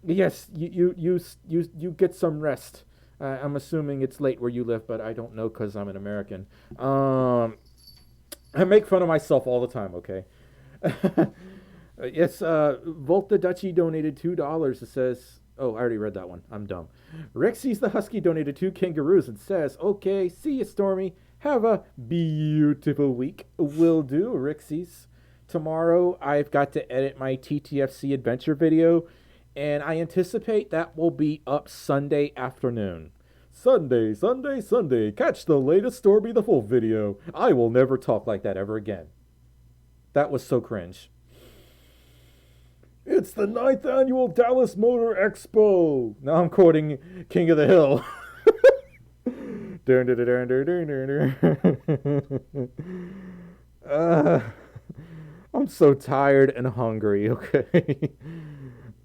yes, you get some rest. I'm assuming it's late where you live, but I don't know because I'm an American. I make fun of myself all the time, okay? Yes, Volta Dutchie donated $2. It says, Oh, I already read that one. I'm dumb. Rexy's the Husky donated 2 kangaroos and says, okay, see you, Stormy. Have a beautiful week. Will do, Rexy's. Tomorrow, I've got to edit my TTFC adventure video, and I anticipate that will be up Sunday afternoon. Sunday, Sunday, Sunday. Catch the latest Stormi the Folf video. I will never talk like that ever again. That was so cringe. It's the 9th annual Dallas Motor Expo. Now I'm quoting King of the Hill. I'm so tired and hungry, okay?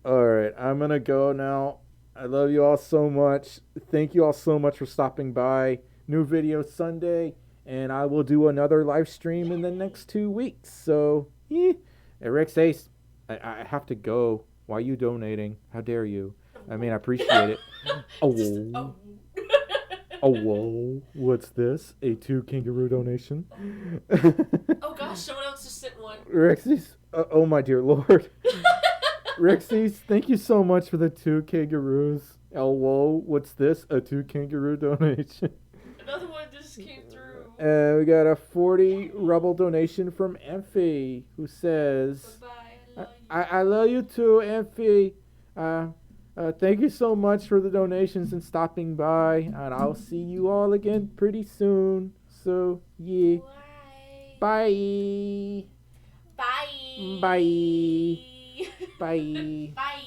Alright, I'm gonna go now. I love you all so much. Thank you all so much for stopping by. New video Sunday, and I will do another live stream in the next 2 weeks. So, Hey, Rex Ace, I have to go. Why are you donating? How dare you? I mean, I appreciate it. Oh, whoa. What's this? A 2 kangaroo donation? Oh gosh, someone else just sent one. Rexy's, oh my dear lord. Rexy's, thank you so much for the 2 kangaroos. Oh, whoa, what's this? A 2 kangaroo donation. Another one just came through. We got a 40 ruble donation from Amphi, who says, Bye-bye, I love you too, Amphi. Thank you so much for the donations and stopping by, and I'll see you all again pretty soon. So, yeah. Bye. Bye. Bye. Bye. Bye. Bye.